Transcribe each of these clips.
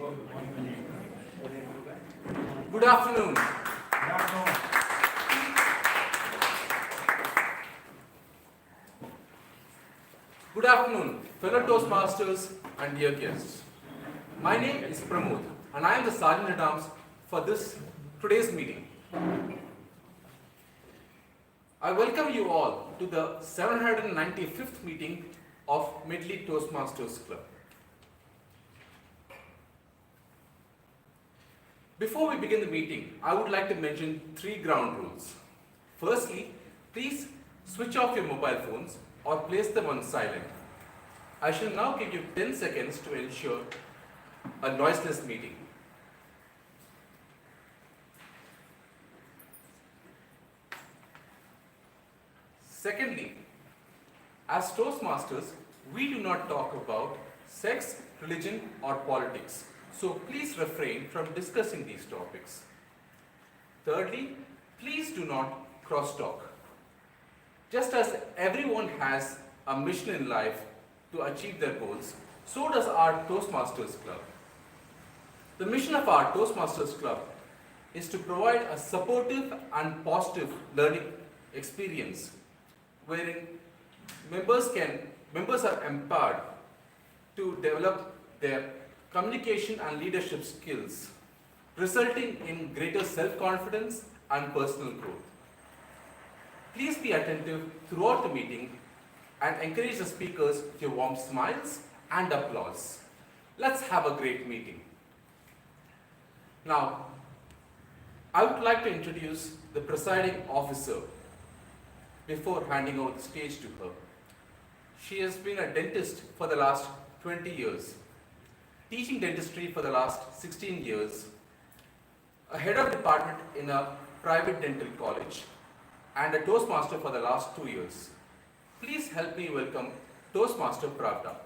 Good afternoon. Good afternoon, fellow Toastmasters and dear guests. My name is Pramod and I am the Sergeant at Arms for today's meeting. I welcome you all to the 795th meeting of Medley Toastmasters Club. Before we begin the meeting, I would like to mention 3 ground rules. Firstly, please switch off your mobile phones or place them on silent. I shall now give you 10 seconds to ensure a noiseless meeting. Secondly, as Toastmasters, we do not talk about sex, religion or politics. So please refrain from discussing these topics. Thirdly, please do not cross-talk. Just as everyone has a mission in life to achieve their goals, so does our Toastmasters Club. The mission of our Toastmasters Club is to provide a supportive and positive learning experience wherein members are empowered to develop their communication and leadership skills, resulting in greater self-confidence and personal growth. Please be attentive throughout the meeting and encourage the speakers with your warm smiles and applause. Let's have a great meeting. Now, I would like to introduce the presiding officer before handing over the stage to her. She has been a dentist for the last 20 years, teaching dentistry for the last 16 years, a head of department in a private dental college, and a Toastmaster for the last 2 years. Please help me welcome Toastmaster Pravda.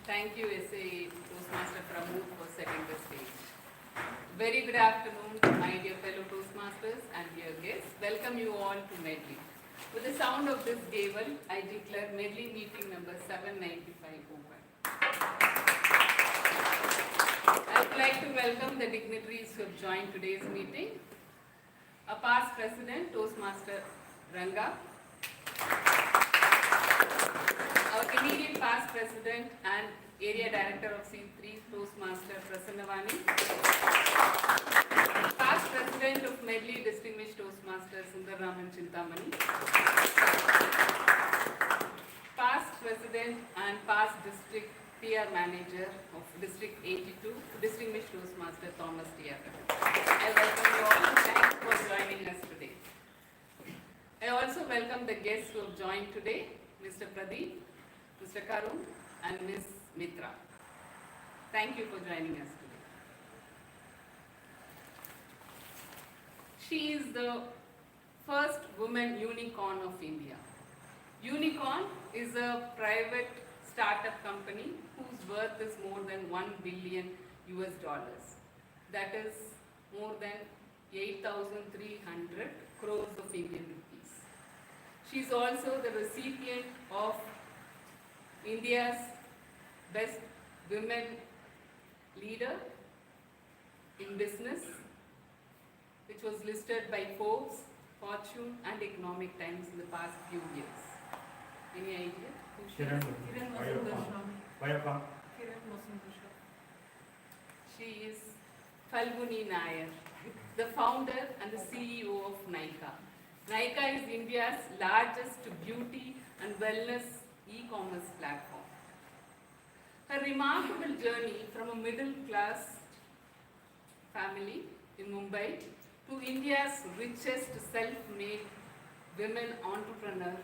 Thank you, SA Toastmaster Pramod, for setting the stage. Very good afternoon, my dear fellow Toastmasters and dear guests. Welcome you all to Medley. With the sound of this gavel, I declare Medley meeting number 795 open. I would like to welcome the dignitaries who have joined today's meeting. A past president, Toastmaster Ranga. Our immediate past president and area director of C3, Toastmaster Prasannavani. Past president of Medley, distinguished Toastmaster Sundarraman Chintamani. Past president and past district PR manager of District 82, distinguished Toastmaster Thomas T. I welcome you all and thanks for joining us today. I also welcome the guests who have joined today, Mr. Pradeep, Mr. Karun and Ms. Mitra. Thank you for joining us today. She is the first woman unicorn of India. Unicorn is a private startup company whose worth is more than $1 billion US. That is more than 8,300 crores of Indian rupees. She is also the recipient of India's Best Women Leader in Business, which was listed by Forbes, Fortune and Economic Times in the past few years. Any idea? Kiran Vayapam. She is Falguni Nair, the founder and the CEO of Nykaa. Nykaa is India's largest beauty and wellness e-commerce platform. Her remarkable journey from a middle-class family in Mumbai to India's richest self-made women entrepreneur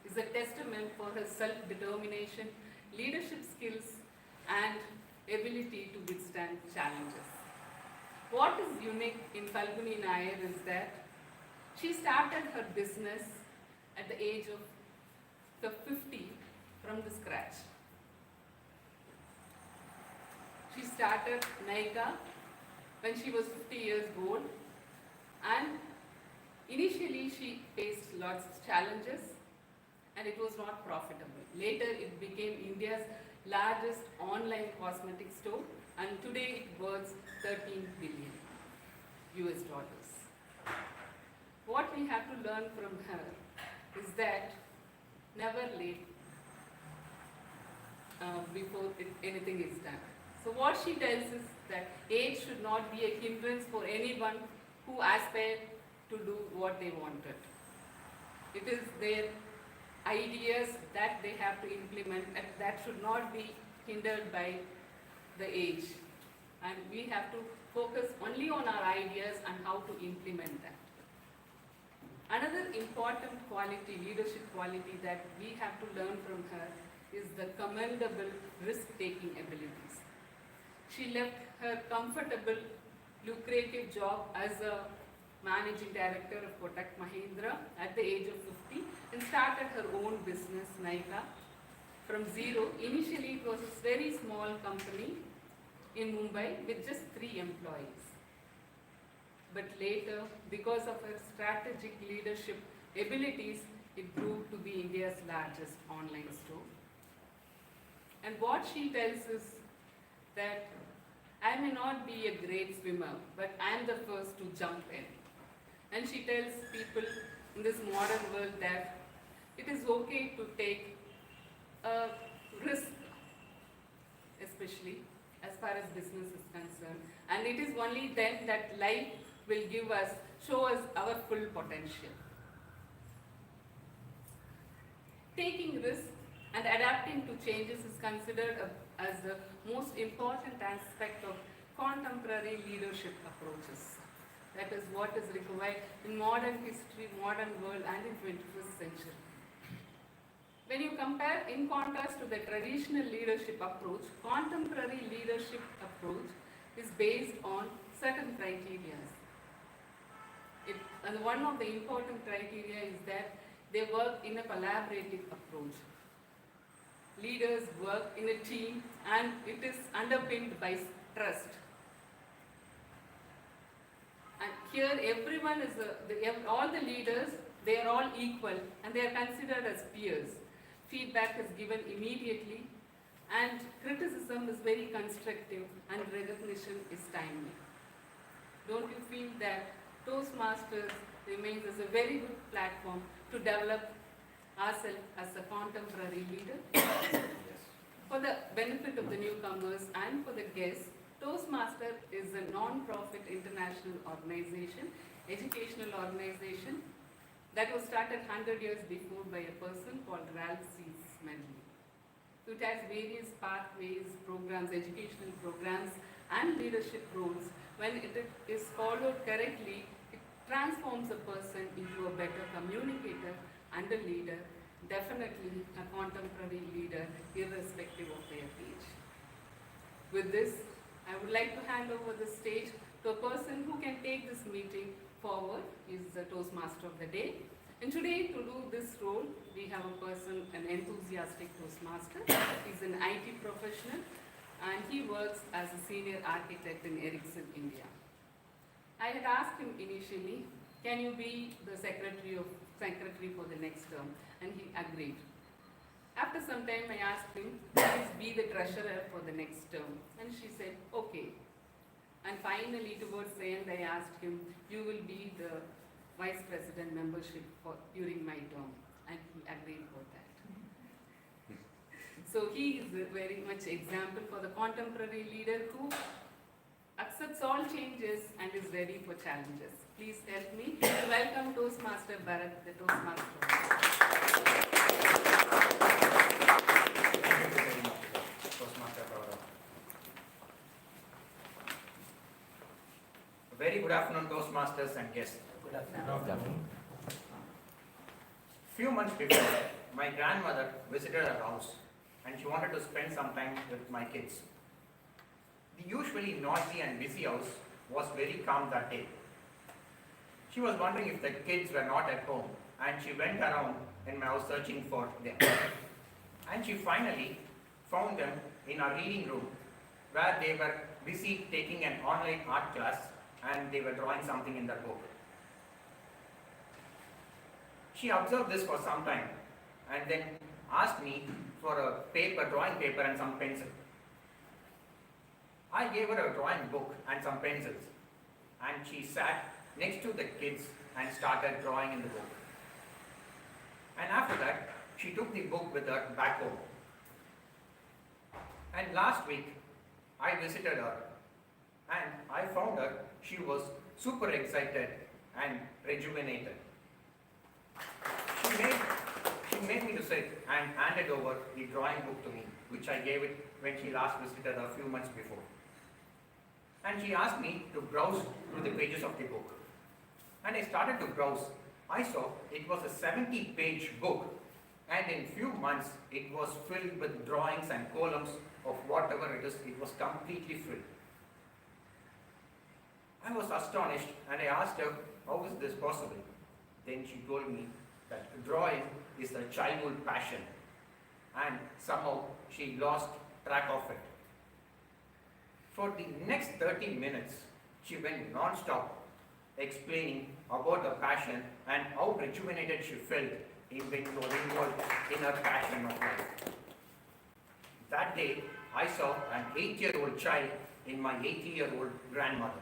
is a testament for her self-determination, leadership skills, and ability to withstand challenges. What is unique in Falguni Nair is that she started her business at the age of 50 from the scratch. She started Nykaa when she was 50 years old, and initially she faced lots of challenges, and it was not profitable. Later, it became India's largest online cosmetic store, and today it worth 13 billion US dollars. What we have to learn from her is that never late before anything is done. So what she tells is that age should not be a hindrance for anyone who aspire to do what they wanted. It is their ideas that they have to implement, and that should not be hindered by the age. And we have to focus only on our ideas and how to implement that. Another important quality, leadership quality that we have to learn from her is the commendable risk-taking abilities. She left her comfortable, lucrative job as a managing director of Kotak Mahindra at the age of 50 and started her own business, Nykaa, from zero. Initially, it was a very small company in Mumbai with just 3 employees. But later, because of her strategic leadership abilities, it grew to be India's largest online store. And what she tells is that I may not be a great swimmer, but I am the first to jump in. And she tells people in this modern world that it is okay to take a risk, especially as far as business is concerned. And it is only then that life will show us our full potential. Taking risks and adapting to changes is considered as the most important aspect of contemporary leadership approaches. That is what is required in modern history, modern world, and in 21st century. When you compare, in contrast to the traditional leadership approach, contemporary leadership approach is based on certain criteria. And one of the important criteria is that they work in a collaborative approach. Leaders work in a team, and it is underpinned by trust. And here everyone is, all the leaders, they are all equal and they are considered as peers. Feedback is given immediately and criticism is very constructive and recognition is timely. Don't you feel that Toastmasters remains as a very good platform to develop ourselves as a contemporary leader? For the benefit of the newcomers and for the guests, Toastmaster is a non-profit international organization, educational organization that was started 100 years before by a person called Ralph C. Medley. It has various pathways, programs, educational programs, and leadership roles. When it is followed correctly, it transforms a person into a better communicator and a leader, definitely a contemporary leader, irrespective of their age. With this, I would like to hand over the stage to a person who can take this meeting forward. He is the Toastmaster of the day. And today, to do this role, we have a person, an enthusiastic Toastmaster. He's an IT professional, and he works as a senior architect in Ericsson, India. I had asked him initially, can you be the secretary for the next term? And he agreed. After some time, I asked him, please be the treasurer for the next term. And she said, okay. And finally, towards the end, I asked him, you will be the vice president membership during my term. And he agreed for that. So he is a very much example for the contemporary leader who accepts all changes and is ready for challenges. Please help me to welcome Toastmaster Bharat, the Toastmaster. Very good afternoon, Toastmasters and guests. Good afternoon. Few months before, my grandmother visited our house and she wanted to spend some time with my kids. The usually noisy and busy house was very calm that day. She was wondering if the kids were not at home and she went around in my house searching for them. And she finally found them in our reading room where they were busy taking an online art class and they were drawing something in their book. She observed this for some time and then asked me for a paper, drawing paper and some pencil. I gave her a drawing book and some pencils, and she sat next to the kids and started drawing in the book. And after that, she took the book with her back home. And last week, I visited her, and I found her, she was super excited and rejuvenated. She made me to sit and handed over the drawing book to me, which I gave it when she last visited her a few months before. And she asked me to browse through the pages of the book. And I started to browse. I saw it was a 70-page book, and in few months it was filled with drawings and columns of whatever it is. It was completely filled. I was astonished, and I asked her, how is this possible? Then she told me that drawing is a childhood passion, and somehow she lost track of it. For the next 30 minutes, she went non-stop explaining about her passion and how rejuvenated she felt in being involved in her passion of life. That day, I saw an 8-year-old child in my 80-year-old grandmother.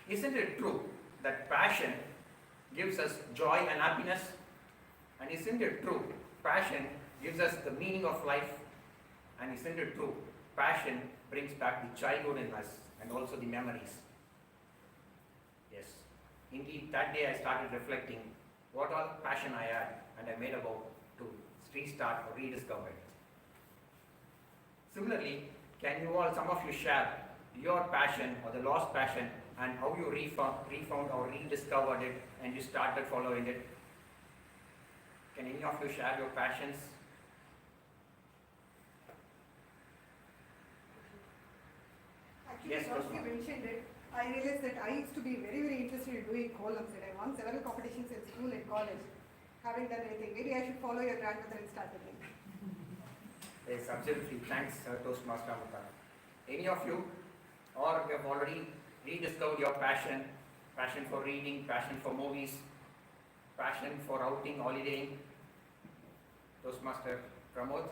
Isn't it true that passion gives us joy and happiness? And isn't it true, passion gives us the meaning of life? And isn't it true, passion brings back the childhood in us and also the memories? Yes, indeed, that day I started reflecting what all passion I had, and I made a vow to restart or rediscover it. Similarly, can you all, some of you, share your passion or the lost passion and how you refound or rediscovered it and you started following it? Can any of you share your passions? Actually, Yes, once Rosma. you mentioned it, I realized that I used to be very, very interested in doing columns, and I won several competitions in school and college. Haven't done anything. Maybe I should follow your grandmother and start with it. Yes, absolutely. Thanks, Toastmaster Amita. Any of you, or you have already rediscovered your passion for reading, passion for movies, passion for outing, holidaying? Toastmaster Pramod?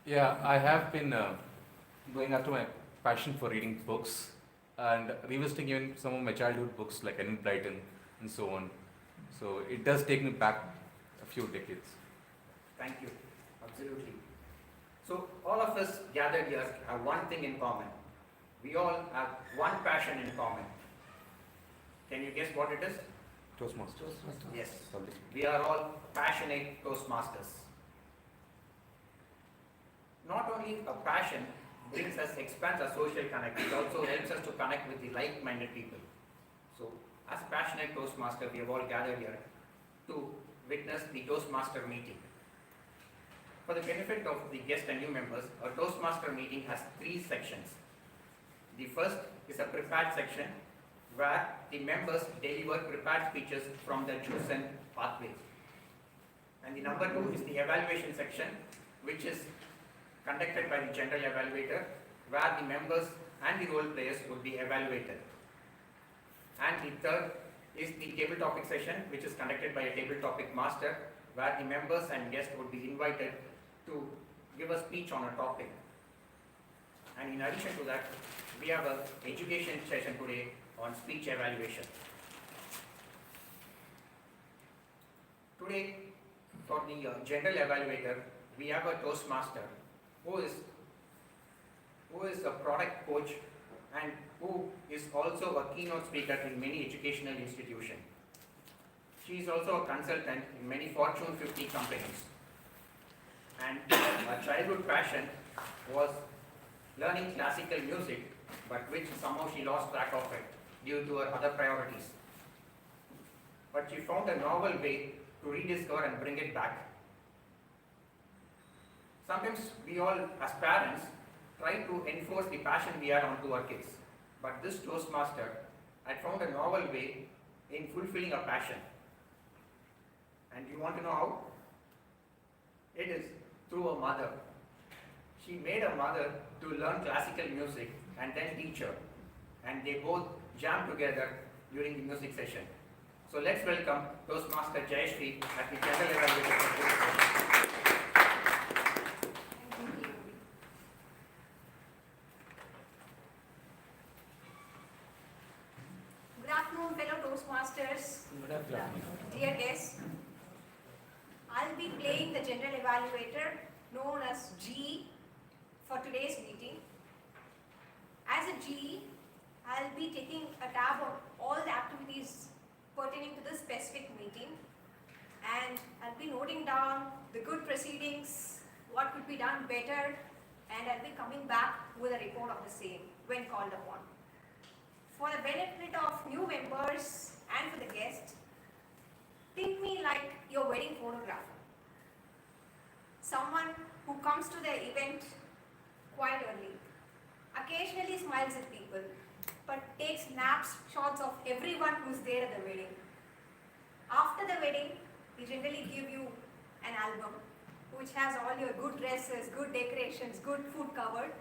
Yeah, I have been going after my passion for reading books and revisiting even some of my childhood books like Enid Blyton and so on. So it does take me back a few decades. Thank you. Absolutely. So all of us gathered here have one thing in common. We all have one passion in common. Can you guess what it is? Toastmasters. Yes. Public. We are all passionate Toastmasters. Not only a passion expands our social connect, it also helps us to connect with the like-minded people. So, as passionate Toastmasters, we have all gathered here to witness the Toastmaster meeting. For the benefit of the guests and new members, a Toastmaster meeting has 3 sections. The first is a prepared section where the members deliver prepared speeches from their chosen pathways. And the number 2 is the evaluation section, which is conducted by the general evaluator, where the members and the role players would be evaluated. And the third is the table topic session, which is conducted by a table topic master, where the members and guests would be invited to give a speech on a topic. And in addition to that, we have an education session today on speech evaluation. Today, for the general evaluator, we have a Toastmaster who is a product coach and who is also a keynote speaker in many educational institutions. She is also a consultant in many Fortune 50 companies. And her childhood passion was learning classical music, but which somehow she lost track of it due to her other priorities. But she found a novel way to rediscover and bring it back. Sometimes we all, as parents, try to enforce the passion we have onto our kids. But this Toastmaster had found a novel way in fulfilling a passion. And you want to know how? It is through a mother. She made a mother to learn classical music and then teach her. And they both jammed together during the music session. So let's welcome Toastmaster Jayashree at the general evaluator. Good afternoon, fellow Toastmasters, dear guests. I'll be playing the general evaluator known as G for today's meeting. As a G, I'll be taking a tab on all the activities pertaining to this specific meeting, and I'll be noting down the good proceedings, what could be done better, and I'll be coming back with a report of the same when called upon. For the benefit of new members and for the guests, think me like your wedding photographer. Someone who comes to the event quite early, occasionally smiles at people, but takes snapshots of everyone who's there at the wedding. After the wedding, we generally give you an album which has all your good dresses, good decorations, good food covered.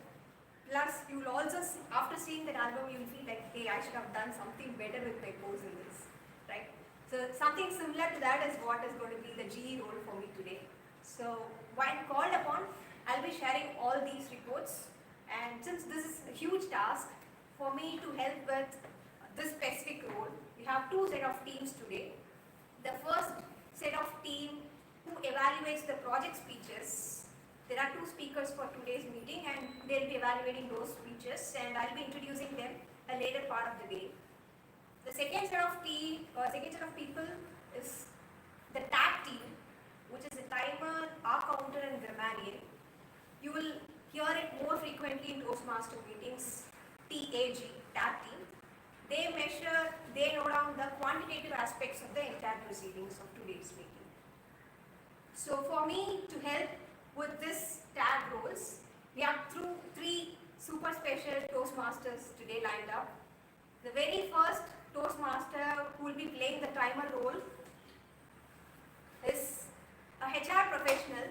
Plus, you will also, after seeing that album, you will feel like, hey, I should have done something better with my pose in this, right? So something similar to that is what is going to be the GE role for me today. So when called upon, I'll be sharing all these reports, and since this is a huge task for me to help with this specific role, we have two set of teams today. The first set of team who evaluates the project speeches. There are two speakers for today's meeting, and they'll be evaluating those speeches, and I'll be introducing them a later part of the day. The second set of people is the tag team, which is the timer, R counter, and grammarian. You will hear it more frequently in Toastmaster meetings. TAG, tag team. They note down the quantitative aspects of the entire proceedings of today's meeting. So for me to help with this tag roles, we have three super special Toastmasters today lined up. The very first Toastmaster who will be playing the timer role is a HR professional,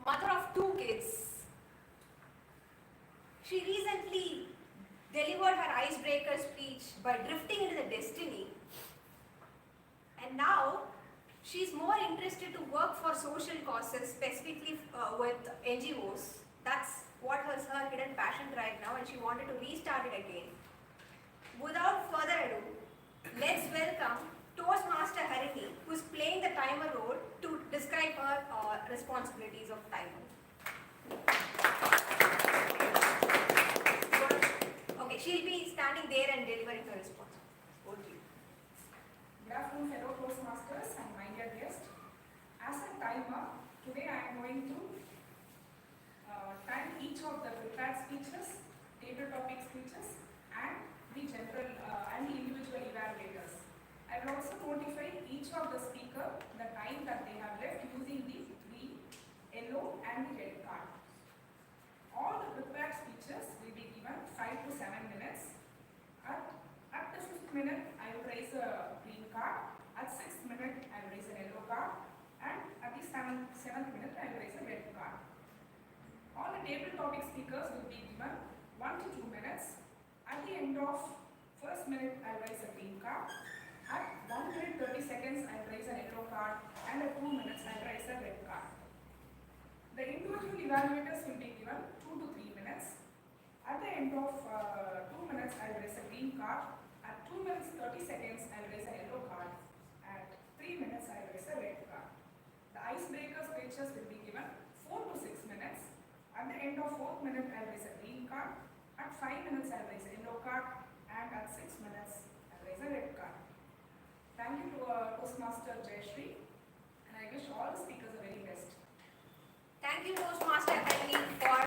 mother of 2 kids. She recently delivered her icebreaker speech by drifting into the destiny, and now she's more interested to work for social causes, specifically with NGOs. That's what is her hidden passion right now, and she wanted to restart it again. Without further ado, let's welcome Toastmaster Harini, who's playing the timer role to describe her responsibilities of timer. Okay, she'll be standing there and delivering her response. Over to you. Good afternoon, fellow Toastmasters and my dear guest. As a timer, today I am going to time each of the prepared speeches, table topic speeches, and the general and the individual evaluators. I will also notify each of the speaker the time that they have left using the green, yellow, and the red card. All the prepared speeches will be given 5 to 7 minutes. At the 5th minute, I will raise a green card. At 6th minute, I will raise a yellow card. And at the 7th minute, I will raise a red card. All the table topic speakers will be given 1 to 2 minutes. At the end of 1st minute, I will raise a green card. At 1 minute 30 seconds, I will raise a yellow card. And at 2 minutes, I will raise a red card. The individual evaluators will be given 2 to 3 minutes. At the end of 2 minutes, I will raise a green card. At 2 minutes 30 seconds, I will raise a yellow card. At 3 minutes, I will raise a red card. The icebreaker speeches will be given 4 to 6 minutes. At the end of 4th minute, I will raise a green card. At 5 minutes, I will raise a yellow card. And at 6 minutes, I will raise a red card. Thank you to Toastmaster Jayashree, and I wish all the speakers the very best. Thank you, Toastmaster Harini, for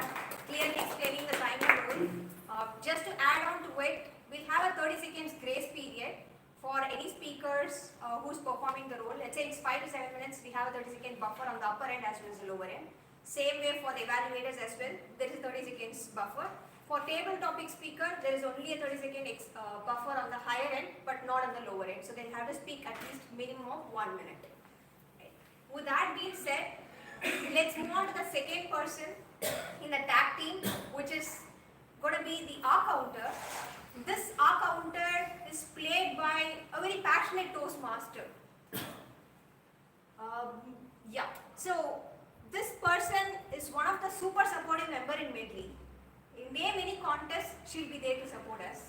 clearly explaining the timer rule. Just to add on to it, we'll have a 30 seconds grace period for any speakers who's performing the role. Let's say it's 5 to 7 minutes, we have a 30-second buffer on the upper end as well as the lower end. Same way for the evaluators as well, there is a 30 seconds buffer. For table topic speaker, there is only a 30-second buffer on the higher end, but not on the lower end. So they have to speak at least minimum of 1 minute. Okay. With that being said, let's move on to the second person in the tag team, which is going to be the R counter. This R counter is played by a very passionate Toastmaster. Yeah, so this person is one of the super supportive member in Medley. You name any contest, she'll be there to support us.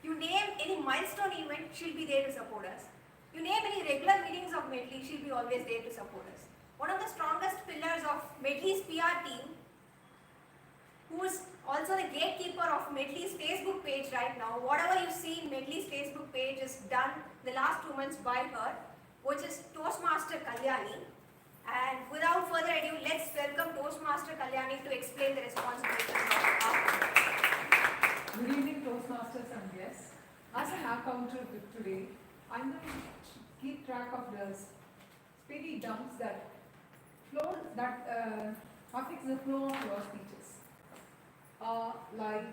You name any milestone event, she'll be there to support us. You name any regular meetings of Medley, she'll be always there to support us. One of the strongest pillars of Medley's PR team, who is also the gatekeeper of Medley's Facebook page right now. Whatever you see in Medley's Facebook page is done the last 2 months by her, which is Toastmaster Kalyani. And without further ado, let's welcome Toastmaster Kalyani to explain the responsibilities of our counter. Good evening, Toastmasters and guests. As an app counter today, I'm going to keep track of the speedy dumps that affects the flow of your speeches. Like,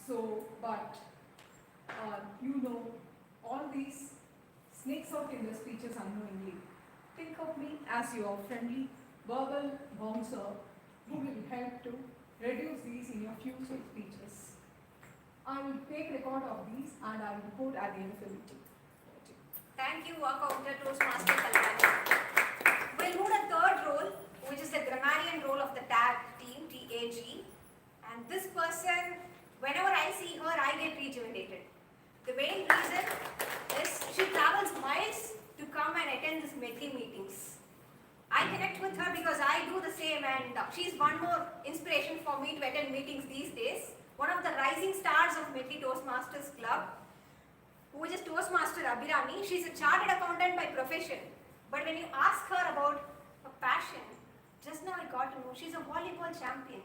so, but, all these snakes out in the speeches unknowingly. Think of me as your friendly verbal bouncer who will help to reduce these in your future speeches. I will take record of these and I will report at the end of the meeting. Thank you, our counter Toastmaster Kalyani. We'll move to the third role, which is the grammarian role of the tag team, TAG. And this person, whenever I see her, I get rejuvenated. The main reason is she travels miles to come and attend these Medley meetings. I connect with her because I do the same, and she's one more inspiration for me to attend meetings these days. One of the rising stars of Medley Toastmasters Club, who is Toastmaster Abhirami. She's a chartered accountant by profession. But when you ask her about her passion, just now I got to know she's a volleyball champion.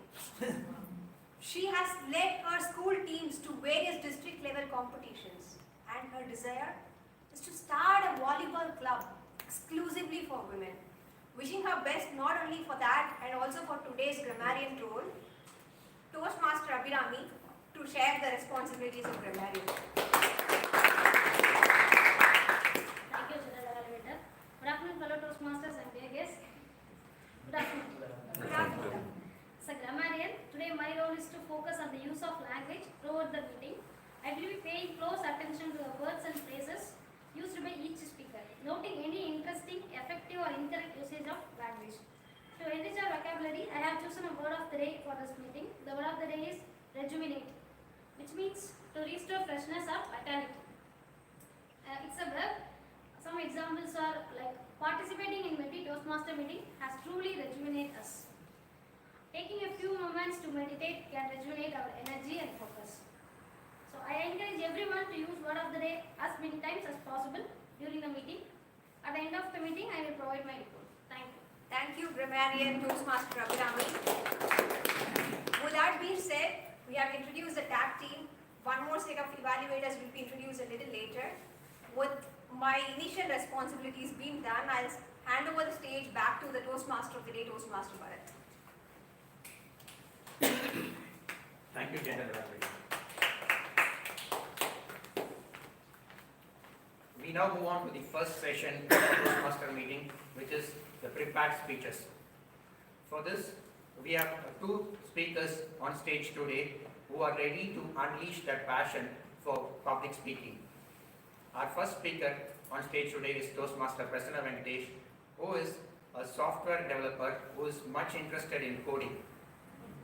She has led her school teams to various district level competitions, and her desire is to start a volleyball club exclusively for women. Wishing her best not only for that and also for today's grammarian role, Toastmaster Abhirami to share the responsibilities of grammarian. Thank you, General Elevator. Good afternoon, fellow Toastmasters and dear guests. Good afternoon. Good afternoon. As a grammarian, today my role is to focus on the use of language throughout the meeting. I will be paying close attention to the words and phrases used by each speaker, noting any interesting, effective or incorrect usage of language. To enrich our vocabulary, I have chosen a word of the day for this meeting. The word of the day is rejuvenate, which means to restore freshness or vitality. It's a verb. Some examples are like participating in Medley Toastmaster meeting has truly rejuvenated us. Taking a few moments to meditate can rejuvenate our energy and focus. So I encourage everyone to use word of the day as many times as possible during the meeting. At the end of the meeting, I will provide my report. Thank you. Thank you, grammarian Toastmaster Abhirami. With that being said, we have introduced the tag team. One more set of evaluators will be introduced a little later. With my initial responsibilities being done, I'll hand over the stage back to the Toastmaster of the day, Toastmaster Bharat. Thank you, General Elevator. We now move on to the first session of the Toastmaster meeting, which is the prepared speeches. For this, we have two speakers on stage today who are ready to unleash their passion for public speaking. Our first speaker on stage today is Toastmaster Prasanna Venkatesh, who is a software developer who is much interested in coding.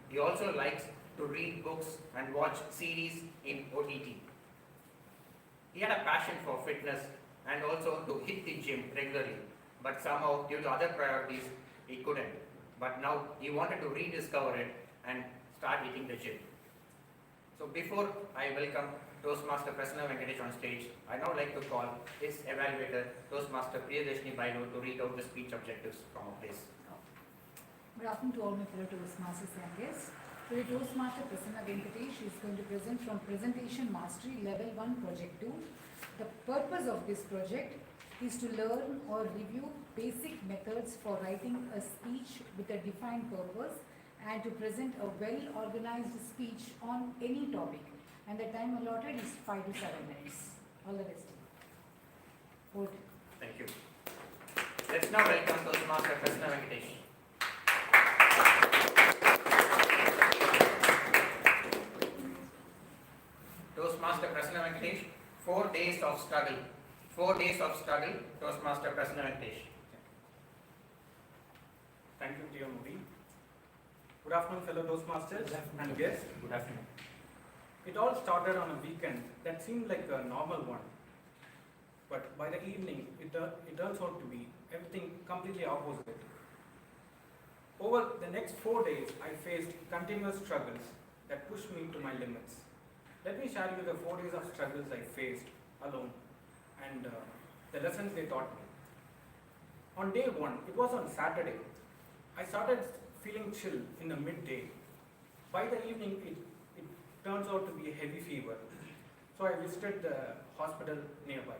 He also likes to read books and watch series in OTT. He had a passion for fitness and also to hit the gym regularly, but somehow due to other priorities, he couldn't. But now he wanted to rediscover it and start hitting the gym. So before I welcome Toastmaster Prasanna Venkatesh on stage, I now like to call his evaluator, Toastmaster Priyadashini Bailu, to read out the speech objectives from a place. Good afternoon to all my fellow Toastmasters and guests. Today, Toastmaster Prasanna Venkatesh is going to present from Presentation Mastery Level 1 Project 2. The purpose of this project is to learn or review basic methods for writing a speech with a defined purpose and to present a well-organized speech on any topic. And the time allotted is 5 to 7 minutes. All the best. Vote. Thank you. Let's now welcome Toastmaster Prasanna Venkatesh. Toastmaster 4 days of struggle. 4 days of struggle, Toastmaster Prasanna Venkatesh. Thank you, dear Modi. Good afternoon, fellow Toastmasters and guests. Good afternoon. It all started on a weekend that seemed like a normal one. But by the evening, it turns out to be everything completely opposite. Over the next 4 days, I faced continuous struggles that pushed me to my limits. Let me share you the 4 days of struggles I faced alone and the lessons they taught me. On day 1, it was on Saturday, I started feeling chill in the midday. By the evening, it turns out to be a heavy fever. So I visited the hospital nearby.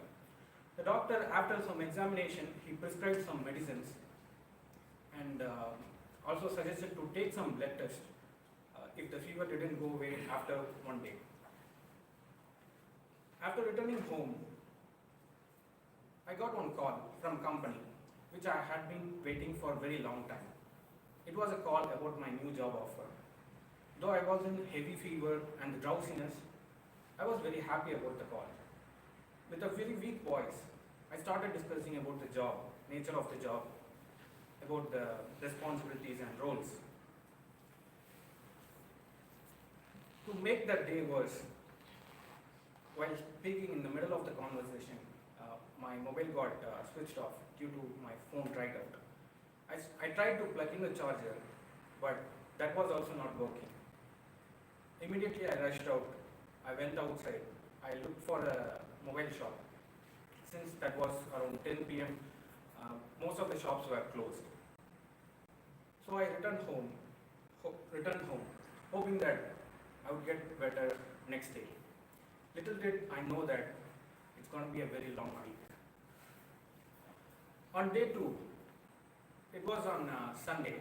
The doctor, after some examination, he prescribed some medicines and also suggested to take some blood test if the fever didn't go away after 1 day. After returning home, I got one call from company which I had been waiting for a very long time. It was a call about my new job offer. Though I was in heavy fever and drowsiness, I was very happy about the call. With a very weak voice, I started discussing about the job, nature of the job, about the responsibilities and roles. To make that day worse, while speaking in the middle of the conversation, my mobile got switched off due to my phone dried out. I tried to plug in the charger, but that was also not working. Immediately I rushed out. I went outside. I looked for a mobile shop. Since that was around 10 p.m., most of the shops were closed. So I returned home, hoping that I would get better next day. Little did I know that it's going to be a very long week. On day 2, it was on Sunday,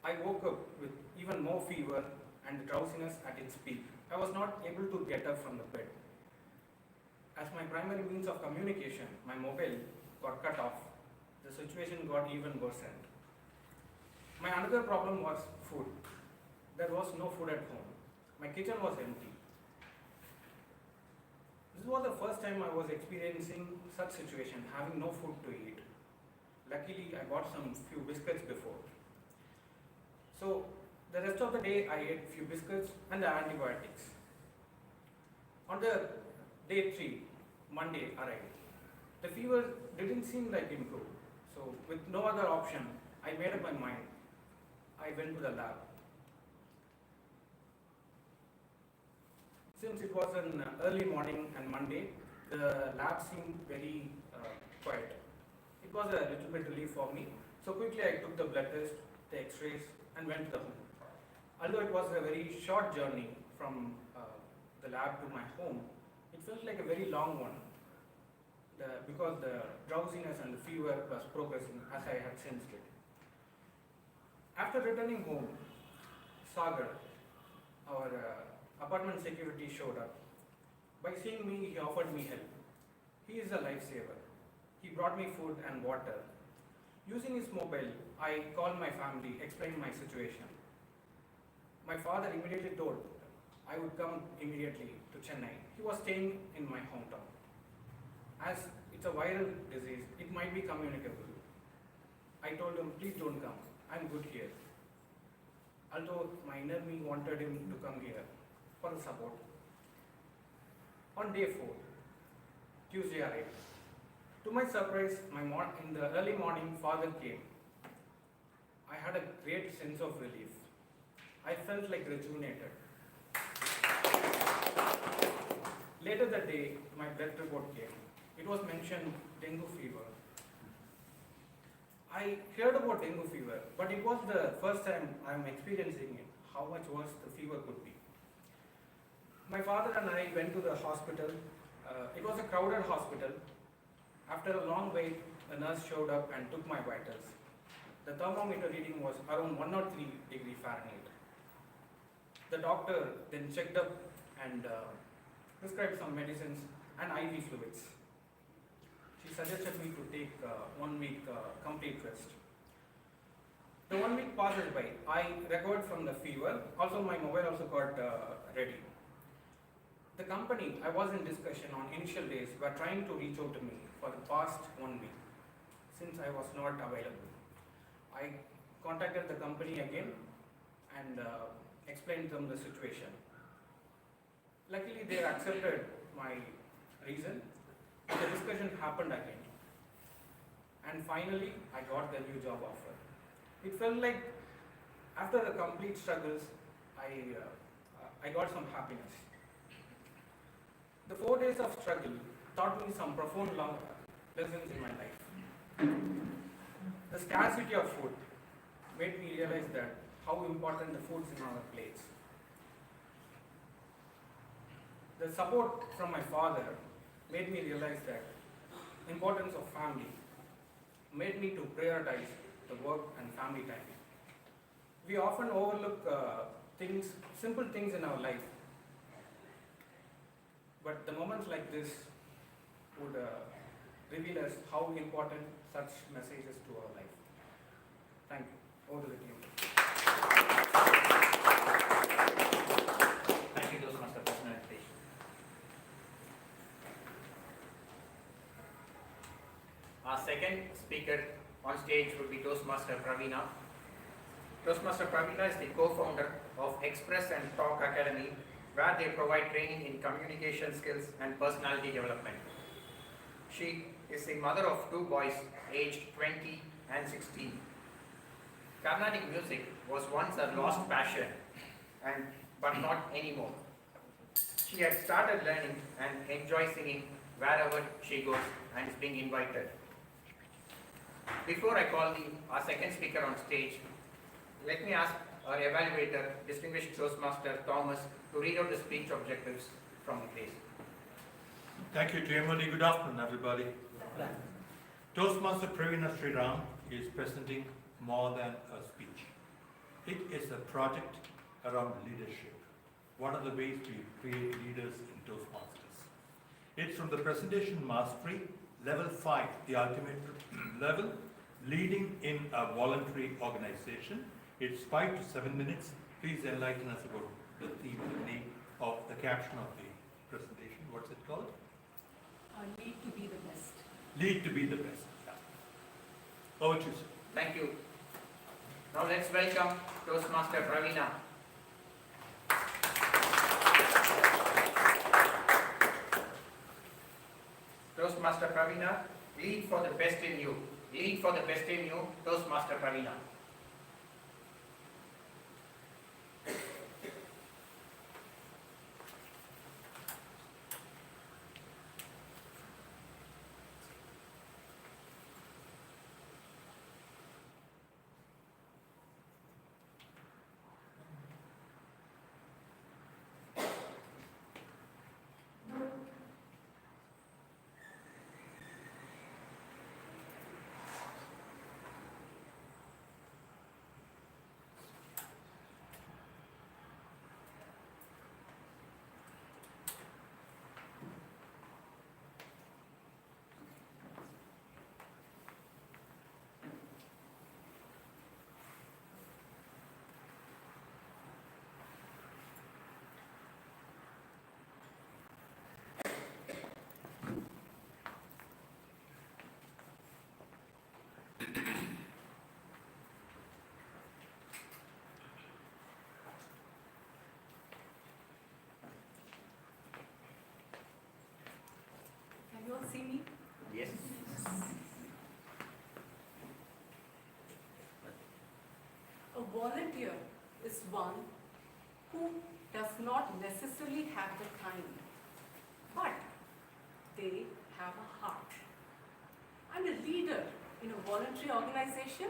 I woke up with even more fever and drowsiness at its peak. I was not able to get up from the bed. As my primary means of communication, my mobile got cut off. The situation got even worsened. My another problem was food. There was no food at home. My kitchen was empty. This was the first time I was experiencing such situation, having no food to eat. Luckily, I bought some few biscuits before. So, the rest of the day, I ate few biscuits and the antibiotics. On the day 3, Monday arrived. The fever didn't seem like improved. So, with no other option, I made up my mind. I went to the lab. Since it was an early morning and Monday, the lab seemed very quiet. It was a little bit relief for me. So quickly I took the blood test, the x-rays and went to the home. Although it was a very short journey from the lab to my home, it felt like a very long one because the drowsiness and the fever was progressing as I had sensed it. After returning home, Sagar, our apartment security, showed up. By seeing me, he offered me help. He is a lifesaver. He brought me food and water. Using his mobile, I called my family, explained my situation. My father immediately told I would come immediately to Chennai. He was staying in my hometown. As it's a viral disease, it might be communicable. I told him, please don't come. I'm good here. Although my inner me wanted him to come here for the support. On day 4, Tuesday arrived. To my surprise, in the early morning, father came. I had a great sense of relief. I felt like rejuvenated. Later that day, my blood report came. It was mentioned dengue fever. I heard about dengue fever, but it was the first time I am experiencing it, how much worse the fever could be. My father and I went to the hospital. It was a crowded hospital. After a long wait, a nurse showed up and took my vitals. The thermometer reading was around 103 degrees Fahrenheit. The doctor then checked up and prescribed some medicines and IV fluids. She suggested me to take 1 week complete rest. The 1 week passes by. I recovered from the fever. Also, my mobile also got ready. The company I was in discussion on initial days were trying to reach out to me for the past 1 week since I was not available. I contacted the company again and explained them the situation. Luckily, they accepted my reason. The discussion happened again. And finally, I got the new job offer. It felt like after the complete struggles, I got some happiness. The 4 days of struggle taught me some profound lessons in my life. The scarcity of food made me realize that how important the foods in our plates. The support from my father made me realize that importance of family made me to prioritize the work and family time. We often overlook simple things in our life, but the moments like this would reveal us how important such messages to our life. Thank you. Over to the team. Thank you, Toastmaster presentation. Our second speaker on stage would be Toastmaster Praveena. Toastmaster Praveena is the co-founder of Express and Talk Academy, where they provide training in communication skills and personality development. She is the mother of 2 boys aged 20 and 16. Carnatic music was once a lost passion, but not anymore. She has started learning and enjoys singing wherever she goes and is being invited. Before I call our second speaker on stage, let me ask our evaluator, distinguished Toastmaster Thomas, to read out the speech objectives from the place. Thank you, Jayamani. Good afternoon, everybody. Toastmaster Praveena Sriram is presenting more than a speech. It is a project around leadership. What are the ways we create leaders in Toastmasters? It's from the presentation mastery, level 5, the ultimate level, leading in a voluntary organization. It's 5 to 7 minutes. Please enlighten us about the theme, the name of the caption of the presentation. What's it called? Lead to be the best. Lead to be the best. Yeah. Over to you, sir. Thank you. Now let's welcome Toastmaster Praveena. Toastmaster Praveena, lead for the best in you. Lead for the best in you, Toastmaster Praveena. Can you all see me? Yes. A volunteer is one who does not necessarily have the time, but they have a heart. And a leader in a voluntary organization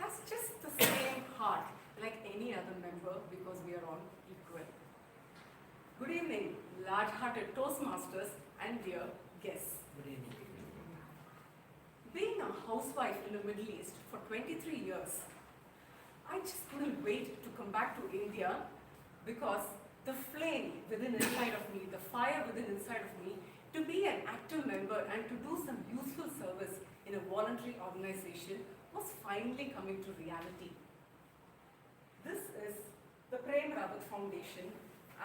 has just the same heart like any other member because we are all equal. Good evening, large-hearted Toastmasters and dear guests. Good evening. Being a housewife in the Middle East for 23 years, I just couldn't wait to come back to India because the flame within inside of me, the fire within inside of me, to be an active member and to do some useful service in a voluntary organization was finally coming to reality. This is the Prem Rawat Foundation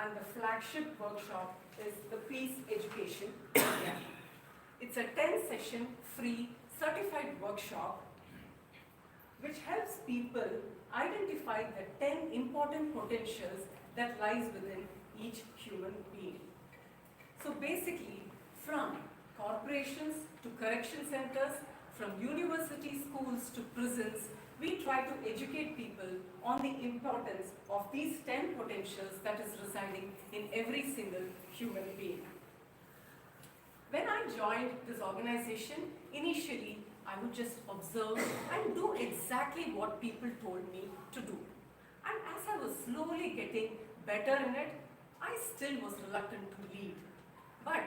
and the flagship workshop is the Peace Education Program. It's a 10-session free certified workshop which helps people identify the 10 important potentials that lies within each human being. So basically, from corporations to correction centers, from university schools to prisons, we try to educate people on the importance of these 10 potentials that is residing in every single human being. When I joined this organization, initially I would just observe and do exactly what people told me to do. And as I was slowly getting better in it, I still was reluctant to lead. But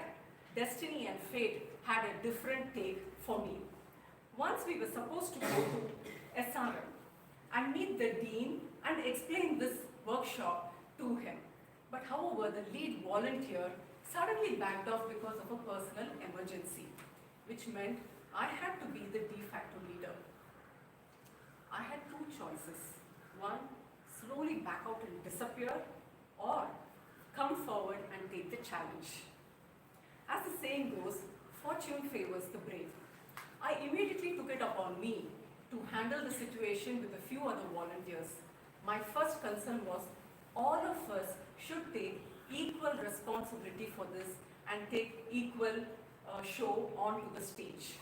destiny and fate had a different take for me. Once we were supposed to go to SRM and meet the dean and explain this workshop to him. But however, the lead volunteer suddenly backed off because of a personal emergency, which meant I had to be the de facto leader. I had two choices. One, slowly back out and disappear, or come forward and take the challenge. As the saying goes, fortune favors the brave. I immediately took it upon me to handle the situation with a few other volunteers. My first concern was all of us should take equal responsibility for this and take equal show onto the stage.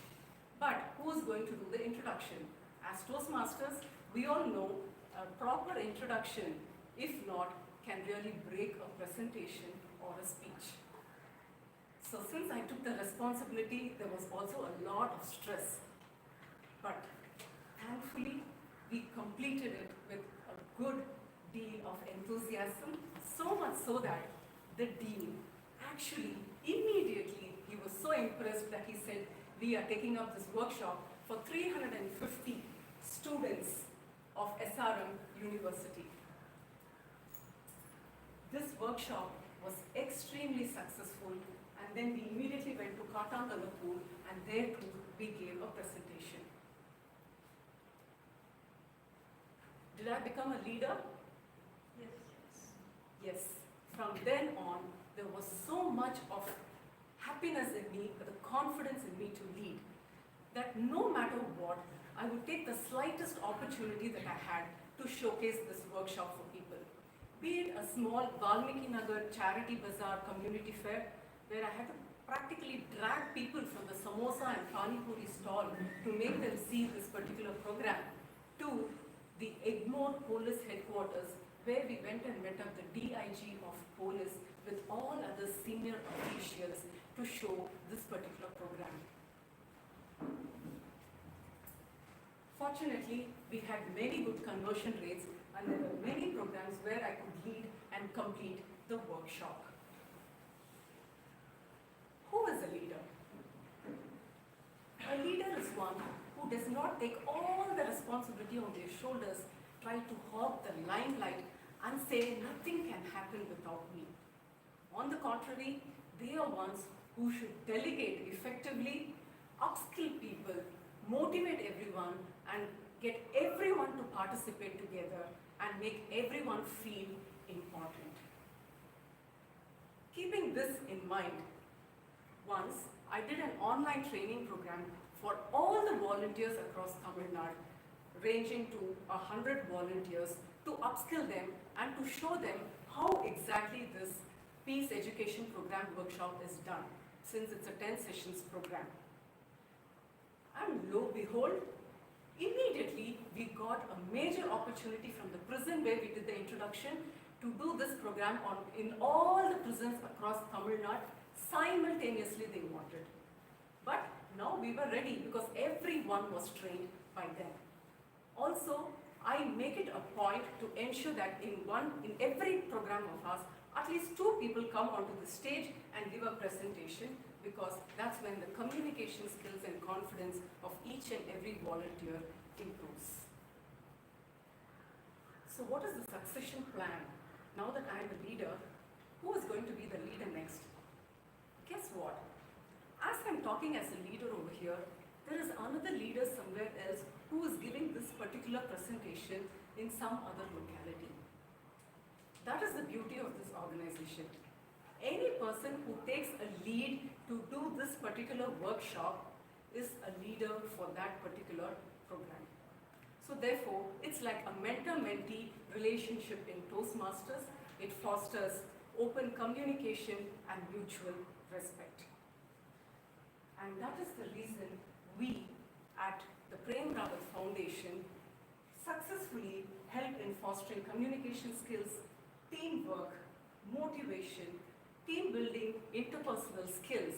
But who is going to do the introduction? As Toastmasters, we all know a proper introduction, if not, can really break a presentation or a speech. So since I took the responsibility, there was also a lot of stress. But thankfully, we completed it with a good deal of enthusiasm, so much so that the dean actually immediately, he was so impressed that he said, we are taking up this workshop for 350 students of SRM University. This workshop was extremely successful, and then we immediately went to Katangalapur, and there too we gave a presentation. Did I become a leader? Yes. Yes. From then on, there was so much of happiness in me, the confidence in me to lead, that no matter what, I would take the slightest opportunity that I had to showcase this workshop for people. Be it a small Valmiki Nagar charity bazaar community fair, where I had to practically drag people from the samosa and pani puri stall to make them see this particular program, to the Egmore Police Headquarters, where we went and met up the DIG of Police with all other senior officials to show this particular program. Fortunately, we had very good conversion rates, and there were many programs where I could lead and complete the workshop. Who is a leader? A leader is one who does not take all the responsibility on their shoulders, try to hog the limelight and say nothing can happen without me. On the contrary, they are ones who should delegate effectively, upskill people, motivate everyone, and get everyone to participate together and make everyone feel important. Keeping this in mind, once I did an online training program for all the volunteers across Tamil Nadu, ranging to 100 volunteers, to upskill them and to show them how exactly this Peace Education Program workshop is done, since it's a 10 sessions program. And lo and behold, immediately we got a major opportunity from the prison where we did the introduction to do this program in all the prisons across Tamil Nadu. Simultaneously they wanted. But now we were ready because everyone was trained by them. Also, I make it a point to ensure that in every program of ours, at least 2 people come onto the stage and give a presentation, because that's when the communication skills and confidence of each and every volunteer improves. So what is the succession plan? Now that I am a leader, who is going to be the leader next? Guess what? As I'm talking as a leader over here, there is another leader somewhere else who is giving this particular presentation in some other locality. That is the beauty of this organization. Any person who takes a lead to do this particular workshop is a leader for that particular program. So therefore, it's like a mentor-mentee relationship in Toastmasters. It fosters open communication and mutual respect. And that is the reason we at the Prem Rawat Foundation successfully help in fostering communication skills, teamwork, motivation, team building, interpersonal skills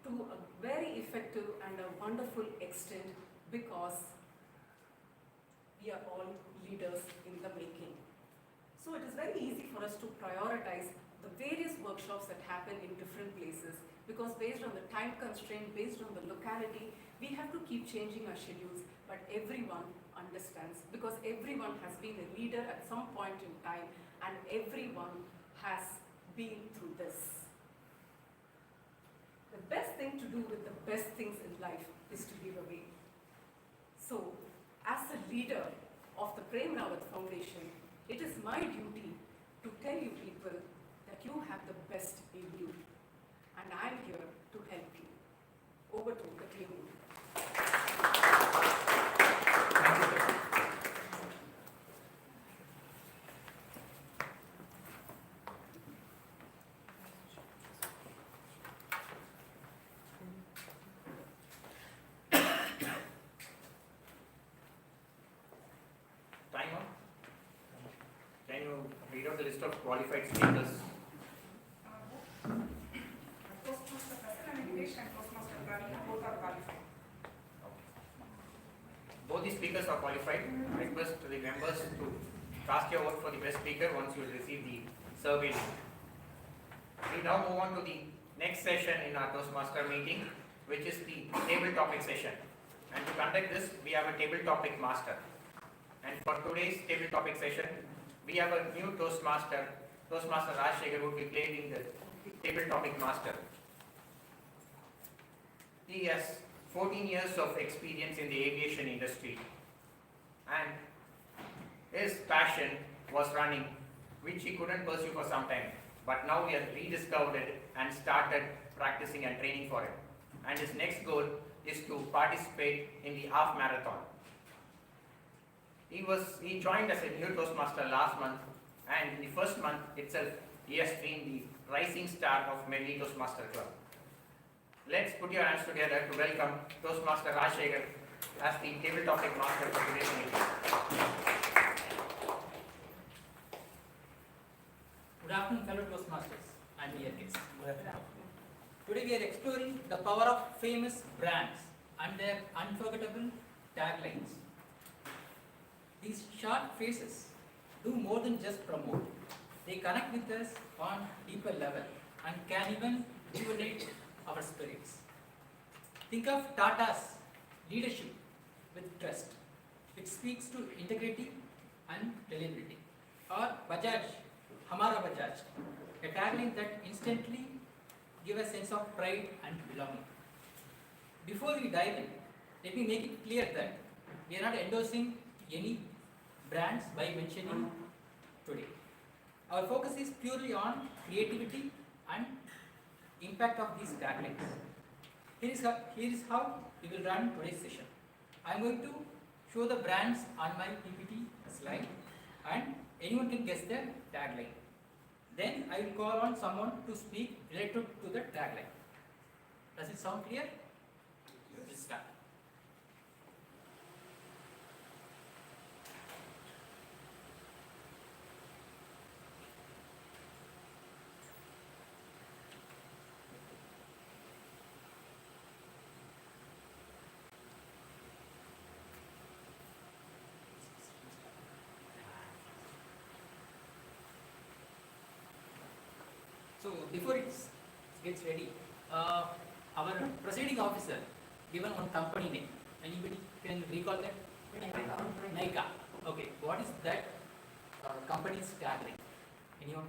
to a very effective and a wonderful extent, because we are all leaders in the making. So it is very easy for us to prioritize the various workshops that happen in different places, because based on the time constraint, based on the locality, we have to keep changing our schedules, but everyone understands, because everyone has been a leader at some point in time, and everyone has been through this. The best thing to do with the best things in life is to give away. So, as a leader of the Prem Rawat Foundation, it is my duty to tell you people that you have the best in you, and I am here to help you. Over to the table. Timer. Can you read out the list of qualified speakers? Toastmaster President and English and Toastmaster Gravina, both are qualified. Both the speakers are qualified. Request the members to cast your vote for the best speaker once you receive the survey link. We now move on to the next session in our Toastmaster meeting, which is the table topic session. And to conduct this, we have a table topic master. And for today's table topic session, we have a new Toastmaster, Toastmaster Rajshekhar, who will be playing the table topic master. He has 14 years of experience in the aviation industry, and his passion was running, which he couldn't pursue for some time. But now he has rediscovered it and started practicing and training for it. And his next goal is to participate in the half marathon. He joined as a new Toastmaster last month, and in the first month itself, he has been the rising star of Medley Toastmaster Club. Let's put your hands together to welcome Toastmaster Rajshekhar as the table topic master for today's meeting. Good afternoon, fellow Toastmasters and dear guests. Today we are exploring the power of famous brands and their unforgettable taglines. These short phrases do more than just promote. They connect with us on deeper level and can even rejuvenate our spirits. Think of Tata's leadership with trust. It speaks to integrity and reliability. Or Bajaj, Hamara Bajaj, a tagline that instantly gives a sense of pride and belonging. Before we dive in, let me make it clear that we are not endorsing any brands by mentioning today. Our focus is purely on creativity and impact of these taglines. Here is how we will run today's session. I am going to show the brands on my PPT slide, and anyone can guess their tagline. Then I will call on someone to speak related to the tagline. Does it sound clear? Let's start. So before it gets ready, our presiding officer given one company name. Anybody can recall that? Nika. Okay. What is that company's tagline? Anyone?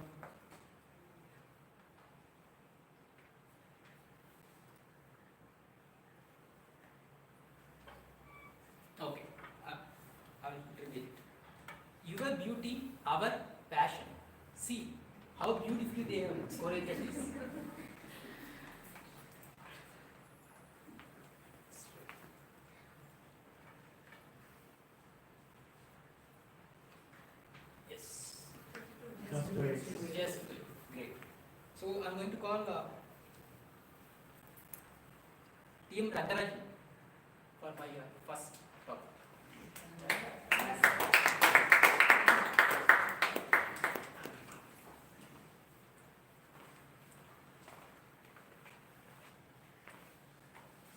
Okay. I will repeat it. Your beauty, our passion. See, How beautifully they have choreographed this. Yes. Yes, great. So I'm going to call Team Randaraj for my first talk.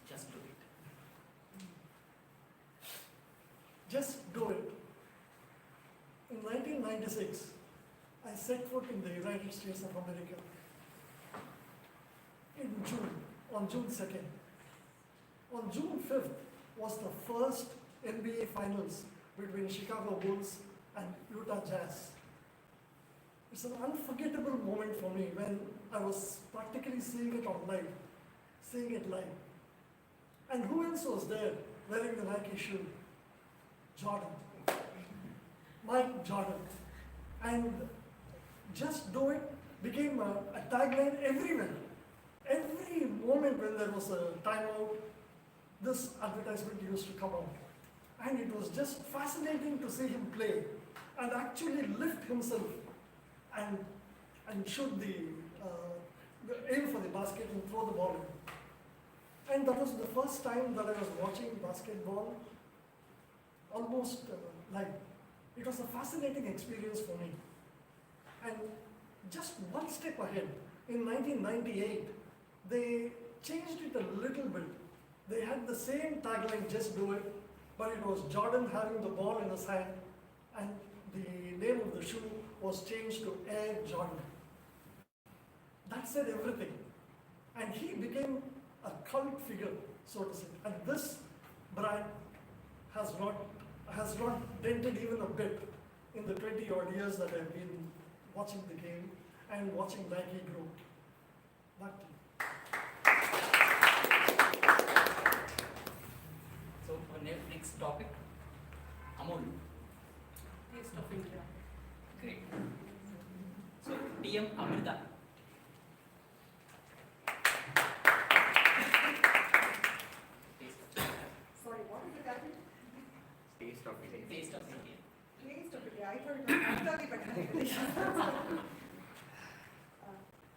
Just do it. Just do it. In 1996, I set foot in the United States of America in June, on June 2nd. On June 5th was the first NBA Finals between Chicago Bulls and Utah Jazz. It's an unforgettable moment for me when I was practically seeing it live. And who else was there wearing the Nike shoe? Jordan. Mike Jordan. And just do it became a tagline everywhere. Every moment when there was a timeout, this advertisement used to come out. And it was just fascinating to see him play and actually lift himself and shoot aim for the basket and throw the ball in. And that was the first time that I was watching basketball almost live. It was a fascinating experience for me. And just one step ahead, in 1998, they changed it a little bit. They had the same tagline, just do it, but it was Jordan having the ball in his hand, and the name of the shoe was changed to Air Jordan. That said everything. And he became a cult figure, so to say. And this brand has not dented even a bit in the 20-odd years that I've been watching the game and watching Nike grow. Back to you. So our next topic, Amol. Taste of India. Great. So TM Amrita. Sorry, what is the title? Taste of India. Taste of India. Taste of India. I thought it was Punjabi, but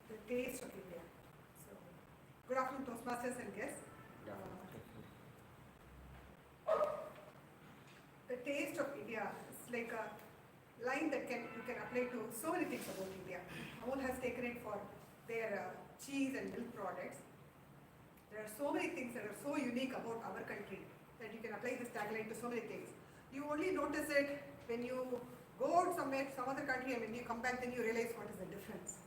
the taste of India. So, good afternoon, Toastmasters and guests. The taste of India is like a line that you can apply to so many things about India. Amul has taken it for their cheese and milk products. There are so many things that are so unique about our country that you can apply this tagline to so many things. You only notice it when you go out somewhere, some other country, and when you come back, then you realize what is the difference.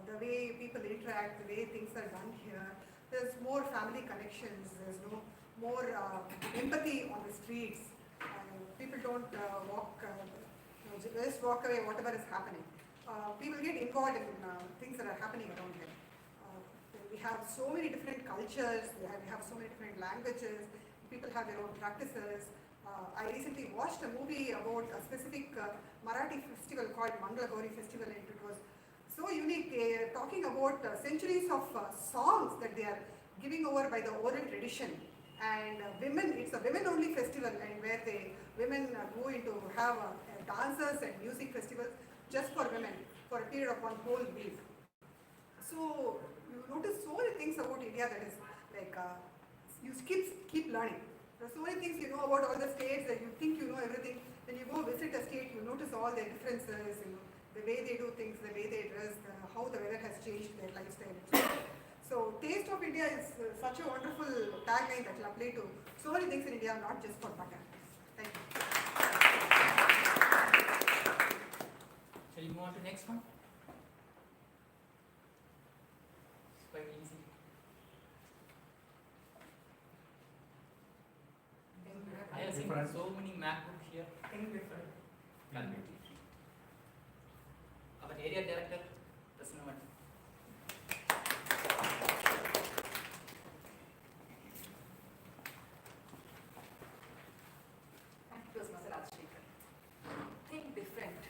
The way people interact, the way things are done here. There's more family connections. There's more empathy on the streets. People don't just walk away whatever is happening. People get involved in things that are happening around here. We have so many different cultures, we have so many different languages, people have their own practices. I recently watched a movie about a specific Marathi festival called Mangalagauri Festival, and it was so unique. They are talking about centuries of songs that they are giving over by the oral tradition. And it's a women-only festival, and where women go into have dancers and music festivals just for women for a period of one whole week. So you notice so many things about India that is like you keep learning. There are so many things you know about all the states that you think you know everything. When you go visit a state, you notice all their differences, the way they do things, the way they dress, how the weather has changed their lifestyle. So Taste of India is such a wonderful tagline that will apply to so many things in India, not just for butter. Thank you. Shall we move on to the next one? It's quite easy. I have seen so many MacBooks here. Calculator. Our area director, Prasanna. Think different.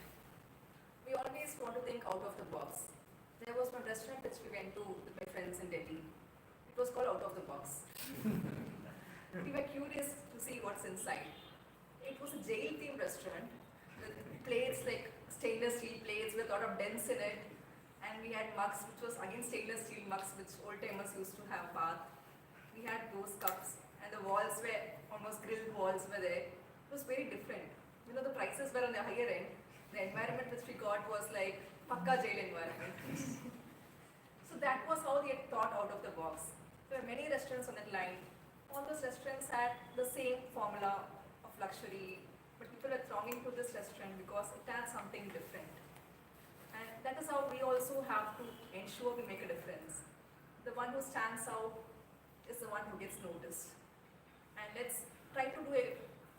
We always want to think think out of the box. There was one restaurant which we went to with my friends in Delhi. It was called Out of the Box. We were curious to see what's inside. It was a jail-themed restaurant with plates like stainless steel plates with a lot of dents in it. And we had mugs, which was again stainless steel mugs, which old-timers used to have bath. We had those cups, and the walls were almost grilled walls were there. It was very different. You know, the prices were on the higher end. The environment which we got was like Pakka jail environment. So that was how they had thought out of the box. There were many restaurants on that line. All those restaurants had the same formula of luxury, but people were thronging to this restaurant because it had something different. And that is how we also have to ensure we make a difference. The one who stands out is the one who gets noticed. And let's try to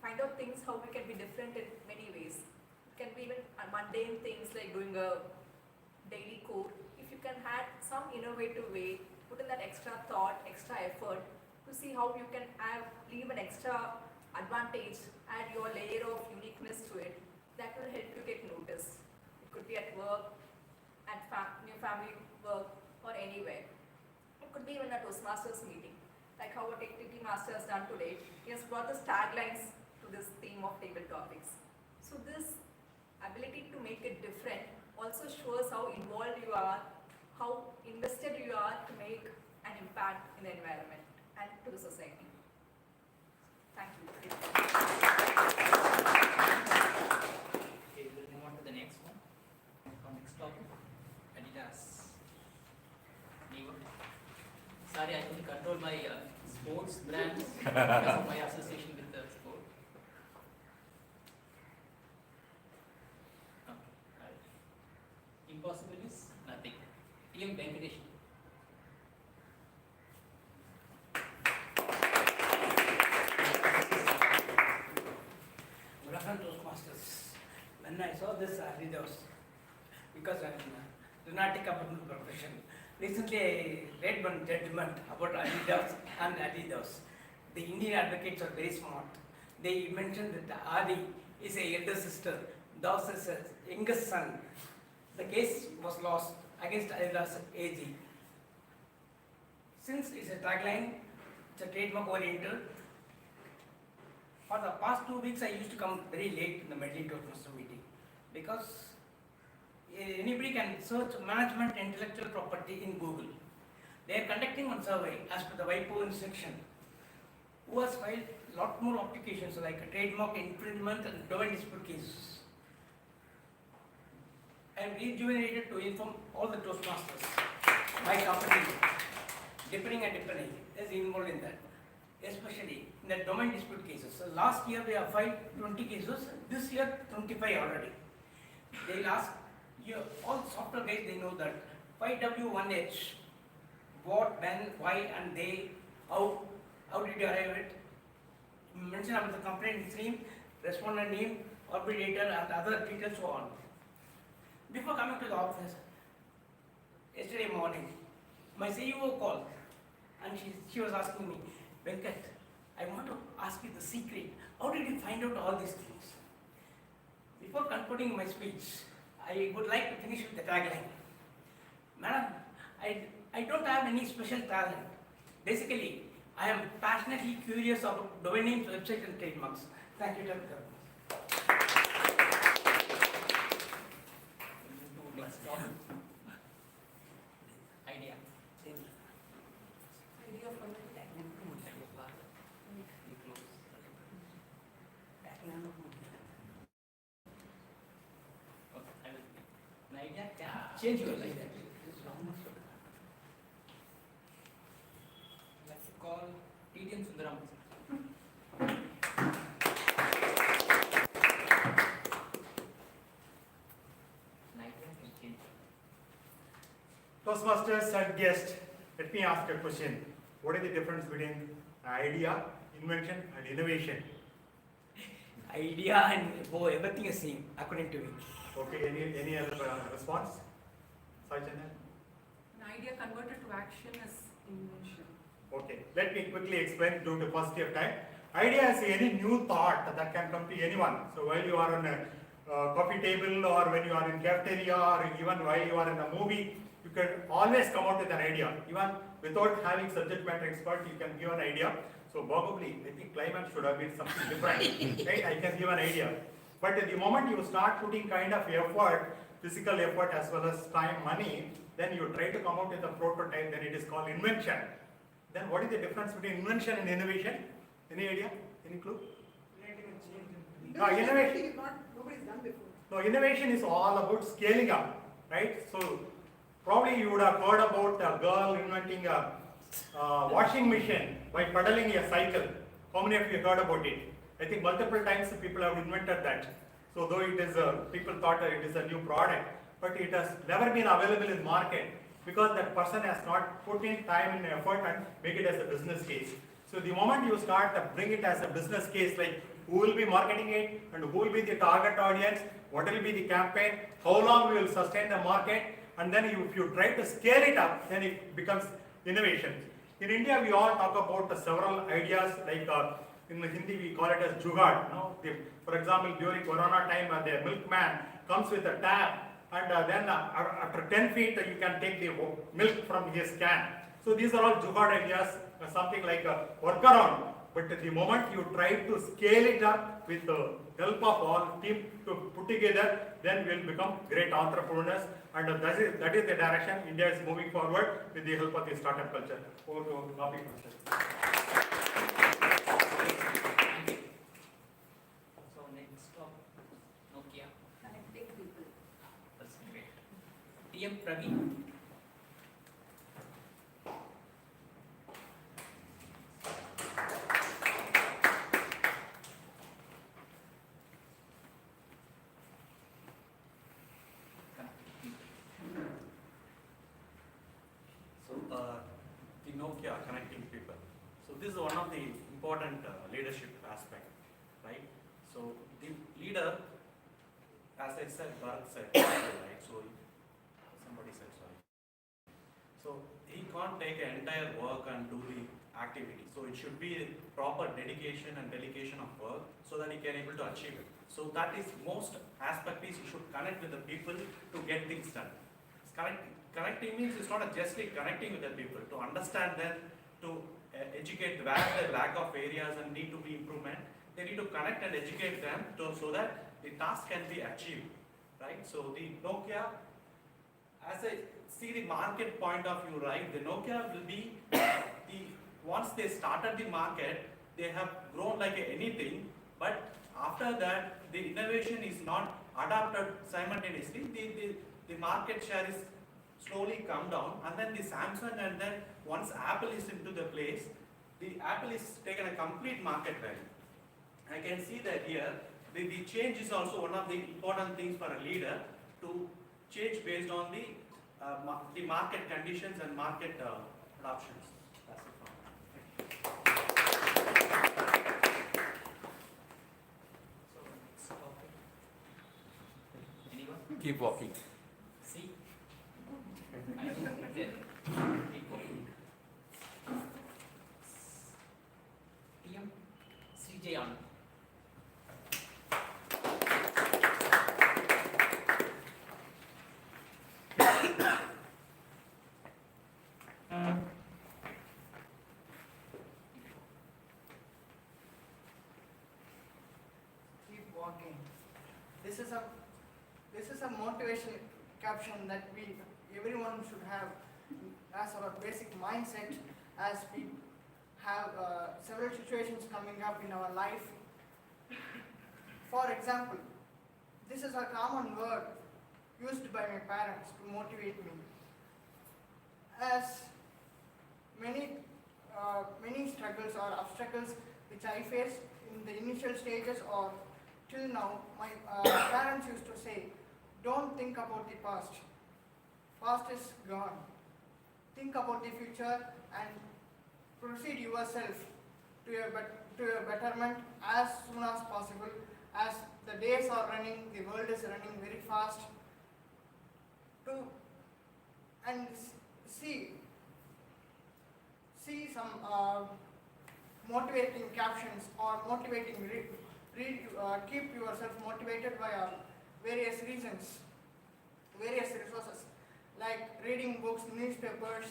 find out things how we can be different in many ways. It can be even mundane things like doing a daily code. If you can add some innovative way, put in that extra thought, extra effort to see how you can leave an extra advantage, add your layer of uniqueness to it, that will help you get noticed. It could be at work, at your family work, or anywhere. It could be even a Toastmasters meeting, like how a TT Master has done today. He has brought the taglines to this theme of table topics. So this ability to make it different also shows how involved you are, how invested you are to make an impact in the environment and to the society. Thank you. Okay, we'll move on to the next one. Our next topic, Adidas. Neighbor. Sorry, I couldn't control my sports brands because of my association with the sport. Okay, right. Impossible is nothing. PM Venkatesh. Good afternoon, Toastmasters. When I saw this Adidas, because I'm a lunatic about my profession, recently I read one judgment about Adidas and Adidas. The Indian advocates are very smart. They mentioned that Adi is a elder sister, Das is a youngest son. The case was lost against Adidas AG. Since it's a tagline, it's a trademark oriented. For the past 2 weeks, I used to come very late in the Medley Toastmasters meeting because anybody can search management intellectual property in Google. They are conducting one survey as per the WIPO section, who has filed a lot more applications like a trademark infringement and domain dispute cases. I am rejuvenated to inform all the Toastmasters. My company, Dipping and Dipping, is involved in that, especially in the domain dispute cases. So last year we have filed 20 cases, this year 25 already. They will ask, all software guys, they know that 5W1H, what, when, why, and they, how did you arrive at? Mention about the complaint name, respondent name, arbitrator, and other details so on. Before coming to the office, yesterday morning, my CEO called and she was asking me, Venkat, I want to ask you the secret. How did you find out all these things? Before concluding my speech, I would like to finish with the tagline. Madam, I don't have any special talent. Basically, I am passionately curious about domain names, websites, and trademarks. Thank you, Dr. Next topic. Idea. Idea from the Okay, I will. An idea? Change your life. Let's call TDM Sundaram. Toastmasters and guests, let me ask a question. What is the difference between idea, invention, and innovation? Idea and everything is same, according to me. Okay, any other response? Sajana? An idea converted to action is invention. Okay, let me quickly explain due to paucity of time. Idea is any new thought that can come to anyone. So while you are on coffee table or when you are in cafeteria or even while you are in a movie, you can always come out with an idea. Even without having subject matter expert, you can give an idea. So probably, I think climax should have been something different, right? I can give an idea. But at the moment you start putting kind of effort, physical effort as well as time, money, then you try to come out with a prototype, then it is called invention. Then what is the difference between invention and innovation? Any idea? Any clue? No, innovation. Nobody's done before. No, innovation is all about scaling up, right? So probably you would have heard about a girl inventing a washing machine by pedaling a cycle. How many of you heard about it? I think multiple times people have invented that. So though it is people thought that it is a new product, but it has never been available in market because that person has not put in time and effort and make it as a business case. So the moment you start to bring it as a business case, like who will be marketing it and who will be the target audience, what will be the campaign, how long we will sustain the market, and then if you try to scale it up, then it becomes innovation. In India, we all talk about several ideas, like in Hindi we call it as jugaad. For example, during Corona time, the milkman comes with a tap, and then after 10 feet you can take the milk from his can. So these are all jugaad ideas, something like a workaround. But the moment you try to scale it up with the help of all team to put together, then we will become great entrepreneurs, and that is the direction India is moving forward with the help of the startup culture. Over to Nabi. So next up, Nokia. Connecting people. That's great. TM Praveen. The Nokia connecting people. So this is one of the important leadership aspect, right? So the leader, as I said, Bharat said, right? So somebody said sorry. So he can't take an entire work and do the activity. So it should be proper dedication and delegation of work so that he can able to achieve it. So that is most aspect is he should connect with the people to get things done. Connecting means it's not just connecting with the people, to understand them, to educate where the lack of areas and need to be improvement. They need to connect and educate them so that the task can be achieved, right? So the Nokia, as I see the market point of view, right, the Nokia will be, once they started the market, they have grown like anything, but after that, the innovation is not adapted simultaneously. The market share is slowly come down, and then the Samsung, and then once Apple is into the place, the Apple is taken a complete market value. I can see that here, the change is also one of the important things for a leader to change based on the market conditions and market adoptions. That's it from So next topic. Anyone? Keep walking. See? I think there. Keep walking. TM CJ Anand. Keep walking. This is a motivation caption that everyone should have as our basic mindset as we have several situations coming up in our life. For example, this is a common word used by my parents to motivate me. As many struggles or obstacles which I faced in the initial stages or till now, my parents used to say, don't think about the past. Past is gone. Think about the future and proceed yourself to your betterment as soon as possible. As the days are running, the world is running very fast. And see some motivating captions or motivating keep yourself motivated by various reasons, various resources like reading books, newspapers,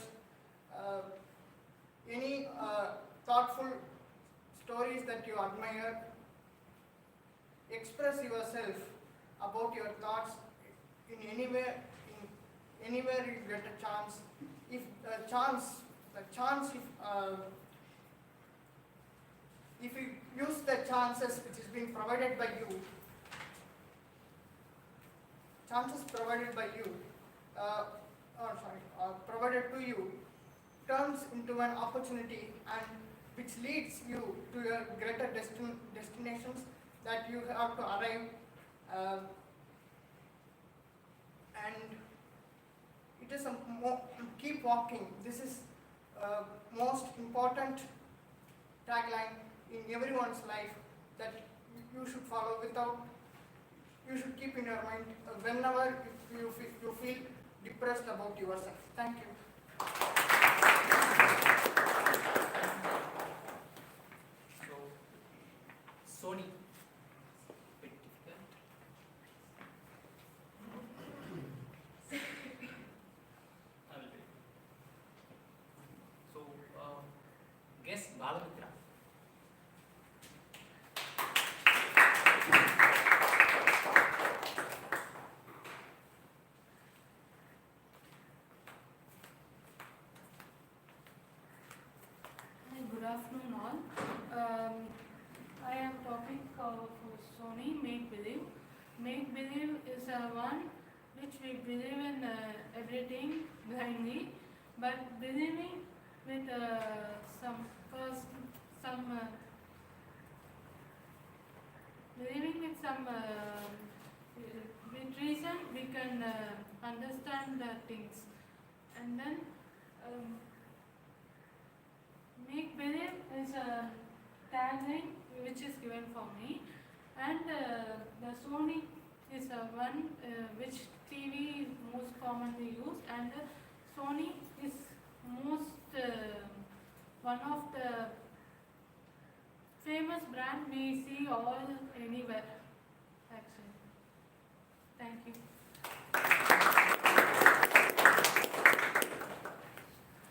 any thoughtful stories that you admire. Express yourself about your thoughts in anywhere you get a chance. If if you use the chances which is being provided by you, provided to you, turns into an opportunity and which leads you to your greater destinations that you have to arrive, and it is keep walking. This is most important tagline in everyone's life that you should follow. You should keep in your mind whenever you feel depressed about yourself. Thank you. So, Sony. So, guess Balamitra. Good afternoon all. I am topic of Sony Make Believe. Make Believe is one which we believe in everything blindly, but believing with with reason we can understand the things, and then make believe is a tagline which is given for me, and the Sony is one which TV is most commonly used, and Sony is most one of the famous brand we see all anywhere actually. Thank you.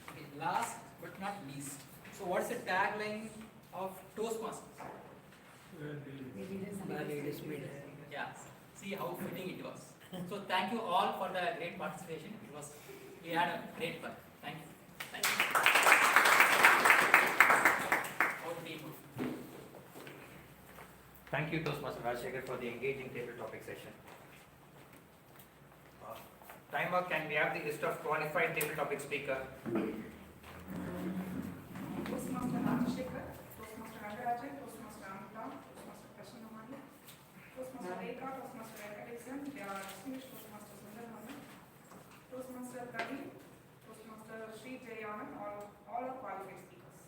Okay, last but not least. So what's the tagline of Toastmasters? Yeah, see how fitting it was. So thank you all for the great participation. We had a great fun. Thank you. Thank you. Thank you, Toastmaster Rajshekhar, for the engaging table topic session. Timer, can we have the list of qualified table topic speaker? Toastmaster Rajshekhar, Toastmaster Rangarajan, Toastmaster Amita, Toastmaster Prasannamani, Toastmaster Rekha, Toastmaster Venkateshan, they are distinguished Toastmasters Sundarmani, Toastmaster Ravi, Toastmaster Sri Jayanand, all are qualified speakers.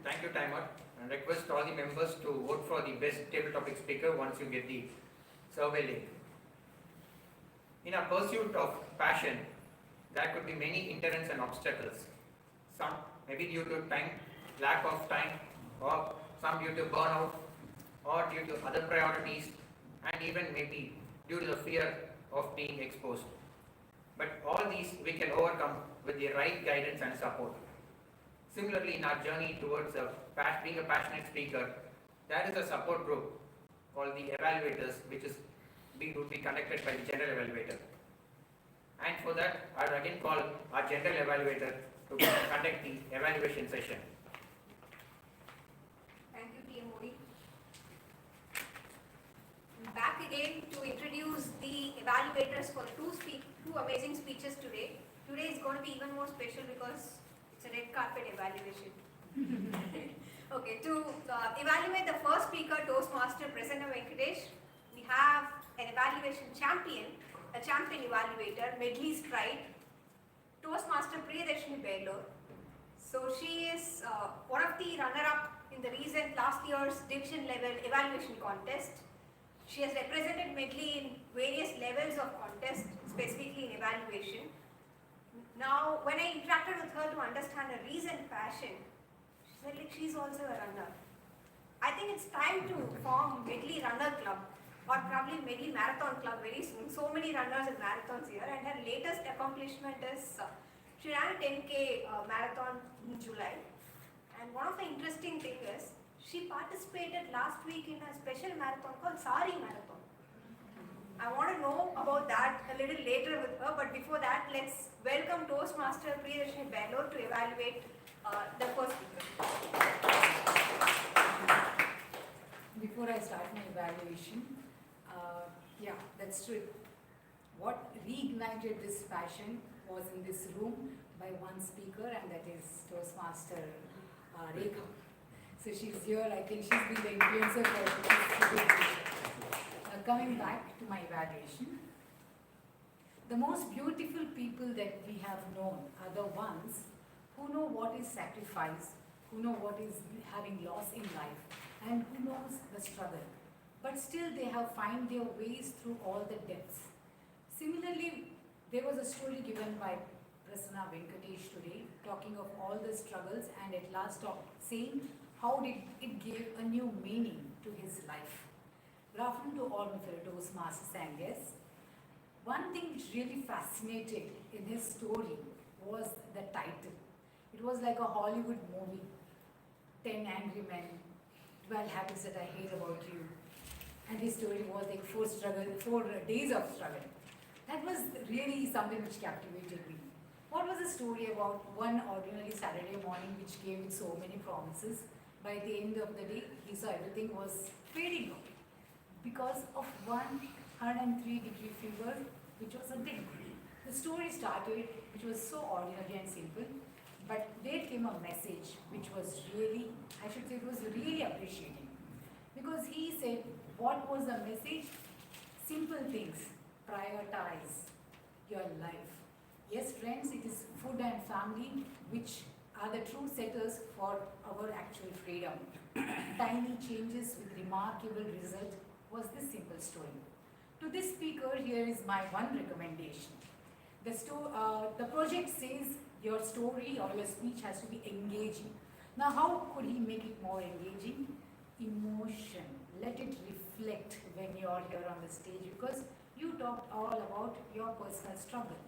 Thank you, Timer. And request all the members to vote for the best table topic speaker once you get the survey link. In a pursuit of passion, there could be many hindrances and obstacles. Some maybe due to time, lack of time, or some due to burnout, or due to other priorities, and even maybe due to the fear of being exposed. But all these we can overcome with the right guidance and support. Similarly, in our journey towards being a passionate speaker, there is a support group called the Evaluators, which will be conducted by the General Evaluator. And for that, I will again call our General Evaluator to conduct the evaluation session. Thank you, T.M. Modi. I'm back again to introduce the evaluators for two amazing speeches today. Today is going to be even more special because it's a red carpet evaluation. Okay, to evaluate the first speaker, Toastmaster Prasanna Venkatesh, we have an evaluation champion, a champion evaluator, Medley's Pride, Toastmaster Priyadarshini Belur. So she is one of the runner-up in the recent last year's division level evaluation contest. She has represented Medley in various levels of contest, specifically in evaluation. Now, when I interacted with her to understand her recent passion, Well, like she's also a runner. I think it's time to form Medley Runner Club or probably Medley Marathon Club very soon. So many runners and marathons here, and her latest accomplishment is she ran a 10K marathon in July. And one of the interesting things is she participated last week in a special marathon called Sari Marathon. I want to know about that a little later with her, but before that, let's welcome Toastmaster Priyadarshini Bangalore to evaluate the first speaker. Before I start my evaluation, yeah, that's true. What reignited this passion was in this room by one speaker, and that is Toastmaster Rekha. So she's here, I think she's been the influencer for this. Coming back to my evaluation, the most beautiful people that we have known are the ones who know what is sacrifice, who know what is having loss in life, and who knows the struggle. But still they have found their ways through all the depths. Similarly, there was a story given by Prasanna Venkatesh today, talking of all the struggles and at last saying how did it give a new meaning to his life. Good afternoon to all my fellow Toastmasters and guests. One thing which really fascinated in his story was the title. It was like a Hollywood movie, 10 Angry Men, 12 Habits That I Hate About You. And his story was like 4 days of struggle. That was really something which captivated me. What was the story about one ordinary Saturday morning which came with so many promises? By the end of the day, he saw everything was fading away because of 103-degree fever, which was a dengue. The story started, which was so ordinary and simple, but there came a message which was really, I should say, it was really appreciating. Because he said, what was the message? Simple things. Prioritize your life. Yes, friends, it is food and family which are the true setters for our actual freedom. Tiny changes with remarkable result was this simple story. To this speaker, here is my one recommendation. The project says your story or your speech has to be engaging. Now, how could he make it more engaging? Emotion. Let it reflect when you are here on the stage, because you talked all about your personal struggle.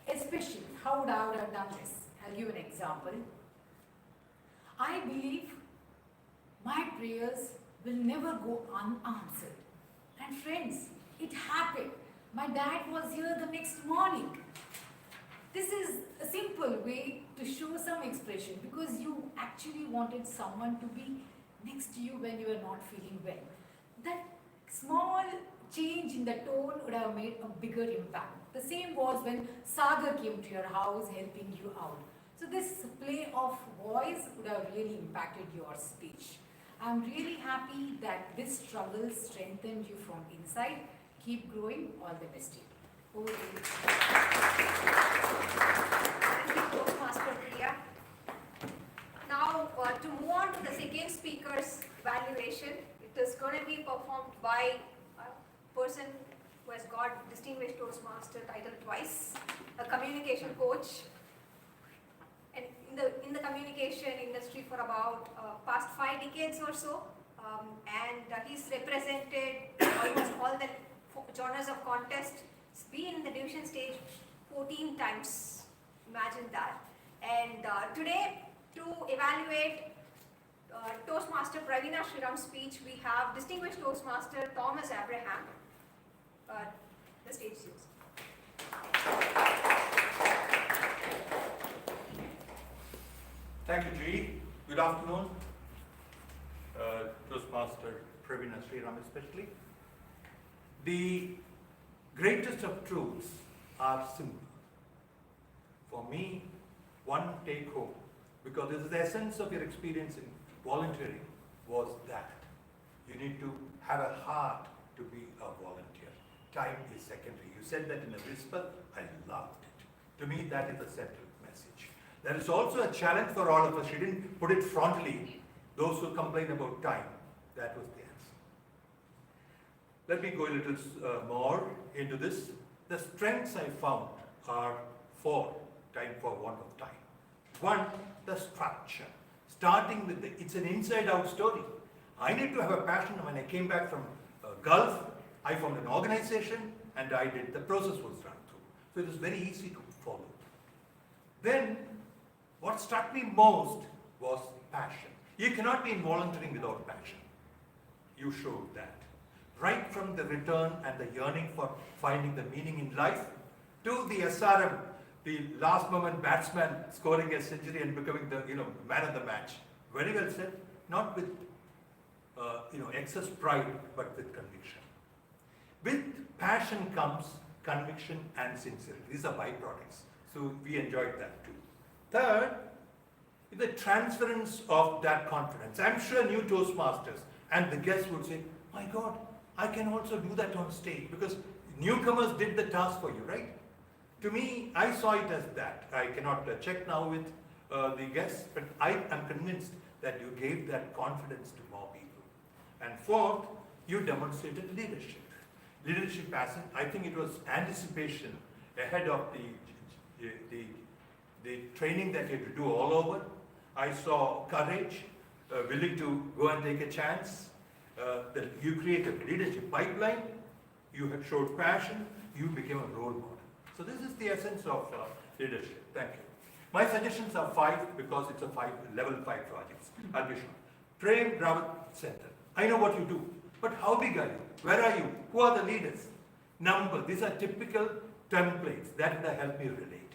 Especially, how would I have done this? I'll give an example. I believe my prayers will never go unanswered. And friends, it happened. My dad was here the next morning. This is a simple way to show some expression, because you actually wanted someone to be next to you when you were not feeling well. That small change in the tone would have made a bigger impact. The same was when Sagar came to your house helping you out. So this play of voice would have really impacted your speech. I'm really happy that this struggle strengthened you from inside. Keep growing. All the best to you. Over to you. Thank you, Toastmaster Priya. Now, to move on to the second speaker's evaluation, it is going to be performed by a person who has got Distinguished Toastmaster title twice, a communication coach, and in the communication industry for about past 5 decades or so, and he's represented almost all the genres of contest. He's been in the division stage 14 times. Imagine that. And today, to evaluate Toastmaster Pravina Shriram's speech, we have Distinguished Toastmaster Thomas Abraham. The stage is yours. Thank you, G. Good afternoon. Toastmaster Pravina Shriram especially. The greatest of truths are simple. For me, one take home, because this is the essence of your experience in volunteering, was that you need to have a heart to be a volunteer. Time is secondary. You said that in a whisper. I loved it. To me, that is the central message. There is also a challenge for all of us. She didn't put it frontally. Those who complain about time, that was the answer. Let me go a little more into this. The strengths I found are 4, time for want of time. 1, the structure. starting with it's an inside-out story. I need to have a passion. When I came back from Gulf, I formed an organization and I did, the process was run through. So it was very easy to follow. Then, what struck me most was passion. You cannot be in volunteering without passion. You showed that. Right from the return and the yearning for finding the meaning in life, to the SRM, the last moment batsman scoring a century and becoming the man of the match. Very well said. Not with excess pride, but with conviction. With passion comes conviction and sincerity. These are byproducts. So we enjoyed that too. Third, the transference of that confidence. I'm sure new Toastmasters and the guests would say, my God, I can also do that on stage, because newcomers did the task for you, right? To me, I saw it as that. I cannot check now with the guests, but I am convinced that you gave that confidence to more people. And fourth, you demonstrated leadership. Leadership as I think it was anticipation ahead of the training that you had to do all over. I saw courage, willing to go and take a chance. That you created a leadership pipeline, you have showed passion, you became a role model. So this is the essence of leadership. Thank you. My suggestions are 5 because it's a level 5 projects. I'll be sure. Prem Rawat Center. I know what you do, but how big are you? Where are you? Who are the leaders? Number. These are typical templates that will help me relate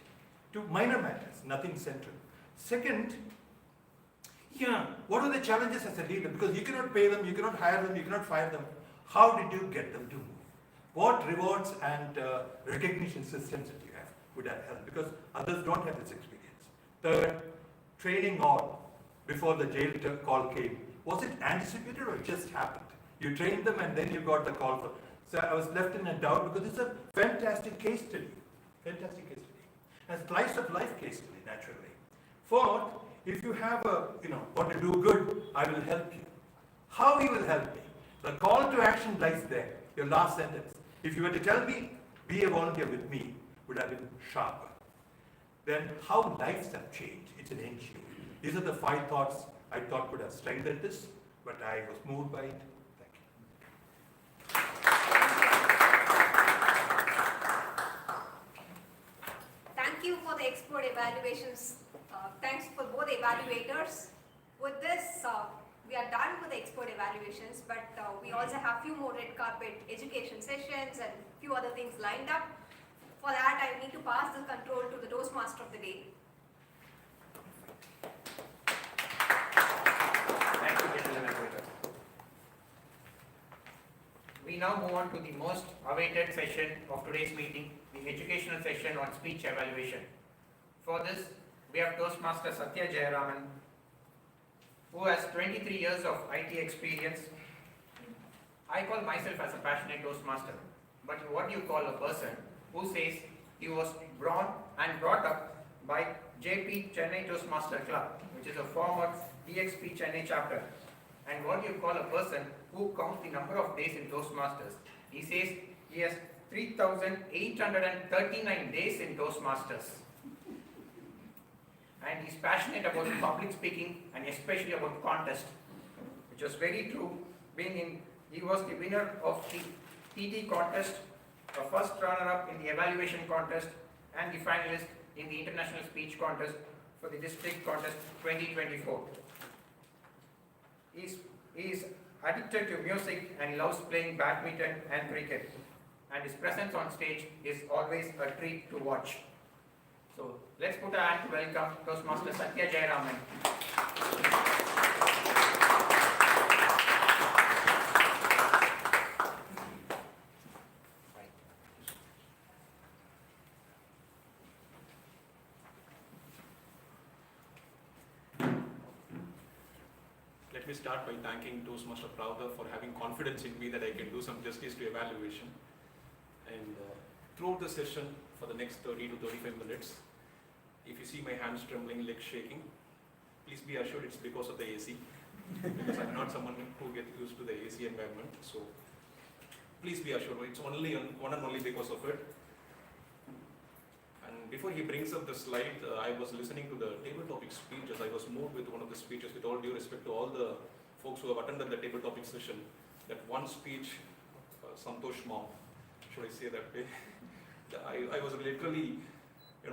to minor matters, nothing central. Second, what are the challenges as a leader? Because you cannot pay them, you cannot hire them, you cannot fire them. How did you get them to move? What rewards and recognition systems that you have would have helped? Because others don't have this experience. Third, training on before the jail call came. Was it anticipated or it just happened? You trained them and then you got the call for. So I was left in a doubt because it's a fantastic case study. Fantastic case study. And slice of life case study, naturally. Fourth, if you have want to do good, I will help you. How you will help me? The call to action lies there, your last sentence. If you were to tell me, be a volunteer with me, would have been sharper. Then how lives have changed, it's an NGO. These are the 5 thoughts I thought could have strengthened this, but I was moved by it. Thank you. Thank you for the expert evaluations. Thanks for both evaluators. With this, we are done with the expert evaluations, but we also have a few more red carpet education sessions and a few other things lined up. For that, I need to pass the control to the Toastmaster of the day. Thank you, gentlemen. We now move on to the most awaited session of today's meeting, the educational session on speech evaluation. For this, we have Toastmaster Satya Jayaraman, who has 23 years of IT experience. I call myself as a passionate Toastmaster, but what do you call a person who says he was born and brought up by JP Chennai Toastmaster Club, which is a former DXP Chennai chapter? And what do you call a person who counts the number of days in Toastmasters? He says he has 3,839 days in Toastmasters. And he's passionate about public speaking and especially about contest, which was very true. He was the winner of the TT contest, the first runner-up in the evaluation contest, and the finalist in the international speech contest for the district contest 2024. He is addicted to music and loves playing badminton and cricket. And his presence on stage is always a treat to watch. So let's put a hand to welcome Toastmaster Satya Jayaraman. Let me start by thanking Toastmaster Pravda for having confidence in me that I can do some justice to evaluation. And throughout the session, for the next 30 to 35 minutes, if you see my hands trembling, legs shaking, please be assured it's because of the AC. Because I'm not someone who gets used to the AC environment. So please be assured it's only one and only because of it. And before he brings up the slide, I was listening to the table topic speeches. I was moved with with one of the speeches, with all due respect to all the folks who have attended the table topic session, that one speech, Santosh Mom, should I say that way? I was literally, there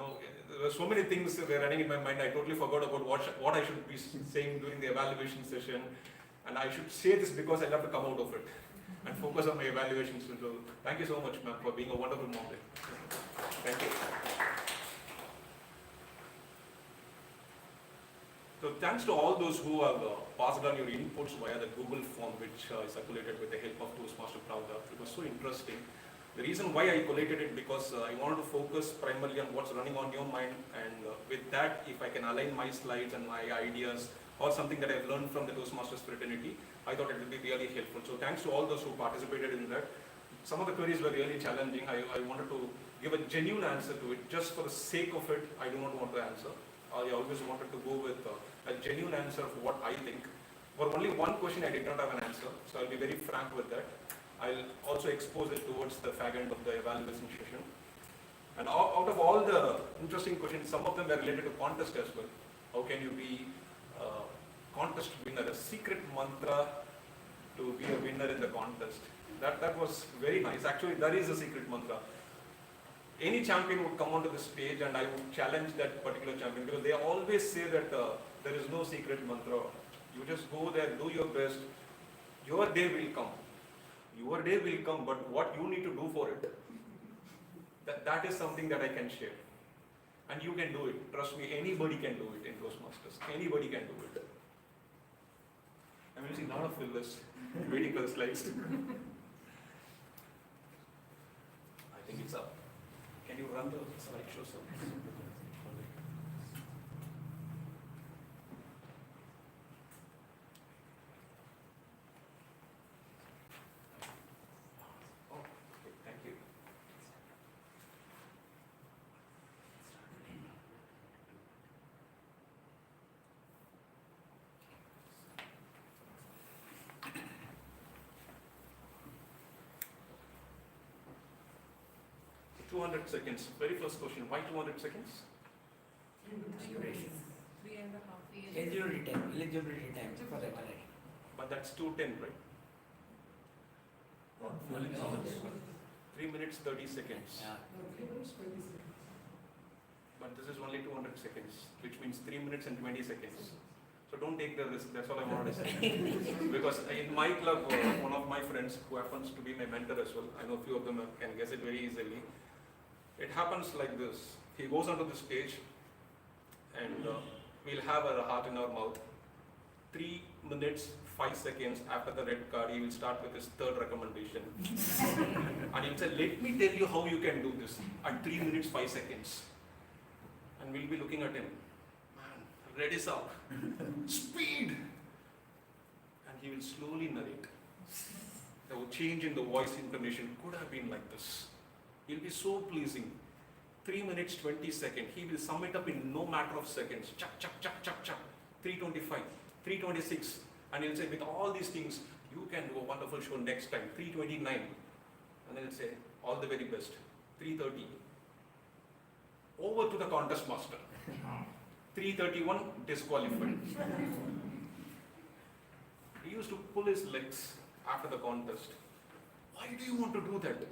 were so many things that were running in my mind. I totally forgot about what I should be saying during the evaluation session. And I should say this because I have to come out of it and focus on my evaluations. So thank you so much, ma'am, for being a wonderful mom. Thank you. So thanks to all those who have passed on your inputs via the Google form, which is circulated with the help of Toastmaster Pravda. It was so interesting. The reason why I collated it because I wanted to focus primarily on what's running on your mind, and with that, if I can align my slides and my ideas or something that I've learned from the Toastmasters fraternity, I thought it would be really helpful. So thanks to all those who participated in that. Some of the queries were really challenging. I wanted to give a genuine answer to it. Just for the sake of it, I do not want to answer. I always wanted to go with a genuine answer of what I think. For only one question, I did not have an answer, so I'll be very frank with that. I'll also expose it towards the fag end of the evaluation session. And out of all the interesting questions, some of them were related to contest as well. How can you be a contest winner, a secret mantra to be a winner in the contest? That was very nice. Actually, that is a secret mantra. Any champion would come onto the stage and I would challenge that particular champion because they always say that there is no secret mantra. You just go there, do your best. Your day will come. Your day will come, but what you need to do for it, that is something that I can share. And you can do it. Trust me, anybody can do it in Toastmasters. Anybody can do it. I'm using a lot of fillers, waiting for the slides. I think it's up. Can you run the slideshow, sir? Thank you. So 200 seconds. Very first question. Why 200 seconds? Duration. 3.5 years. Eligibility time for that, right? But that's 210, right? 3 minutes 30 seconds. Yeah. But this is only 200 seconds, which means 3 minutes and 20 seconds. So don't take the risk, that's all I wanted to say. Because in my club, one of my friends, who happens to be my mentor as well, I know a few of them can guess it very easily. It happens like this. He goes onto the stage and we'll have a heart in our mouth. 3 minutes, 5 seconds after the red card, he will start with his third recommendation. And he'll say, let me tell you how you can do this at 3 minutes, 5 seconds. And we'll be looking at him. Man, red is up. Speed! And he will slowly narrate. The change in the voice intonation could have been like this. He'll be so pleasing. 3 minutes, 20 seconds. He will sum it up in no matter of seconds. Chuck, chuck, chuck, chuck, chuck. 325, 326. And he'll say, with all these things, you can do a wonderful show next time. 329. And then he'll say, all the very best. 330. Over to the contest master. 331, disqualified. He used to pull his legs after the contest. Why do you want to do that?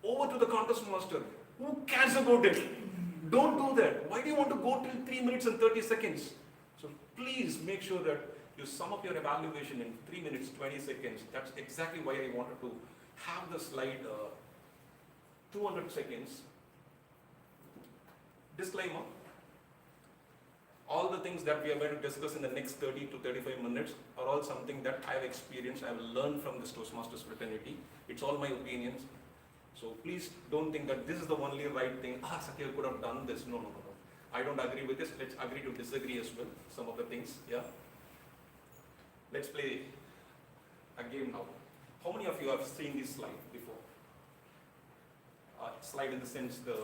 Over to the contest master. Who cares about it? Don't do that. Why do you want to go till 3 minutes and 30 seconds? So please make sure that you sum up your evaluation in 3 minutes, 20 seconds. That's exactly why I wanted to have the slide 200 seconds. Disclaimer. All the things that we are going to discuss in the next 30 to 35 minutes are all something that I have experienced, I have learned from this Toastmasters fraternity. It's all my opinions. So please don't think that this is the only right thing. Satya could have done this. No. I don't agree with this. Let's agree to disagree as well. Some of the things, yeah. Let's play a game now. How many of you have seen this slide before? Slide in the sense the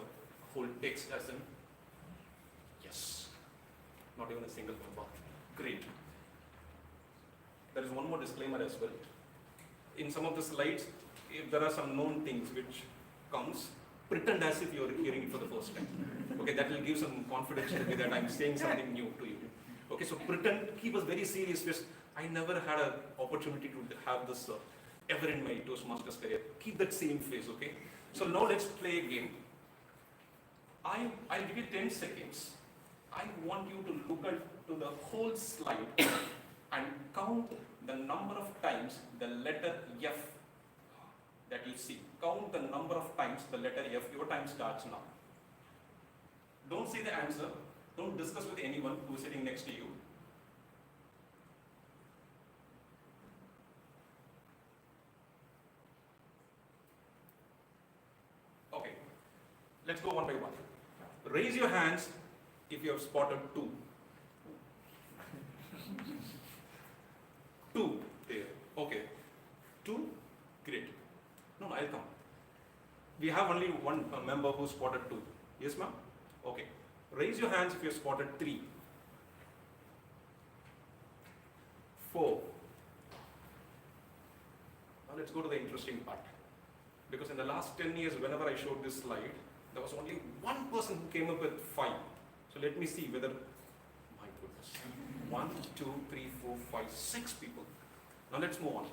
whole text as in? Yes. Not even a single number. Great. There is one more disclaimer as well. In some of the slides, if there are some known things which comes, pretend as if you are hearing it for the first time. Okay, that will give some confidence to me that I'm saying something new to you. Okay, so pretend, keep a very serious face. I never had an opportunity to have this ever in my Toastmasters career. Keep that same face, okay? So now let's play a game. I'll give you 10 seconds. I want you to look to the whole slide and count the number of times the letter F that you see. Count the number of times the letter F. Your time starts now. Don't say the answer. Don't discuss with anyone who is sitting next to you. Okay, let's go one by one. Raise your hands if you have spotted 2. 2 there. Okay. 2. Great. No, I'll come. We have only one member who spotted 2. Yes, ma'am? Okay. Raise your hands if you have spotted 3. 4. Now let's go to the interesting part. Because in the last 10 years, whenever I showed this slide, there was only one person who came up with 5. So let me see whether, my goodness, 1, 2, 3, 4, 5, 6 people. Now let's move on.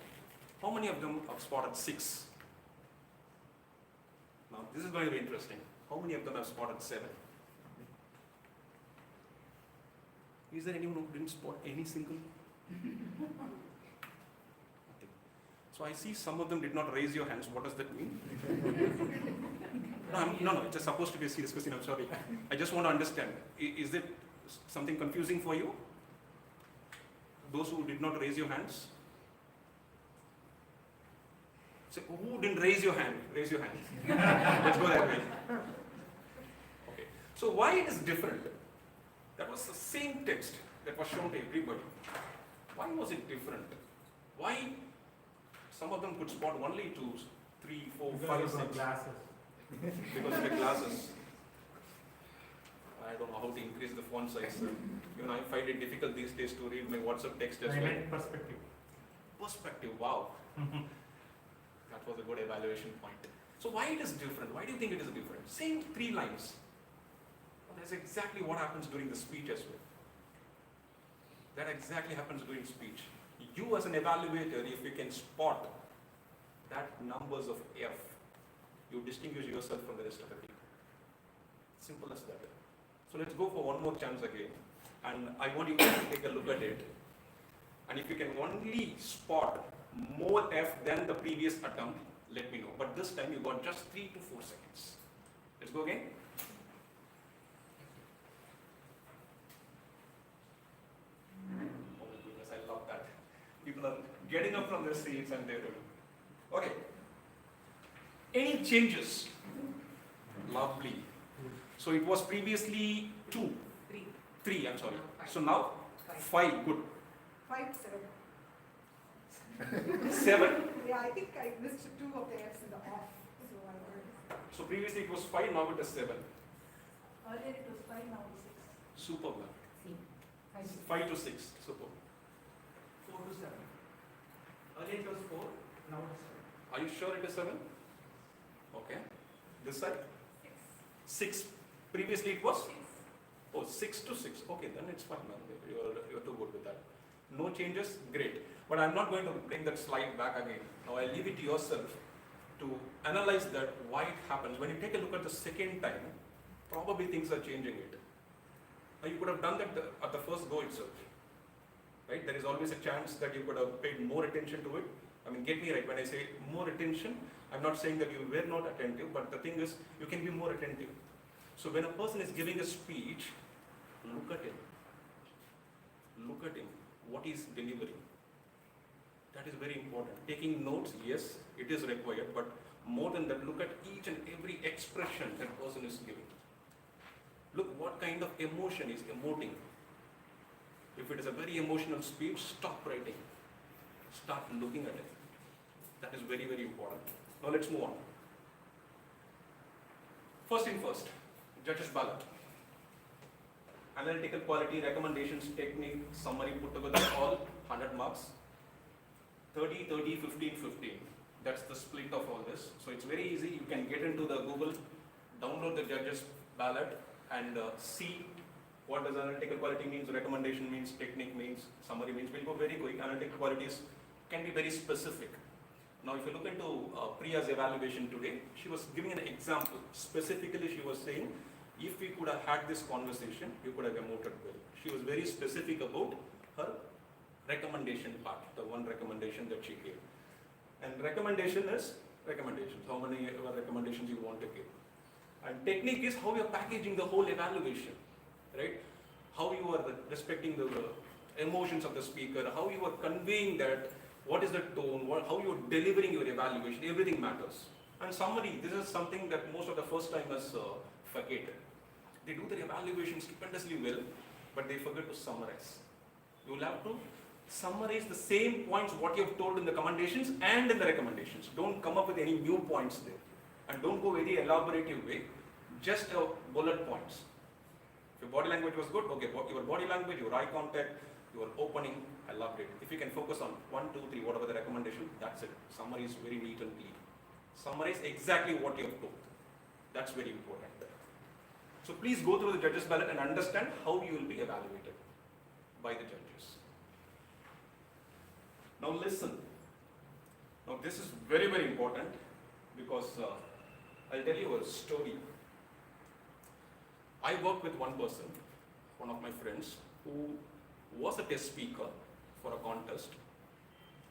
How many of them have spotted 6? Now this is going to be interesting. How many of them have spotted 7? Is there anyone who didn't spot any single? So I see some of them did not raise your hands. What does that mean? No, it's supposed to be a serious question. I'm sorry. I just want to understand. Is it something confusing for you? Those who did not raise your hands? So who didn't raise your hand? Raise your hand. Let's go that way. Okay. So why it is different? That was the same text that was shown to everybody. Why was it different? Why some of them could spot only 2, 3, 4, 5, 6? Glasses. Because of the glasses. I don't know how to increase the font size. I find it difficult these days to read my WhatsApp text as well. Perspective. Perspective, wow. That was a good evaluation point. So why it is different? Why do you think it is different? Same 3 lines. That's exactly what happens during the speech as well. That exactly happens during speech. You as an evaluator, if you can spot that numbers of F, you distinguish yourself from the rest of the people. Simple as that. So let's go for one more chance again. And I want you to take a look at it. And if you can only spot more F than the previous attempt, let me know. But this time you got just 3 to 4 seconds. Let's go again. Oh my goodness, I love that. People are getting up from their seats and they're doing. Okay. Any changes? Lovely. So it was previously 2. 3, I'm sorry. So now 5, good. 5, 7. 7? Yeah, I think I missed 2 of the F's in the off. So I heard. So previously it was 5, now it is 7. Earlier it was 5, now it's 6. Superb. 5 to 6. Superb. 4 to 7. Earlier it was 4, now it's 7. Are you sure it is 7? Okay. This side? 6. Previously it was? Oh, 6 to 6. Okay, then it's fine, man. You're too good with that. No changes? Great. But I'm not going to bring that slide back again. Now I'll leave it to yourself to analyze that, why it happens. When you take a look at the second time, probably things are changing it. Now you could have done that at the first go itself. Right? There is always a chance that you could have paid more attention to it. I mean, get me right, when I say more attention, I'm not saying that you were not attentive, but the thing is, you can be more attentive. So when a person is giving a speech, look at him. Look at him, what he's delivering. That is very important. Taking notes, yes, it is required, but more than that, look at each and every expression that person is giving. Look what kind of emotion is emoting. If it is a very emotional speech, stop writing. Start looking at it. That is very, very important. Now let's move on. First thing first, judges ballot. Analytical quality, recommendations, technique, summary put together, all 100 marks. 30, 30, 15, 15. That's the split of all this. So it's very easy. You can get into the Google, download the judges ballot and see What does analytical quality means? Recommendation means, technique means, summary means. We'll go very quick. Analytical qualities can be very specific. Now, if you look into Priya's evaluation today, she was giving an example. Specifically, she was saying, if we could have had this conversation, you could have emoted well. She was very specific about her recommendation part, the one recommendation that she gave. And recommendation is recommendations, how many recommendations you want to give. And technique is how you're packaging the whole evaluation, right? How you are respecting the emotions of the speaker, how you are conveying that, what is the tone, how you are delivering your evaluation, everything matters. And summary, this is something that most of the first timers forget. They do their evaluation stupendously well, but they forget to summarize. You will have to summarize the same points what you have told in the commendations and in the recommendations. Don't come up with any new points there. And don't go very elaborative way, just bullet points. If your body language was good, okay, your body language, your eye contact, your opening, I loved it. If you can focus on 1, 2, 3, whatever the recommendation, that's it. Summary is very neat and clean. Summarize exactly what you have told. That's very important. So please go through the judges' ballot and understand how you will be evaluated by the judges. Now listen. Now this is very, very important because I'll tell you a story. I worked with one person, one of my friends, who was a test speaker for a contest,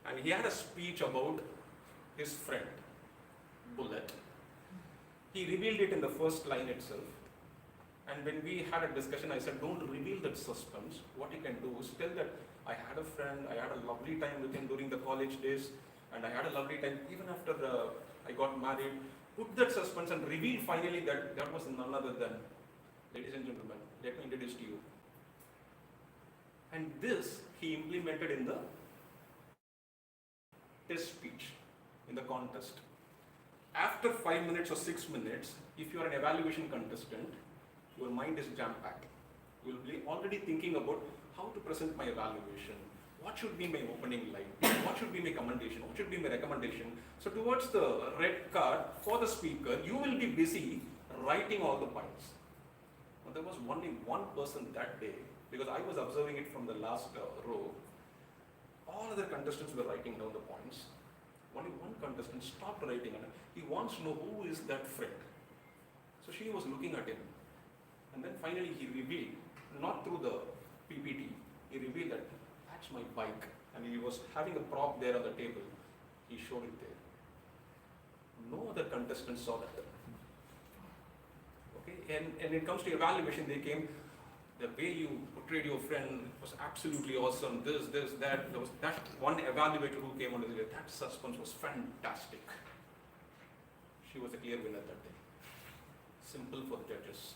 and he had a speech about his friend, Bullet. He revealed it in the first line itself. And when we had a discussion, I said, don't reveal that suspense. What you can do is tell that I had a friend, I had a lovely time with him during the college days, and I had a lovely time even after I got married. Put that suspense and reveal finally that that was none other than, ladies and gentlemen, let me introduce to you. And this he implemented in the test speech, in the contest. After 5 minutes or 6 minutes, if you are an evaluation contestant, your mind is jam-packed. You will be already thinking about how to present my evaluation, what should be my opening line, what should be my commendation, what should be my recommendation. So towards the red card for the speaker, you will be busy writing all the points. Now, there was only one person that day, because I was observing it from the last row. All other contestants were writing down the points. Only one contestant stopped writing, and he wants to know who is that friend. So she was looking at him. And then finally he revealed, not through the PPT, he revealed that that's my bike. And he was having a prop there on the table. He showed it there. No other contestants saw that. Okay, and when it comes to evaluation, they came, the way you portrayed your friend was absolutely awesome, this, that. There was that one evaluator who came on the day, that suspense was fantastic. She was a clear winner that day. Simple for the judges.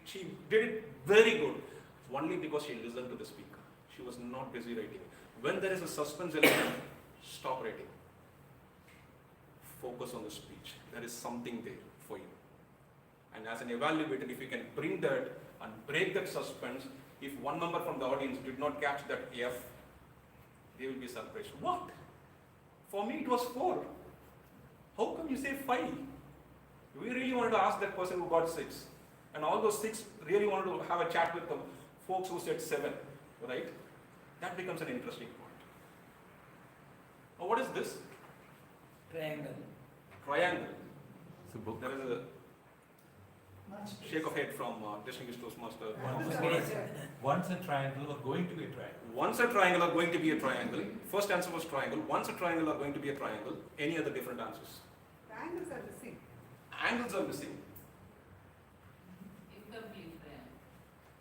She did it very good, only because she listened to the speaker. She was not busy writing. When there is a suspense element, stop writing. Focus on the speech. There is something there for you. And as an evaluator, if you can bring that and break that suspense, if one member from the audience did not catch that F, they will be surprised. What? For me it was 4. How come you say 5? We really wanted to ask that person who got 6. And all those 6 really wanted to have a chat with the folks who said 7, right? That becomes an interesting point. Now what is this? Triangle. Triangle. It's a book. There is a shake of head from distinguished Toastmaster. Once a triangle or going to be a triangle. Once a triangle or going to be a triangle. First answer was triangle. Once a triangle or going to be a triangle. Any other different answers? Triangles are missing. Angles are missing. Incomplete triangle.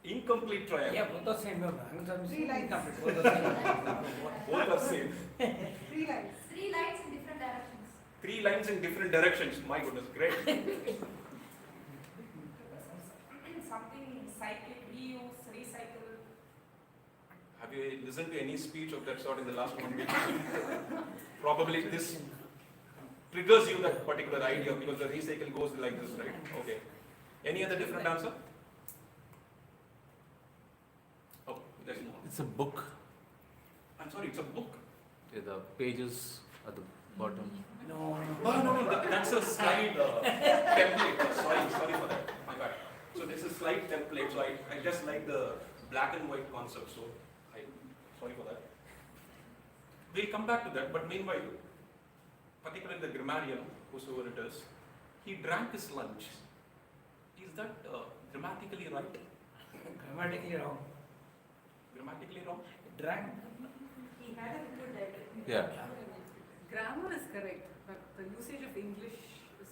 Incomplete triangle. Yeah, both are same. Angles are missing. 3 lines. Incomplete. Both are same. Both are same. 3 lines. 3 lines in different directions. 3 lines in different directions. My goodness, great. Something cyclic, reuse, recycle. Have you listened to any speech of that sort in the last 1 week? Probably this triggers you that particular idea because the recycle goes like this, right? Okay. Any other different answer? Oh, there's more. It's a book. I'm sorry, it's a book. Yeah, the pages at the bottom. No. No, that's a slide template. Sorry for that. My bad. So this is slide template, so I just like the black and white concept, so sorry for that. We'll come back to that, but meanwhile, particularly the grammarian, whosoever it is, he drank his lunch. Is that grammatically right? Grammatically wrong. Grammatically wrong? Drank. He had a good diet. Yeah. Grammar is correct, but the usage of English is,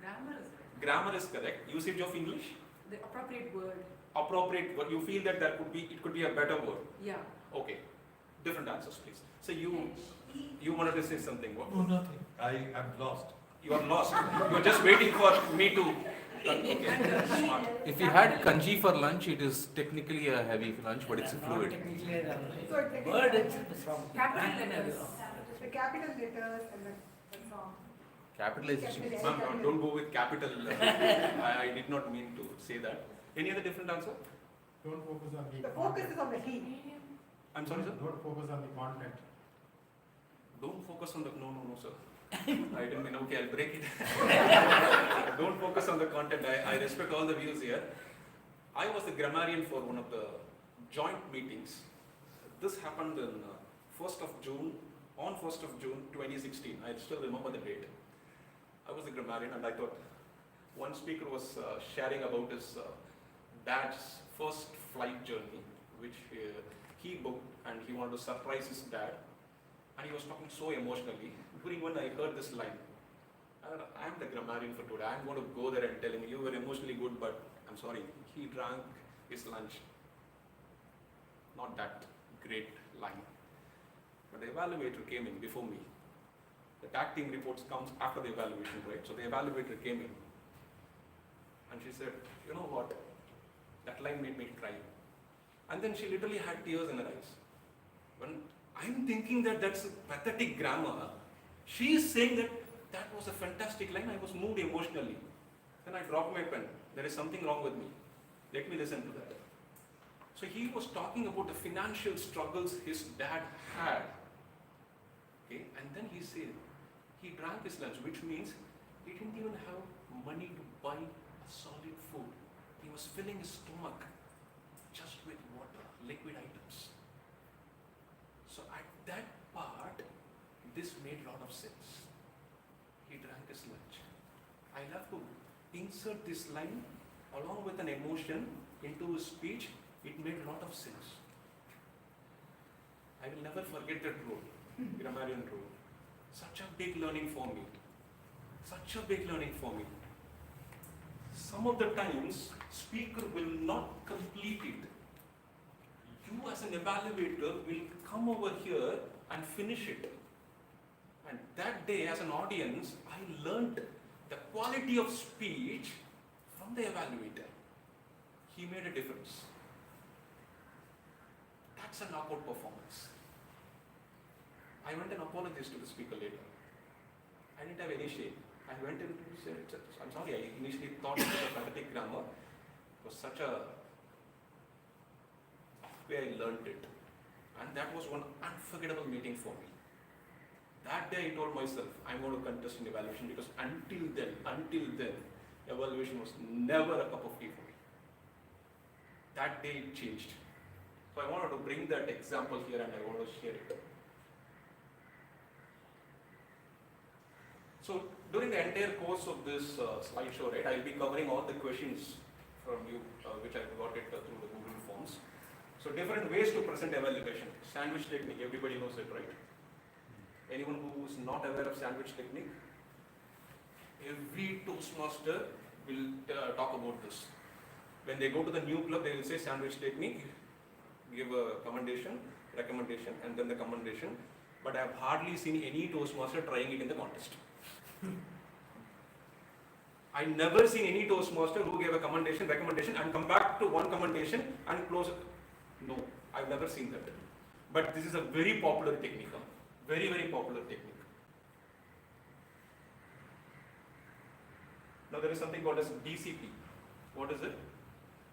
grammar is correct. Grammar is correct. Usage of English? The appropriate word. Appropriate word. You feel that it could be a better word? Yeah. Okay. Different answers, please. So you wanted to say something? What? No, nothing. I am lost. You are lost. You are just waiting for me to. Okay. Smart. If you had kanji for lunch, it is technically a heavy lunch, but it's a fluid. Technically, So it's word itself is wrong. Capital letters. the capital letters and the song. Capitalization. Ma'am, don't go with capital. I did not mean to say that. Any other different answer? Don't focus on The focus is on the he. I'm sorry, sir? Don't focus on the content. Don't focus on the. No, sir. I didn't mean. Okay, I'll break it. Don't focus on the content. I respect all the views here. I was the grammarian for one of the joint meetings. This happened in 1st of June, on 1st of June 2016. I still remember the date. I was the grammarian, and I thought one speaker was sharing about his dad's first flight journey, which he booked, and he wanted to surprise his dad. And he was talking so emotionally. During when I heard this line, I am the grammarian for today. I'm going to go there and tell him, you were emotionally good, but I'm sorry, he drank his lunch. Not that great line. But the evaluator came in before me. The tag team reports comes after the evaluation, right? So the evaluator came in. And she said, you know what? That line made me cry. And then she literally had tears in her eyes. When I'm thinking that that's a pathetic grammar, she is saying that that was a fantastic line. I was moved emotionally. Then I dropped my pen. There is something wrong with me. Let me listen to that. So he was talking about the financial struggles his dad had. Okay, and then he said he drank his lunch, which means he didn't even have money to buy a solid food. He was filling his stomach just with water, liquid items. So at that part, this made a lot of sense. He drank his lunch. I have to insert this line along with an emotion into his speech. It made a lot of sense. I will never forget that role, grammarian role. Such a big learning for me. Such a big learning for me. Some of the times, speaker will not complete it. You as an evaluator will come over here and finish it. And that day as an audience, I learned the quality of speech from the evaluator. He made a difference. That's a knockout performance. I went and apologized to the speaker later. I didn't have any shame. I went and said, I'm sorry, I initially thought it was a pathetic grammar. It was such a way I learned it. And that was one unforgettable meeting for me. That day I told myself, I'm going to contest in evaluation because until then, evaluation was never a cup of tea for me. That day it changed. So I wanted to bring that example here and I want to share it. So during the entire course of this slideshow, right, I'll be covering all the questions from you, which I got it through the Google Forms. So different ways to present evaluation. Sandwich technique, everybody knows it, right? Anyone who is not aware of sandwich technique? Every Toastmaster will talk about this. When they go to the new club, they will say sandwich technique, give a commendation, recommendation, and then the commendation. But I have hardly seen any Toastmaster trying it in the contest. I never seen any Toastmaster who gave a commendation, recommendation, and come back to one commendation and close it. No, I've never seen that. But this is a very popular technique. Very, very popular technique. Now there is something called as DCP. What is it?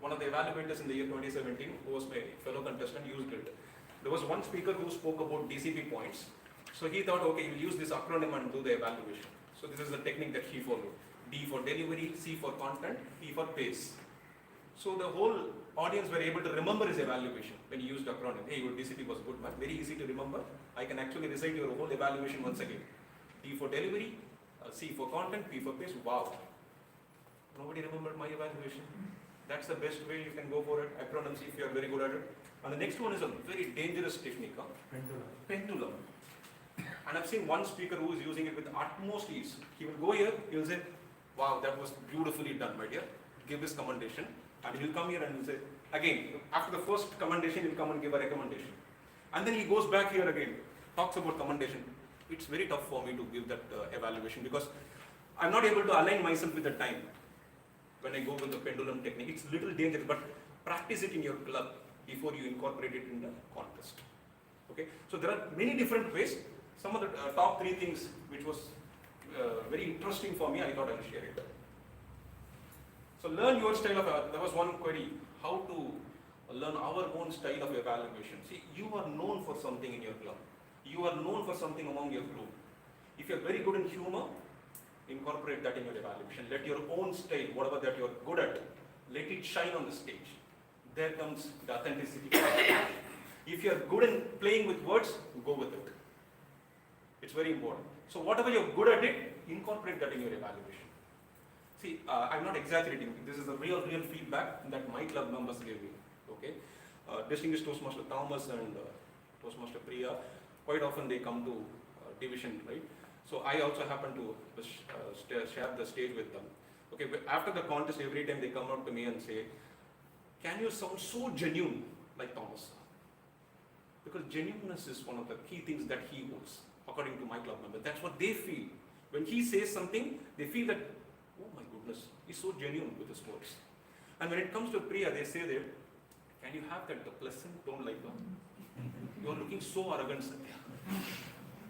One of the evaluators in the year 2017, who was my fellow contestant, used it. There was one speaker who spoke about DCP points. So he thought, okay, you'll use this acronym and do the evaluation. So this is the technique that he followed. D for delivery, C for content, P for pace. So the whole audience were able to remember his evaluation when he used acronym. Hey, your DCP was good, man. Very easy to remember. I can actually recite your whole evaluation once again. D for delivery, C for content, P for pace. Wow. Nobody remembered my evaluation. That's the best way you can go for it. Acronym, see if you are very good at it. And the next one is a very dangerous technique. Pendulum. Pendulum. And I've seen one speaker who is using it with utmost ease. He will go here, he will say, wow, that was beautifully done, my dear. Give this commendation. And he'll come here and he'll say, again, after the first commendation, he'll come and give a recommendation. And then he goes back here again, talks about commendation. It's very tough for me to give that evaluation because I'm not able to align myself with the time when I go with the pendulum technique. It's little dangerous, but practice it in your club before you incorporate it in the contest. Okay, so there are many different ways. Some of the top 3 things which was very interesting for me, I thought I would share it. So learn your style of, there was one query, how to learn our own style of evaluation. See, you are known for something in your club. You are known for something among your group. If you are very good in humor, incorporate that in your evaluation. Let your own style, whatever that you are good at, let it shine on the stage. There comes the authenticity. If you are good in playing with words, go with it. It's very important. So whatever you're good at it, incorporate that in your evaluation. See, I'm not exaggerating. This is a real feedback that my club members gave me. Okay, distinguished Toastmaster Thomas and Toastmaster Priya, quite often they come to division, right? So I also happen to share the stage with them. Okay, but after the contest, every time they come up to me and say, can you sound so genuine like Thomas? Because genuineness is one of the key things that he holds, according to my club member. That's what they feel. When he says something, they feel that, oh my goodness, he's so genuine with his words. And when it comes to Priya, they say that, can you have that pleasant tone like that? You're looking so arrogant, Satya.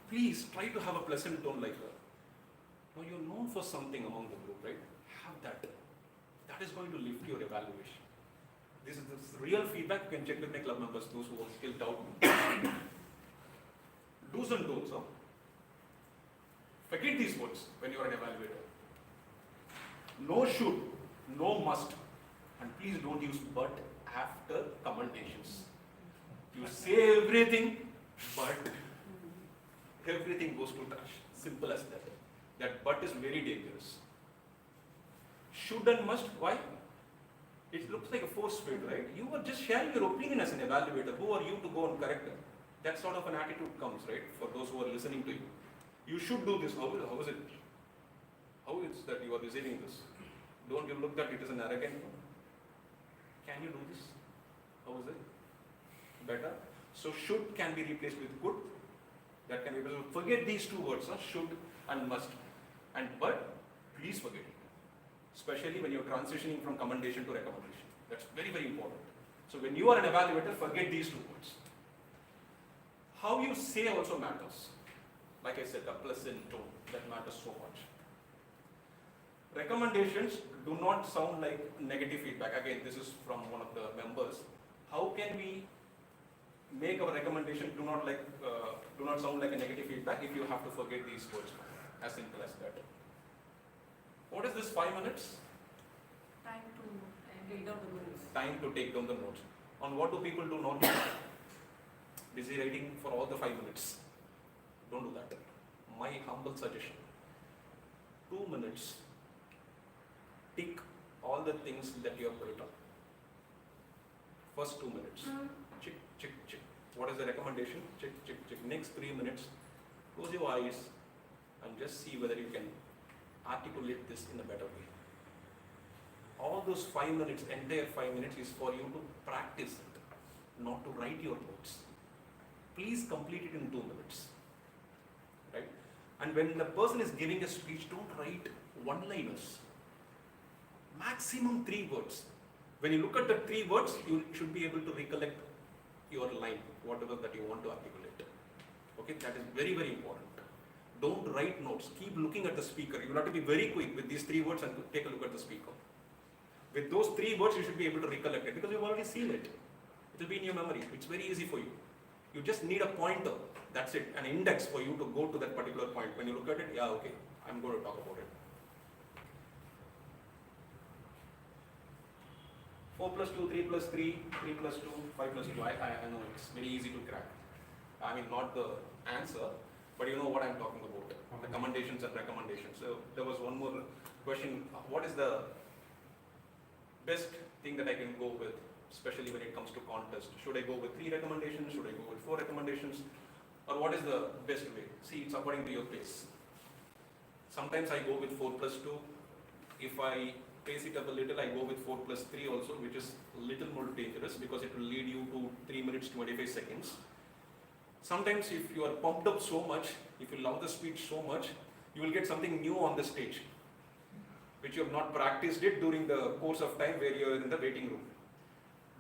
Please try to have a pleasant tone like her. Now you're known for something among the group, right? Have that. That is going to lift your evaluation. This is real feedback. You can check with my club members, those who still doubt me. Do's and don'ts. Forget these words when you are an evaluator. No should, no must, and please don't use but after commendations. You say everything, but everything goes to trash. Simple as that. That but is very dangerous. Should and must, why? It looks like a force field, right? You are just sharing your opinion as an evaluator. Who are you to go and correct it? That sort of an attitude comes, right? For those who are listening to you. You should do this. How is it? How is that you are receiving this? Don't you look that it is an arrogant one? Can you do this? How is it? Better? So should can be replaced with could. That can be able to forget these 2 words, should and must. And but, please forget it. Especially when you're transitioning from commendation to recommendation. That's very important. So when you are an evaluator, forget these 2 words. How you say also matters. Like I said, a pleasant tone, that matters so much. Recommendations do not sound like negative feedback. Again, this is from one of the members. How can we make our recommendation do not sound like a negative feedback if you have to forget these words? As simple as that. What is this 5 minutes? Time to take down the notes. Time to take down the notes. On what do people do normally? Busy writing for all the 5 minutes. Don't do that. My humble suggestion. 2 minutes. Tick all the things that you have written. First 2 minutes. Check, check, check. What is the recommendation? Check, check, check. Next 3 minutes. Close your eyes and just see whether you can articulate this in a better way. All those 5 minutes, entire 5 minutes is for you to practice it, not to write your notes. Please complete it in 2 minutes. Right? And when the person is giving a speech, don't write one-liners. Maximum 3 words. When you look at the 3 words, you should be able to recollect your line, whatever that you want to articulate. Okay, that is very, very important. Don't write notes. Keep looking at the speaker. You have to be very quick with these 3 words and take a look at the speaker. With those 3 words, you should be able to recollect it because you've already seen it. It will be in your memory. It's very easy for you. You just need a pointer. That's it. An index for you to go to that particular point. When you look at it, yeah, okay, I'm going to talk about it. 4 plus 2, 3 plus 3, 3 plus 2, 5 plus 2. I know it's very easy to crack. I mean, not the answer, but you know what I'm talking about. The commendations and recommendations. So there was one more question. What is the best thing that I can go with, especially when it comes to contest? Should I go with 3 recommendations? Should I go with 4 recommendations? Or what is the best way? See, it's according to your pace. Sometimes I go with 4 plus 2. If I pace it up a little, I go with 4 plus 3 also, which is a little more dangerous because it will lead you to 3 minutes 25 seconds. Sometimes if you are pumped up so much, if you love the speech so much, you will get something new on the stage, which you have not practiced it during the course of time where you are in the waiting room.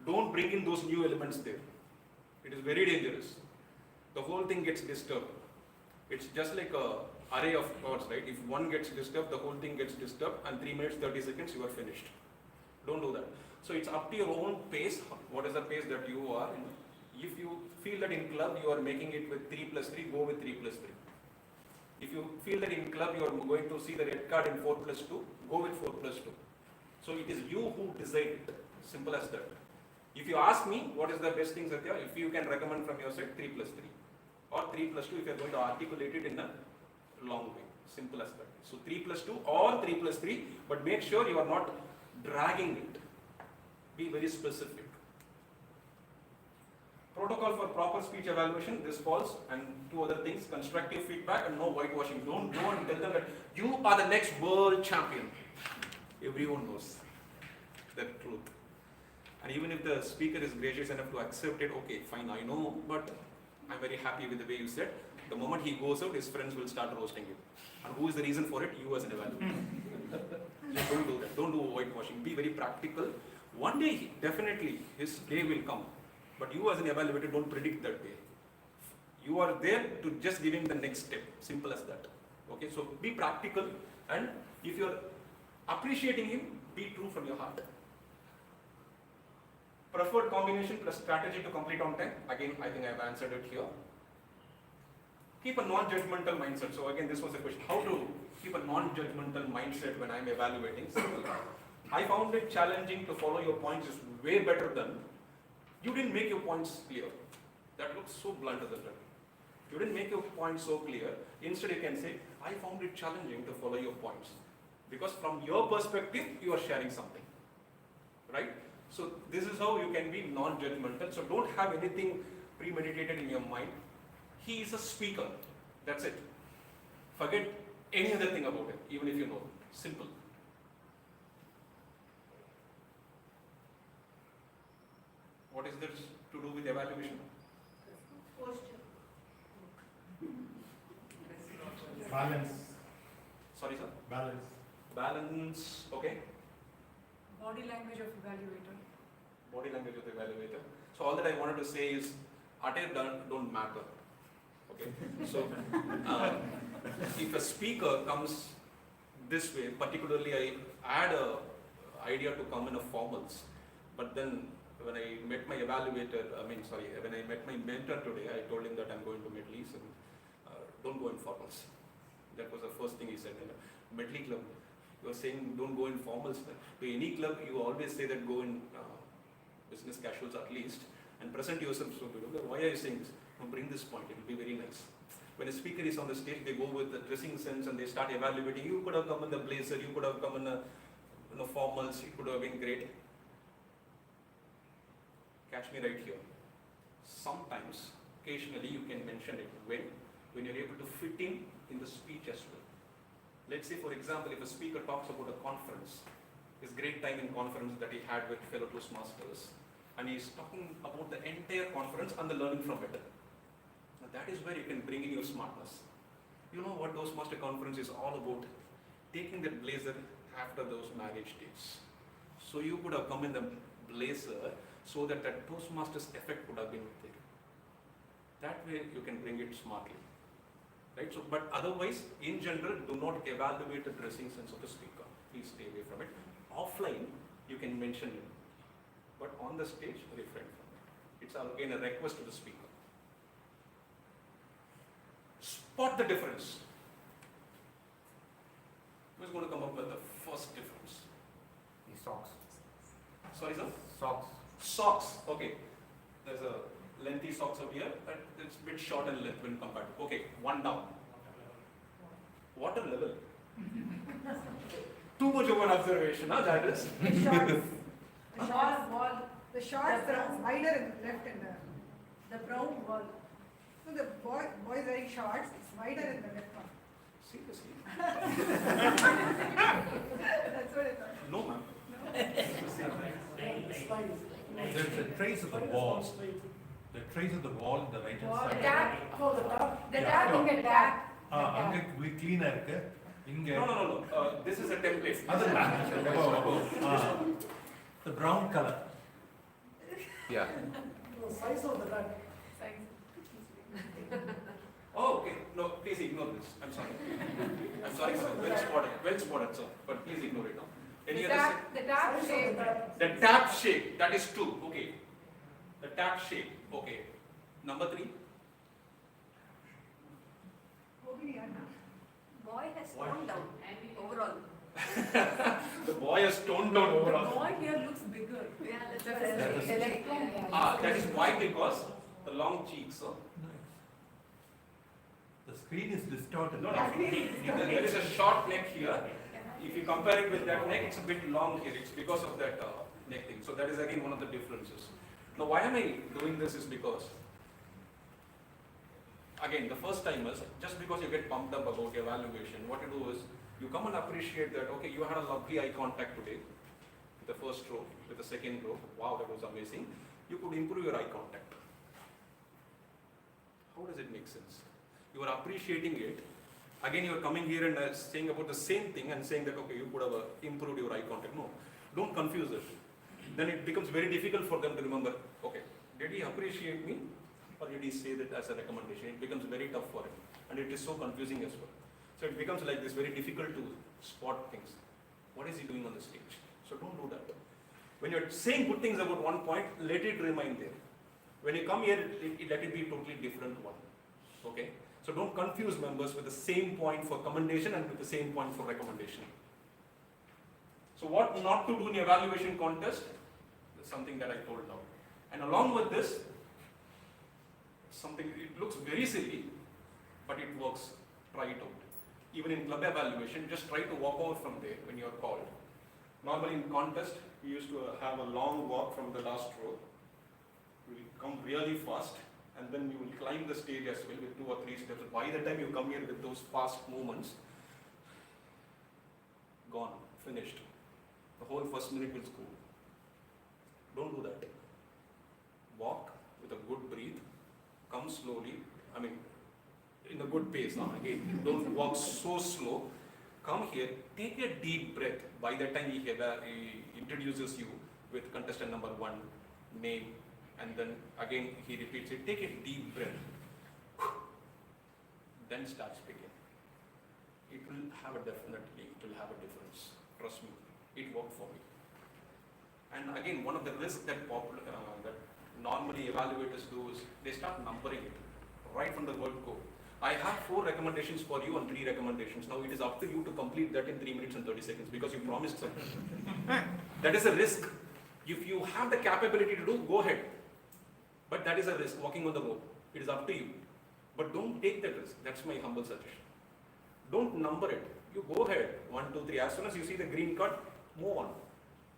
Don't bring in those new elements there. It is very dangerous. The whole thing gets disturbed. It's just like a array of chords, right? If one gets disturbed, the whole thing gets disturbed, and 3 minutes 30 seconds you are finished. Don't do that. So it's up to your own pace. What is the pace that you are in? If you feel that in club you are making it with 3 plus 3, go with 3 plus 3. If you feel that in club you are going to see the red card in 4 plus 2, go with 4 plus 2. So it is you who decide it. Simple as that. If you ask me what is the best thing, Satya, if you can recommend from your side, 3 plus 3. Or 3 plus 2 if you are going to articulate it in a long way. Simple as that. So 3 plus 2 or 3 plus 3, but make sure you are not dragging it. Be very specific. Protocol for proper speech evaluation, this falls, and 2 other things, constructive feedback and no whitewashing. Don't go and tell them that you are the next world champion. Everyone knows the truth. And even if the speaker is gracious enough to accept it, okay, fine, I know, but I'm very happy with the way you said. The moment he goes out, his friends will start roasting him. And who is the reason for it? You as an evaluator. So don't do that. Don't do whitewashing. Be very practical. One day, definitely, his day will come. But you as an evaluator, don't predict that day. You are there to just give him the next step. Simple as that. Okay, so be practical, and if you are appreciating him, be true from your heart. Preferred combination plus strategy to complete on time. Again, I think I have answered it here. Keep a non-judgmental mindset. So again, this was a question. How to keep a non-judgmental mindset when I am evaluating? Simple. I found it challenging to follow your points is way better than you didn't make your points clear. That looks so blunt, isn't it? You didn't make your points so clear. Instead, you can say, I found it challenging to follow your points. Because from your perspective, you are sharing something. Right? So this is how you can be non-judgmental. So don't have anything premeditated in your mind. He is a speaker. That's it. Forget any other thing about it, even if you know. Simple. What is this to do with evaluation? Balance. Sorry, sir? Balance. Balance, okay. Body language of evaluator. Body language of the evaluator. So all that I wanted to say is, attire don't matter. Okay. So if a speaker comes this way, particularly I had a idea to come in a formals, but then when I met my evaluator, when I met my mentor today, I told him that I'm going to Medley, so don't go in formals. That was the first thing he said. Medley club, you are saying don't go in formals. To any club, you always say that go in business casuals at least, and present yourself so good. Why are you saying this? No, bring this point, it will be very nice. When a speaker is on the stage, they go with the dressing sense and they start evaluating. You could have come in the blazer, you could have come in a formals, it could have been great. Catch me right here. Sometimes, occasionally you can mention it when you're able to fit in the speech as well. Let's say, for example, if a speaker talks about a conference, his great time in conference that he had with fellow Toastmasters, and he's talking about the entire conference and the learning from it. Now that is where you can bring in your smartness. You know what Toastmaster conference is all about? Taking that blazer after those marriage days. So you could have come in the blazer so that that Toastmasters effect would have been there. That way you can bring it smartly. Right? So, but otherwise, in general, do not evaluate the dressing sense of the speaker. Please stay away from it. Offline, you can mention it. But on the stage, refrain from it. It's again a request to the speaker. Spot the difference. Who's going to come up with the first difference? These socks. Sorry, sir? Socks. Socks, okay. There's a lengthy socks over here, but it's a bit short in length when compared. Okay, one down. Water level. Too much of an observation, huh, that is? The shorts. The shorts are wider in the left and The brown wall. so the boy is wearing shorts, it's wider in the left one. Seriously? That's what I thought. No, ma'am. There's a trace of the wall. The trace of the wall in the right hand The side. tap. Oh, the top. The tap in the tap. அங்க clean இருக்கு. இங்க No. This is a template. The brown color. Yeah. The size of the tap. Oh, okay. No, please ignore this. I'm sorry. I'm sorry, sir. Well spotted, sir. But please ignore it now. Any other? The tap shape. The tap shape. That is true. Okay. The tap shape. Okay. Number 3. Boy has toned down overall. The boy has toned down The overall. boy here looks bigger. Yeah, that's The electron. That is why, because the long cheeks. So. The screen is distorted. No. There is a short neck here. If you compare it with that neck, it's a bit long here. It's because of that neck thing. So that is again one of the differences. Now, why am I doing this is because, again, the first timers, just because you get pumped up about your evaluation, what you do is, you come and appreciate that, okay, you had a lovely eye contact today, with the first row, with the second row, wow, that was amazing. You could improve your eye contact. How does it make sense? You are appreciating it. Again, you are coming here and saying about the same thing and saying that, okay, you could have improved your eye contact. No, don't confuse it. Then it becomes very difficult for them to remember, okay, did he appreciate me or did he say that as a recommendation? It becomes very tough for him and it is so confusing as well. So it becomes like this, very difficult to spot things. What is he doing on the stage? So don't do that. When you're saying good things about one point, let it remain there. When you come here, let it be a totally different one. Okay? So don't confuse members with the same point for commendation and with the same point for recommendation. So what not to do in evaluation contest is something that I told now. And along with this, something, it looks very silly, but it works. Try it out. Even in club evaluation, just try to walk over from there when you are called. Normally in contest, we used to have a long walk from the last row. We will come really fast, and then you will climb the stage as well with 2 or 3 steps. By the time you come here with those fast movements, gone, finished. The whole first minute will go. Don't do that. Walk with a good breathe, come slowly, in a good pace now. Again, don't walk so slow. Come here, take a deep breath. By the time he introduces you with contestant number 1, name, and then again he repeats it. Take a deep breath. Then start speaking. It will have a difference. Trust me, it worked for me. And again, one of the risks that normally evaluators do is they start numbering it right from the word go. I have 4 recommendations for you and 3 recommendations. Now it is up to you to complete that in 3 minutes and 30 seconds because you promised something. That is a risk. If you have the capability to do, go ahead. But that is a risk, walking on the road. It is up to you. But don't take that risk. That's my humble suggestion. Don't number it. You go ahead. 1, 2, 3. As soon as you see the green card, move on.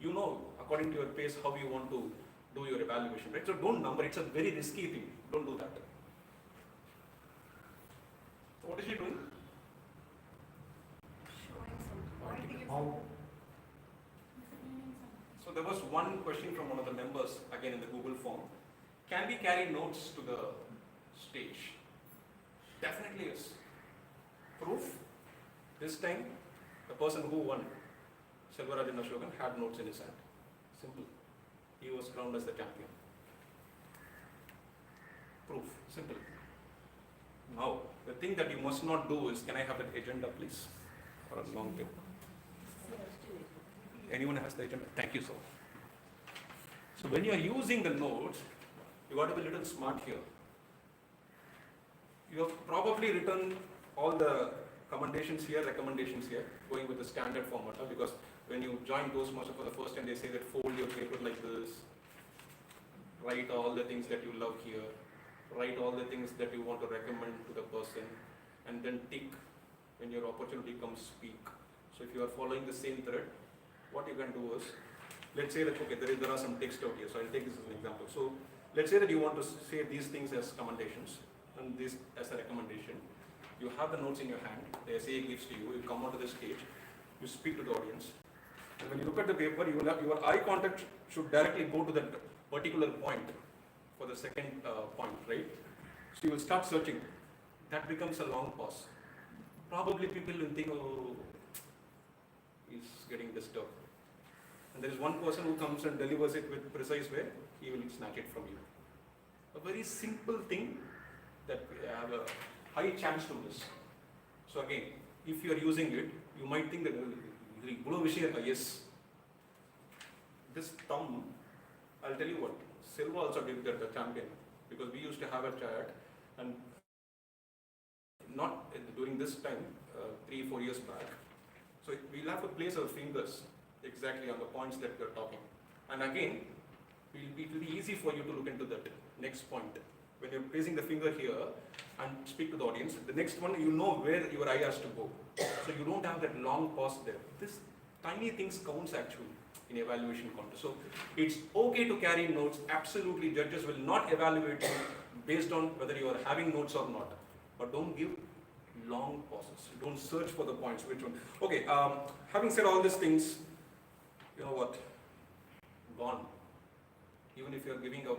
You know, according to your pace, how you want to do your evaluation, right? So don't number. It's a very risky thing. Don't do that. So what is she doing? So there was one question from one of the members, again in the Google form. Can we carry notes to the stage? Definitely yes. Proof? This time, the person who won, Selvarajan Ashokan, had notes in his hand. Simple. He was crowned as the champion. Proof. Simple. Now, the thing that you must not do is, can I have that agenda please? For a long time. Anyone has the agenda? Thank you, sir. So when you are using the notes, you got to be a little smart here. You have probably written all the recommendations here, going with the standard format, because when you join Toastmasters for the first time, they say that fold your paper like this, write all the things that you love here, write all the things that you want to recommend to the person, and then tick when your opportunity comes, speak. So if you are following the same thread, what you can do is, let's say that, okay, there are some text out here, so I'll take this as an example. So let's say that you want to say these things as commendations, and this as a recommendation. You have the notes in your hand, the essay gives to you, you come onto the stage, you speak to the audience, and when you look at the paper, you will have, your eye contact should directly go to that particular point for the second point, right? So you will start searching. That becomes a long pause. Probably people will think, oh, he's getting disturbed. And there is one person who comes and delivers it with precise way, he will snatch it from you. A very simple thing that we have a high chance to miss. So again, if you are using it, you might think that yes. This thumb, I'll tell you what, Silva also did that, the champion, because we used to have a chat, and not during this time, 3-4 years back. So we'll have to place our fingers exactly on the points that we're talking. And again, it will be easy for you to look into that next point. When you're placing the finger here and speak to the audience, the next one, you know where your eye has to go. So you don't have that long pause there. This tiny things counts actually in evaluation contest. So it's okay to carry notes. Absolutely, judges will not evaluate you based on whether you are having notes or not. But don't give long pauses. Don't search for the points. Which one? Okay, having said all these things, you know what? Gone. Even if you are giving a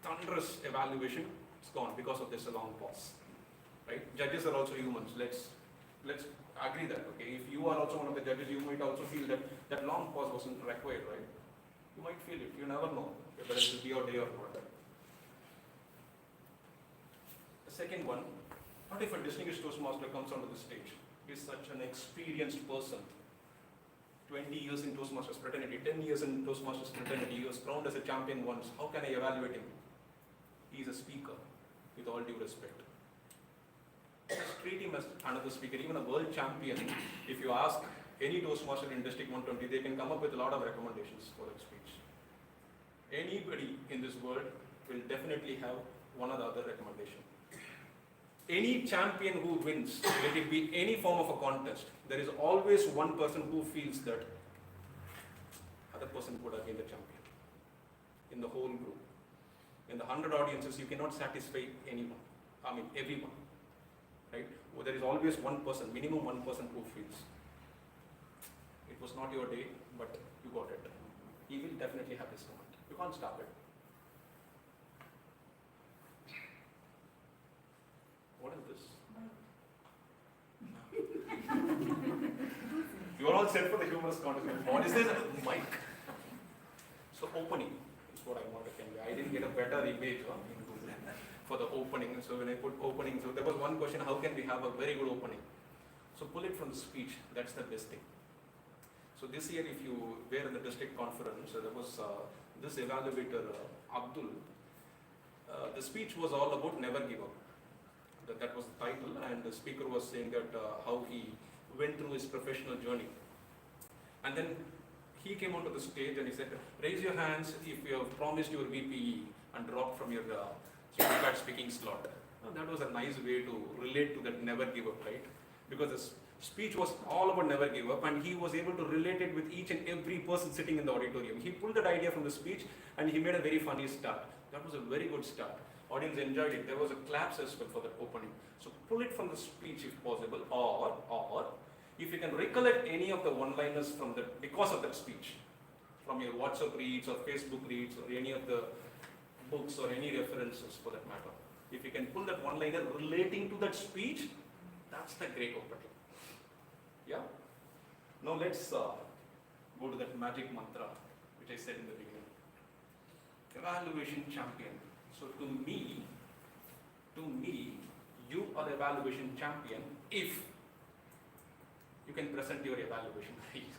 thunderous evaluation, it's gone because of this long pause. Right? Judges are also humans. Let's agree that. Okay, if you are also one of the judges, you might also feel that that long pause wasn't required, right? You might feel it. You never know whether it will be your day or not. The second one, what if a distinguished Toastmaster comes onto the stage? He's such an experienced person. 20 years in Toastmasters fraternity, 10 years in Toastmasters fraternity, he was crowned as a champion once. How can I evaluate him? He is a speaker, with all due respect. Just treat him as another speaker, even a world champion. If you ask any Toastmaster in District 120, they can come up with a lot of recommendations for that speech. Anybody in this world will definitely have one or the other recommendation. Any champion who wins, let it be any form of a contest, there is always one person who feels that other person could have been the champion in the whole group. In the 100 audiences, you cannot satisfy anyone. I mean, everyone. Right? Well, there is always one person, minimum one person who feels it was not your day, but you got it. He will definitely have this moment. You can't stop it. What is this? You are all set for the humorous contest. What is this? Mic. So opening is what I want to convey. I didn't get a better image for the opening. So when I put opening, so there was one question, how can we have a very good opening? So pull it from the speech. That's the best thing. So this year, if you were in the district conference, there was this evaluator, Abdul. The speech was all about never give up. That was the title, and the speaker was saying that how he went through his professional journey. And then he came onto the stage and he said, raise your hands if you have promised your VPE and dropped from your prepared speaking slot. Now, that was a nice way to relate to that never give up, right? Because the speech was all about never give up, and he was able to relate it with each and every person sitting in the auditorium. He pulled that idea from the speech and he made a very funny start. That was a very good start. Audience enjoyed it. There was a claps as well for that opening. So pull it from the speech if possible, or if you can recollect any of the one-liners from that, because of that speech, from your WhatsApp reads or Facebook reads or any of the books or any references for that matter. If you can pull that one-liner relating to that speech, that's the great opening. Yeah? Now let's go to that magic mantra which I said in the beginning. Evaluation champion. So to me, you are the evaluation champion if you can present your evaluation.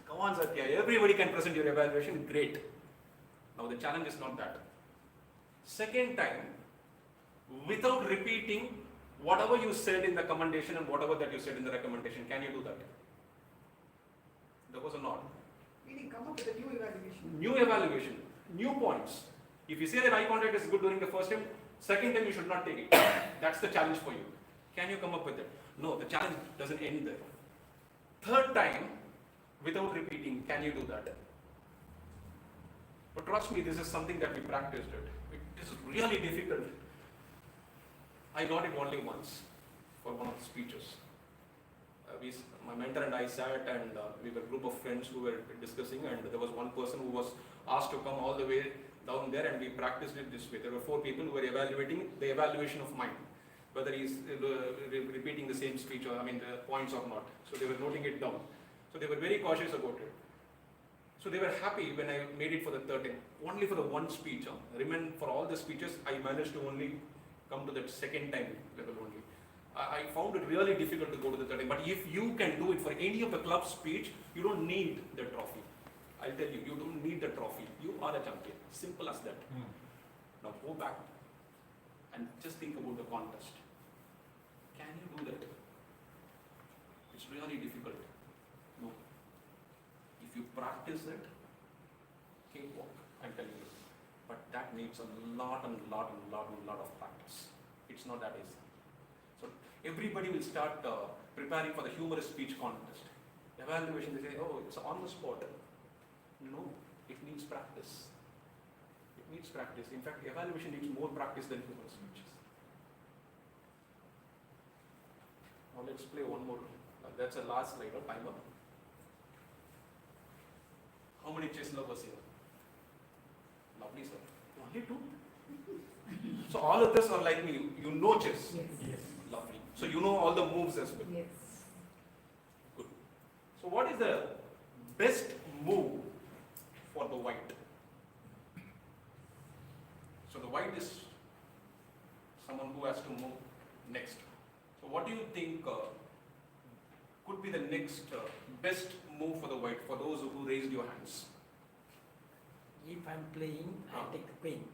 Come on, Satya, everybody can present your evaluation, great. Now the challenge is not that. Second time, without repeating whatever you said in the commendation and whatever that you said in the recommendation, can you do that? There was a nod. Meaning come up with a new evaluation. New evaluation, new points. If you say that eye contact is good during the first time, second time you should not take it. That's the challenge for you. Can you come up with it? No, the challenge doesn't end there. Third time, without repeating, can you do that? But trust me, this is something that we practiced it. It is really difficult. I got it only once for one of the speeches. My mentor and I sat and we were a group of friends who were discussing, and there was one person who was asked to come all the way down there, and we practiced it this way. There were 4 people who were evaluating the evaluation of mine, whether he's repeating the same speech or the points or not. So they were noting it down. So they were very cautious about it. So they were happy when I made it for the third time. Only for the one speech. Remember, for all the speeches, I managed to only come to that second time level only. I found it really difficult to go to the third time. But if you can do it for any of the club speech, you don't need the trophy. I'll tell you, you don't need the trophy. You are a champion. Simple as that. Now go back and just think about the contest. Can you do that? It's really difficult. No. If you practice it, cakewalk, I'm telling you. But that needs a lot of practice. It's not that easy. So everybody will start preparing for the humorous speech contest. Evaluation, they say, oh, it's on the spot. No, it needs practice. It needs practice. In fact, evaluation needs more practice than humorous speeches. Now let's play one more. That's the last slide of timer. How many chess lovers here? Lovely, sir. Only 2? So all of us are like me. You know chess. Yes. Lovely. So you know all the moves as well. Yes. Good. So what is the best move for the white? So the white is someone who has to move next. So what do you think could be the next best move for the white, for those who raised your hands? If I'm playing, I take the queen.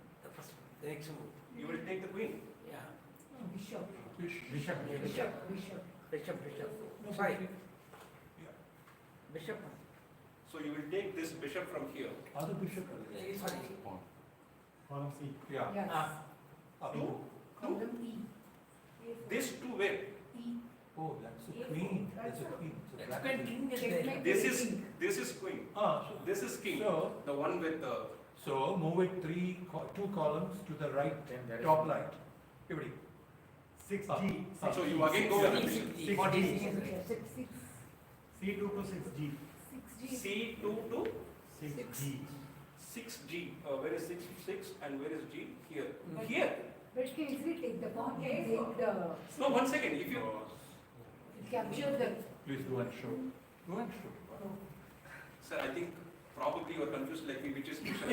The next move. You will take the queen? Yeah. Bishop. Bishop. Sorry. Bishop. So you will take this bishop from here. Other bishop. Sorry. Column C. Yeah. Yes. Two? Column E. This two where? E. Oh, that's a queen. That's a queen. So That's black king is Checkmate. there. This is queen. This is king. So, The one with the move it 2 columns to the right, top right. Everybody. 6G. So you again go with the bishop. 6G. C2 to 6G. 6G. C2 to 6G. 6G. Where is 6 and where is G? Here. Here. But you can easily take the pawn and take the, No, 1 second. If you capture the. Please go and show. Go and show. Sir, I think probably you are confused like me, which is bishop.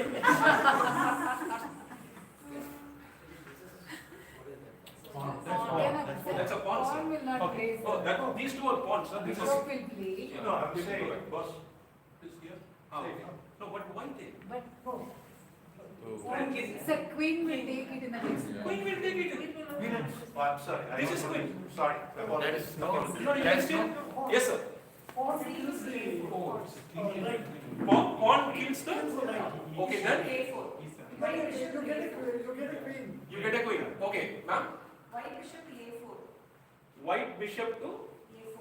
That's a pawn, sir. Pawn will not Okay. play. These two are pawns, sir. This is. Bishop will play. Yeah. No, I'm saying, Boss, this here. No, but why then? But oh, Frank, so queen will take it in the next one. Queen will take it. Oh, I'm sorry. This is queen. Sorry. That is no. Yes, sir. Pawn kills the Pawn kills the. Okay, then But you get a queen. you get a queen. Okay, ma'am. White bishop A4. White bishop to A4.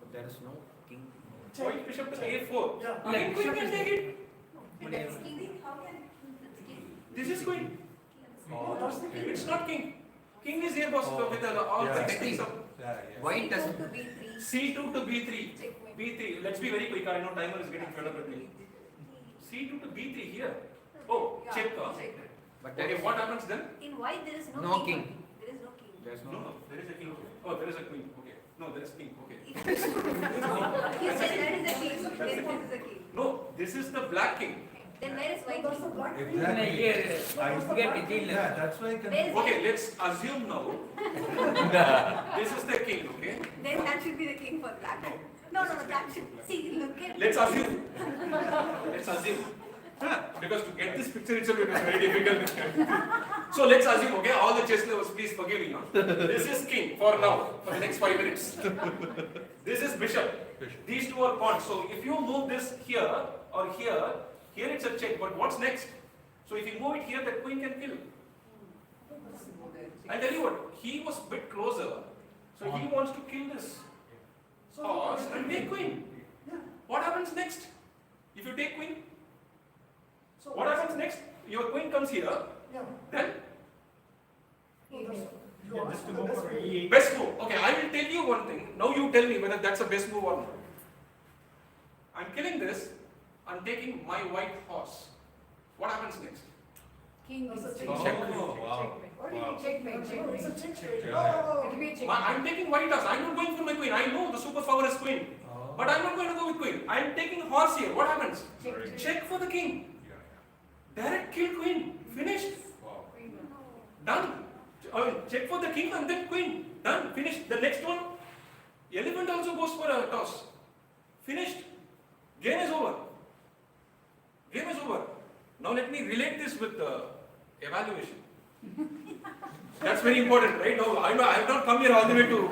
But there is no king. white bishop to A4. Yeah. Again, queen can take it. That's king. How can This is queen. Oh, that's the king. It's not king. King is here, boss, with all Yeah. 6 things. White does to B3? C2 to B3. Checkmate. B3. Let's be very quick. I know timer is getting fed up with me. C2 to B3 here. Oh, Yeah, check. check. But Okay, what happens then? In white there is no, No king. king. There is no king. There's No, there is a king. Oh, there is a queen. Okay. No, there is king. Okay. He said that is the king. Then this is the king. No, this is the black king. Then where is white That's the king? black king. Exactly. Here, I get it in. Yeah, that's why I can. Where is Okay, let's assume now. This is the king. Okay. Then that should be the king for black. No, that should. See, look at. Let's assume. Let's assume. Because to get this picture itself it is very difficult. So let's assume, okay, all the chess lovers, please forgive me. This is king for now, for the next 5 minutes. This is bishop. These two are pawns. So if you move this here or here it's a check. But what's next? So if you move it here, that queen can kill. I'll tell you what, he was a bit closer, so he wants to kill this horse and take queen. What happens next? If you take queen, what happens next? Your queen comes here, then? Just to go for E8. Best move. Okay, I will tell you one thing. Now you tell me whether that's a best move or not. I'm killing this, I'm taking my white horse. What happens next? King is Check. Wow. Checkmate. I'm taking white horse. I'm not going for my queen. I know the superpower is queen. But I'm not going to go with queen. I'm taking horse here. What happens? Check for the king. Direct kill queen. Finished. Done. Check for the king and then queen. Done. Finished. The next one, elephant also goes for a toss. Finished. Game is over. Game is over. Now let me relate this with evaluation. That's very important, right? No, I have not come here all the way to.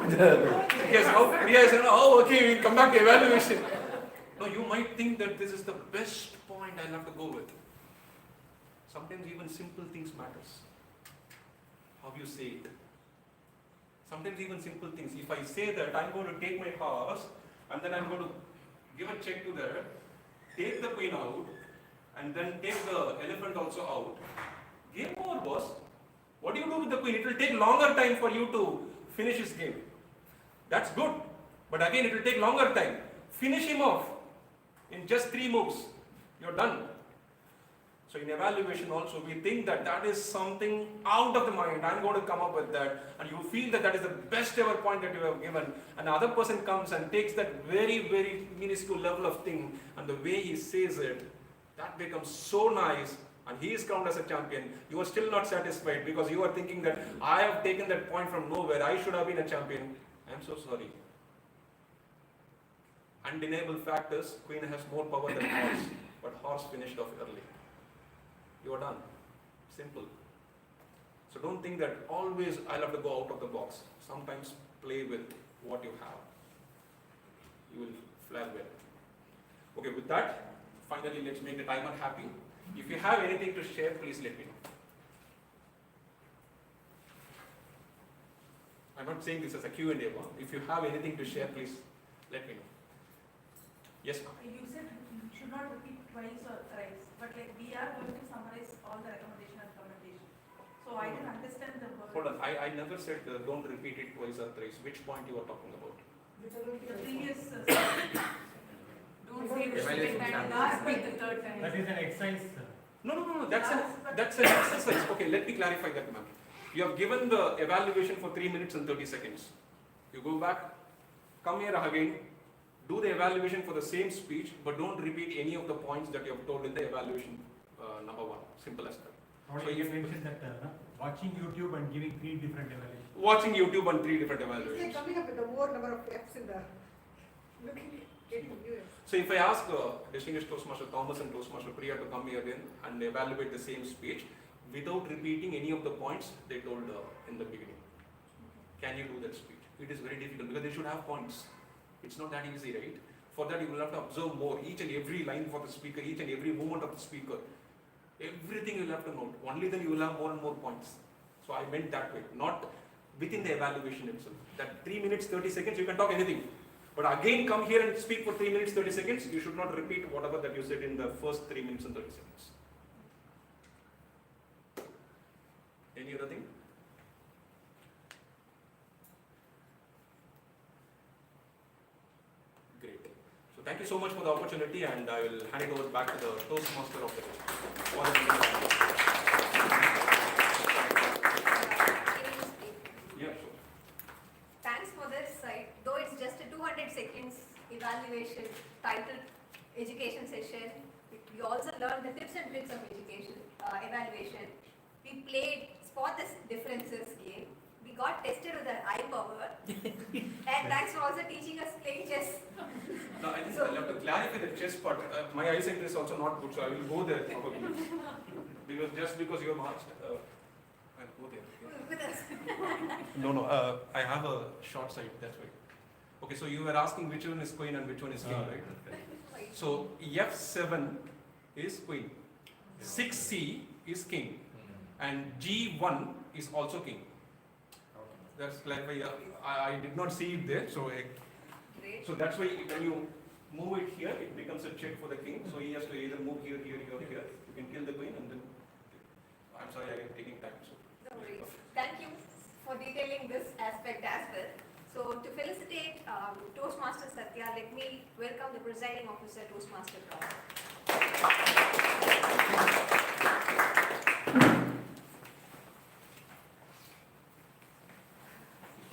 Yes, now Priya is saying, oh, okay, we'll come back to evaluation. No, you might think that this is the best point I'll have to go with. Sometimes even simple things matters. How you say it. Sometimes even simple things. If I say that I'm going to take my horse and then I'm going to give a check to that, take the queen out, and then take the elephant also out. Game over, boss. What do you do with the queen? It will take longer time for you to finish his game. That's good. But again, it will take longer time. Finish him off in just 3 moves. You're done. So in evaluation also, we think that that is something out of the mind. I'm going to come up with that. And you feel that that is the best ever point that you have given. And the other person comes and takes that very, very minuscule level of thing. And the way he says it, that becomes so nice. And he is crowned as a champion. You are still not satisfied because you are thinking that I have taken that point from nowhere. I should have been a champion. I'm so sorry. Undeniable fact is, queen has more power than horse. But horse finished off early. You are done. Simple. So don't think that always I'll have to go out of the box. Sometimes play with what you have. You will fare well. Okay, with that, finally let's make the timer happy. If you have anything to share, please let me know. I'm not saying this as a Q&A one. If you have anything to share, please let me know. Yes, ma'am. You said you should not repeat twice or thrice, but like we are going to summarize all the recommendation and commendation. So I didn't understand the word. Hold on, I never said don't repeat it twice or thrice. Which point you are talking about? The previous don't say the second time, last but the third time. That is an exercise. No. That's an exercise. Okay, let me clarify that, ma'am. You have given the evaluation for 3 minutes and 30 seconds. You go back, come here again, do the evaluation for the same speech, but don't repeat any of the points that you have told in the evaluation number 1. Simple as that. So you mentioned that watching YouTube and giving 3 different evaluations. Watching YouTube and 3 different It's evaluations. like coming up with a more number of F's in the looking at viewers. So if I ask distinguished Toastmaster Thomas and Toastmaster Priya to come here again and evaluate the same speech without repeating any of the points they told in the beginning, can you do that speech? It is very difficult because they should have points. It's not that easy, right? For that you will have to observe more, each and every line for the speaker, each and every movement of the speaker. Everything you will have to note. Only then you will have more and more points. So I meant that way, not within the evaluation itself. That 3 minutes, 30 seconds, you can talk anything. But again, come here and speak for 3 minutes, 30 seconds. You should not repeat whatever that you said in the first 3 minutes and 30 seconds. Any other thing? Great. So thank you so much for the opportunity, and I will hand it over back to the Toastmaster of the day. Yeah, sure. Thanks for this. Though it's just a 200 seconds evaluation titled education session, we also learned the tips and tricks of education evaluation. We played spot the differences game. We got tested with our eye power. And thanks for also teaching us playing chess. No, I think I'll have to clarify the chess part. My eyesight is also not good, so I will go there probably. Because you have asked, I'll go there. With us. No, I have a short sight, that's why. Okay, so you were asking which one is queen and which one is king, right? So F7 is queen. 6C is king, and G1 is also king. That's like why I did not see it there, so so that's why when you move it here, it becomes a check for the king. So he has to either move here, here, here, here. You can kill the queen, and then I'm sorry, I am taking time. So no worries. Thank you for detailing this aspect as well. So to felicitate Toastmaster Satya, let me welcome the presiding officer, Toastmaster Prabha.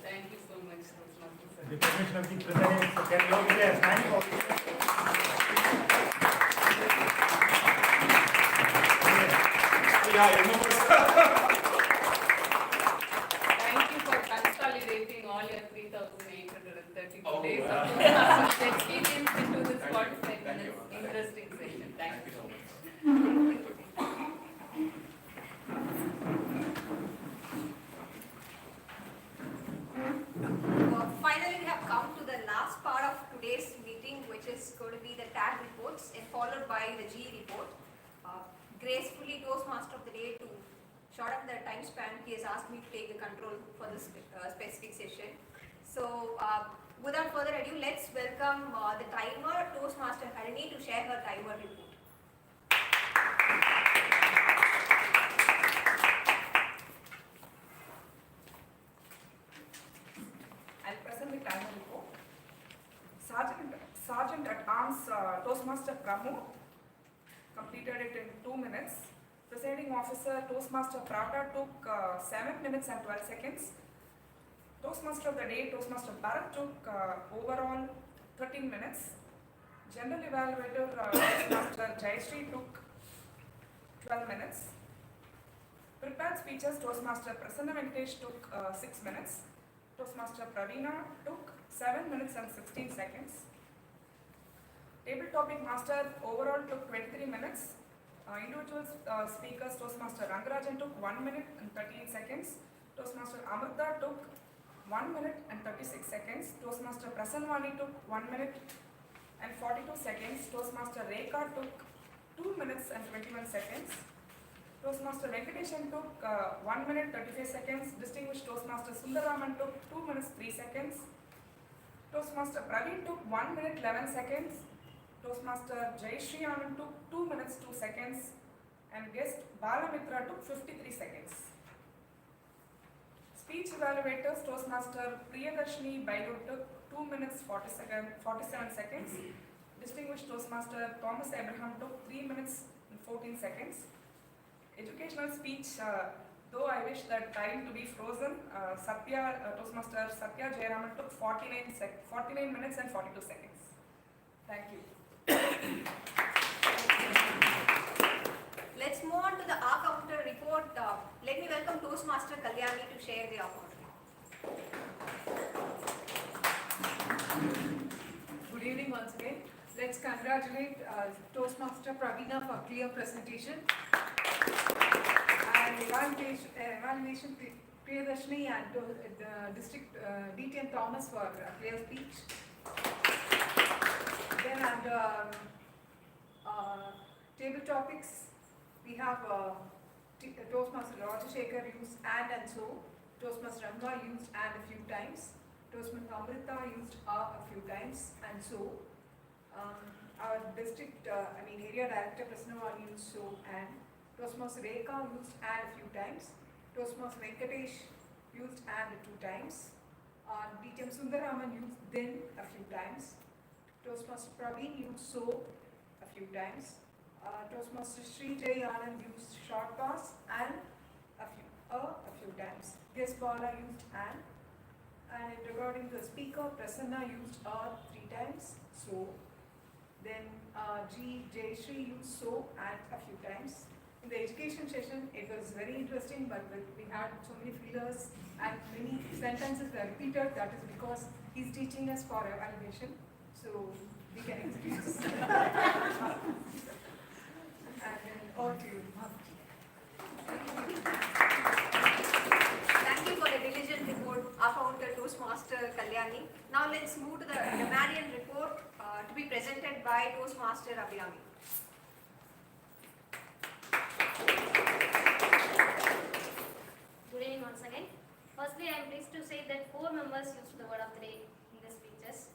Thank you so much, Toastmaster Satya. The permission of the president, so can you all give a stand for yeah, I remember. Thank you for consolidating all your 3,832 Oh, days wow. of Toastmasters experience into this Thank you. 45 Thank you. minutes interesting session. Thank you so much. Finally, we have come to the last part of today's meeting, which is going to be the tag reports and followed by the G report. Gracefully, Toastmaster of the day, to shorten the time span, he has asked me to take the control for this specific session. So, without further ado, let's welcome the timer, Toastmaster Harini, to share her timer report. I'll present the timer report. Sergeant at Arms Toastmaster Pramu completed it in 2 minutes. Presiding Officer Toastmaster Prata took 7 minutes and 12 seconds. Toastmaster of the day, Toastmaster Bharat, took overall 13 minutes. General Evaluator Toastmaster Jayashree took 12 minutes. Prepared speeches, Toastmaster Prasanna Venkatesh took 6 minutes. Toastmaster Praveena took 7 minutes and 16 seconds. Table topic master overall took 23 minutes. Individual speakers, Toastmaster Rangarajan took 1 minute and 38 seconds. Toastmaster Amrita took 1 minute and 36 seconds. Toastmaster Prasanwani took 1 minute and 42 seconds. Toastmaster Rekha took 2 minutes and 21 seconds. Toastmaster Venkateshan took 1 minute 35 seconds. Distinguished Toastmaster Sundaraman took 2 minutes 3 seconds. Toastmaster Praveen took 1 minute 11 seconds. Toastmaster Jayashree Anand took 2 minutes 2 seconds. And guest Balamitra took 53 seconds. Speech evaluators, Toastmaster Priyadarshini Bailur took 2 minutes 47 seconds. Distinguished Toastmaster Thomas Abraham took 3 minutes and 14 seconds. Educational speech, though I wish that time to be frozen, Toastmaster Satya Jayaraman took 49 minutes and 42 seconds. Thank you. Let's move on to the R-Counter report. Let me welcome Toastmaster Kalyani to share the R-Counter. Good evening once again. Let's congratulate Toastmaster Praveena for clear presentation. And evaluation Priyadarshini and the District DTM Thomas for clear speech. Then under table topics, we have Toastmaster Rajashekar used and so. Toastmaster Ranga used and a few times. Toastmaster Amrita used a few times and so. Our district, area director Prasanna used so and. Toastmaster Rekha used and a few times. Toastmaster Venkatesh used and 2 times. DTM Sundaraman used then a few times. Toastmaster Praveen used so a few times. Toastmaster Sri Jay Anand used short pass and a few times. Guest Bala used and regarding the speaker, Prasanna used 3 times. So then Jayashree used so and a few times. In the education session, it was very interesting, but we had so many fillers and many sentences were repeated. That is because he's teaching us for evaluation, so we can excuse. And then all to you. Thank you for the diligent report, R-Counter Toastmaster Kalyani. Now let's move to the grammarian report to be presented by Toastmaster Abhirami. Firstly, I am pleased to say that 4 members used the word of the day in their speeches.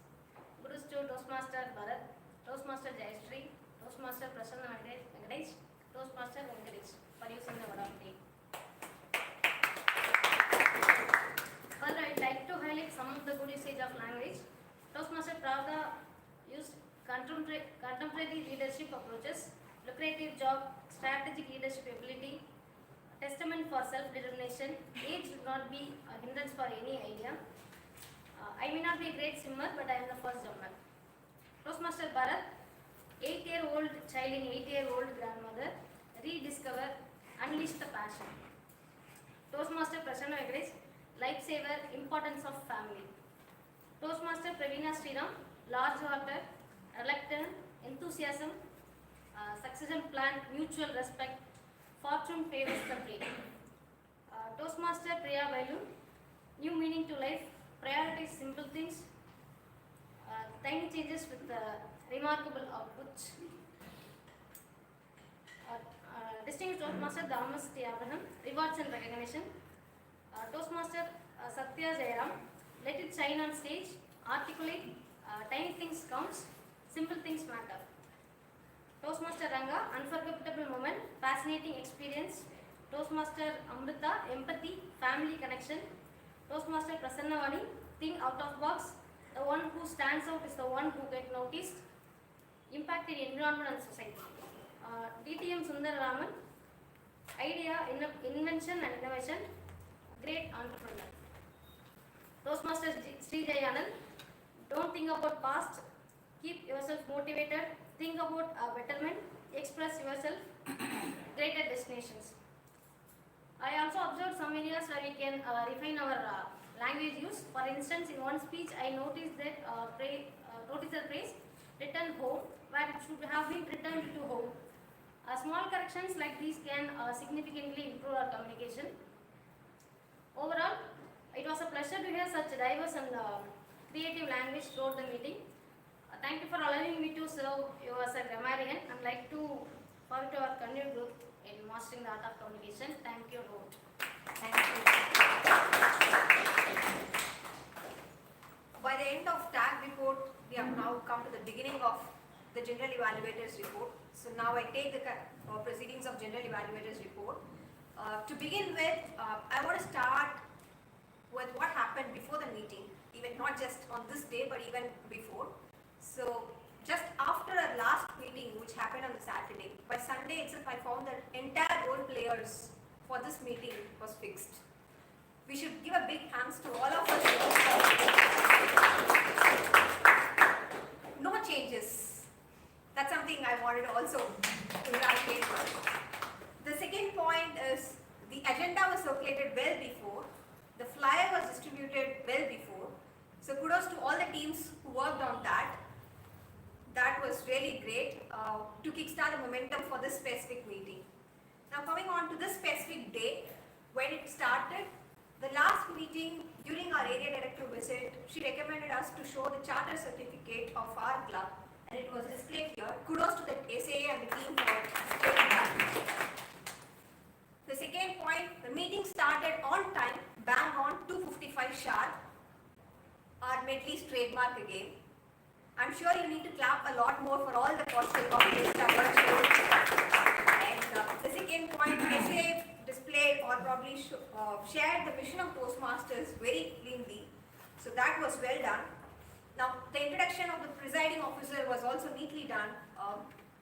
Gurus to Toastmaster Bharat, Toastmaster Jayashree, Toastmaster Prasanna Venkatesh, Toastmaster Venkatesh for using the word of the day. Further, I would like to highlight some of the good usage of language. Toastmaster Pravda used contemporary leadership approaches, lucrative job, strategic leadership ability, testament for self-determination. Age should not be a hindrance for any idea. I may not be a great swimmer, but I am the first jumper. Toastmaster Bharat, 8-year-old child in 8-year-old grandmother, rediscover, unleash the passion. Toastmaster Prasanna Venkatesh, lifesaver, importance of family. Toastmaster Pravina Sriram, large-hearted, reluctant, enthusiasm, succession plan, mutual respect, fortune favors the brave. Toastmaster Priya Bailu, new meaning to life, prioritize simple things, tiny changes with remarkable outputs. Distinguished Toastmaster Damas T. Abraham, rewards and recognition. Toastmaster Satya Jairam, let it shine on stage, articulate, tiny things counts, simple things matter. Toastmaster Ranga, unforgettable moment, fascinating experience. Toastmaster Amrita, empathy, family connection. Toastmaster Prasanna Vani, think out of box. The one who stands out is the one who gets noticed. Impact in environment and society. DTM Sundar Raman, idea, invention and innovation, great entrepreneur. Toastmaster Sri Jayanand, don't think about past, keep yourself motivated, think about betterment, express yourself, greater destinations. I also observed some areas where we can refine our language use. For instance, in one speech, I noticed that notice the phrase return home, where it should have been returned to home. Small corrections like these can significantly improve our communication. Overall, it was a pleasure to hear such diverse and creative language throughout the meeting. Thank you for allowing me to serve you as a grammarian and like to forward to our continued growth in mastering the art of communication. Thank you, Rohit. Thank you. By the end of TAG report, we have now come to the beginning of the General Evaluators report. So now I take the proceedings of General Evaluators report. To begin with, I want to start with what happened before the meeting, even not just on this day, but even before. So just after our last meeting, which happened on the Saturday, by Sunday itself I found that entire role players for this meeting was fixed. We should give a big thanks to all of us. No changes. That's something I wanted to also congratulate on. The second point is the agenda was circulated well before. The flyer was distributed well before. So kudos to all the teams who worked on that. That was really great to kickstart the momentum for this specific meeting. Now coming on to this specific day, when it started, the last meeting during our area director visit, she recommended us to show the charter certificate of our club, and it was displayed here. Kudos to the SAA and the team for displaying that. The second point, the meeting started on time, bang on 2:55 sharp. Our Medley's trademark again. I'm sure you need to clap a lot more for all the positive comments that were shown. And the second point, SAA displayed or probably shared the mission of Toastmasters very cleanly. So that was well done. Now, the introduction of the presiding officer was also neatly done.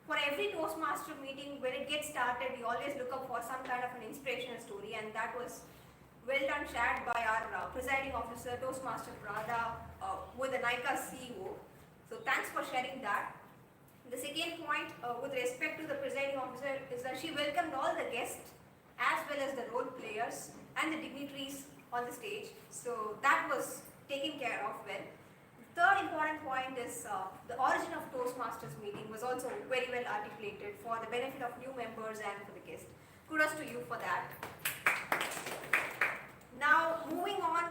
For every Toastmaster meeting, when it gets started, we always look up for some kind of an inspirational story, and that was well done, shared by our presiding officer, Toastmaster Prada, with the NICA CEO. So thanks for sharing that. The second point, with respect to the presiding officer, is that she welcomed all the guests as well as the role players and the dignitaries on the stage. So that was taken care of well. The third important point is the origin of Toastmasters meeting was also very well articulated for the benefit of new members and for the guests. Kudos to you for that. Now moving on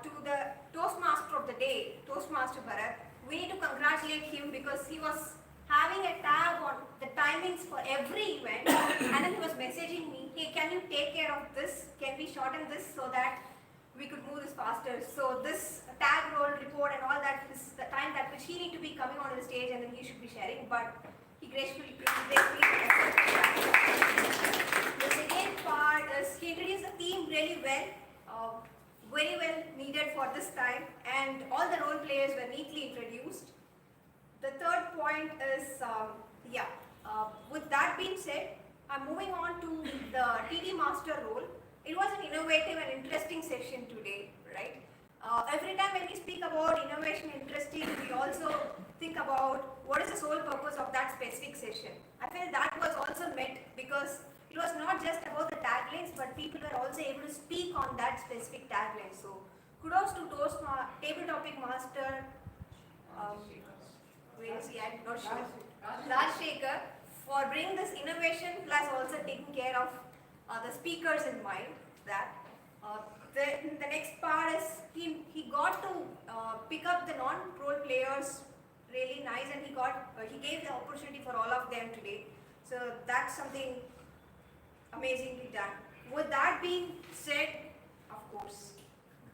to the Toastmaster of the day, Toastmaster Bharat. We need to congratulate him because he was having a tab on the timings for every event and then he was messaging me, hey, can you take care of this? Can we shorten this so that we could move this faster. So this tag role report and all that is the time that which he need to be coming onto the stage and then he should be sharing, but he gracefully The second part is he introduced the theme really well, very well needed for this time, and all the role players were neatly introduced. The third point is, with that being said, I'm moving on to the TD Master role. It was an innovative and interesting session today, right? Every time when we speak about innovation and interesting, we also think about what is the sole purpose of that specific session. I felt that was also met because it was not just about the taglines, but people were also able to speak on that specific tagline. So kudos to Table Topic Master, where is he? I'm not sure. Rajshekhar, for bringing this innovation plus also taking care of the speakers in mind. That the next part is he got to pick up the non-role players really nice, and he gave the opportunity for all of them today. So that's something amazingly done. With that being said, of course,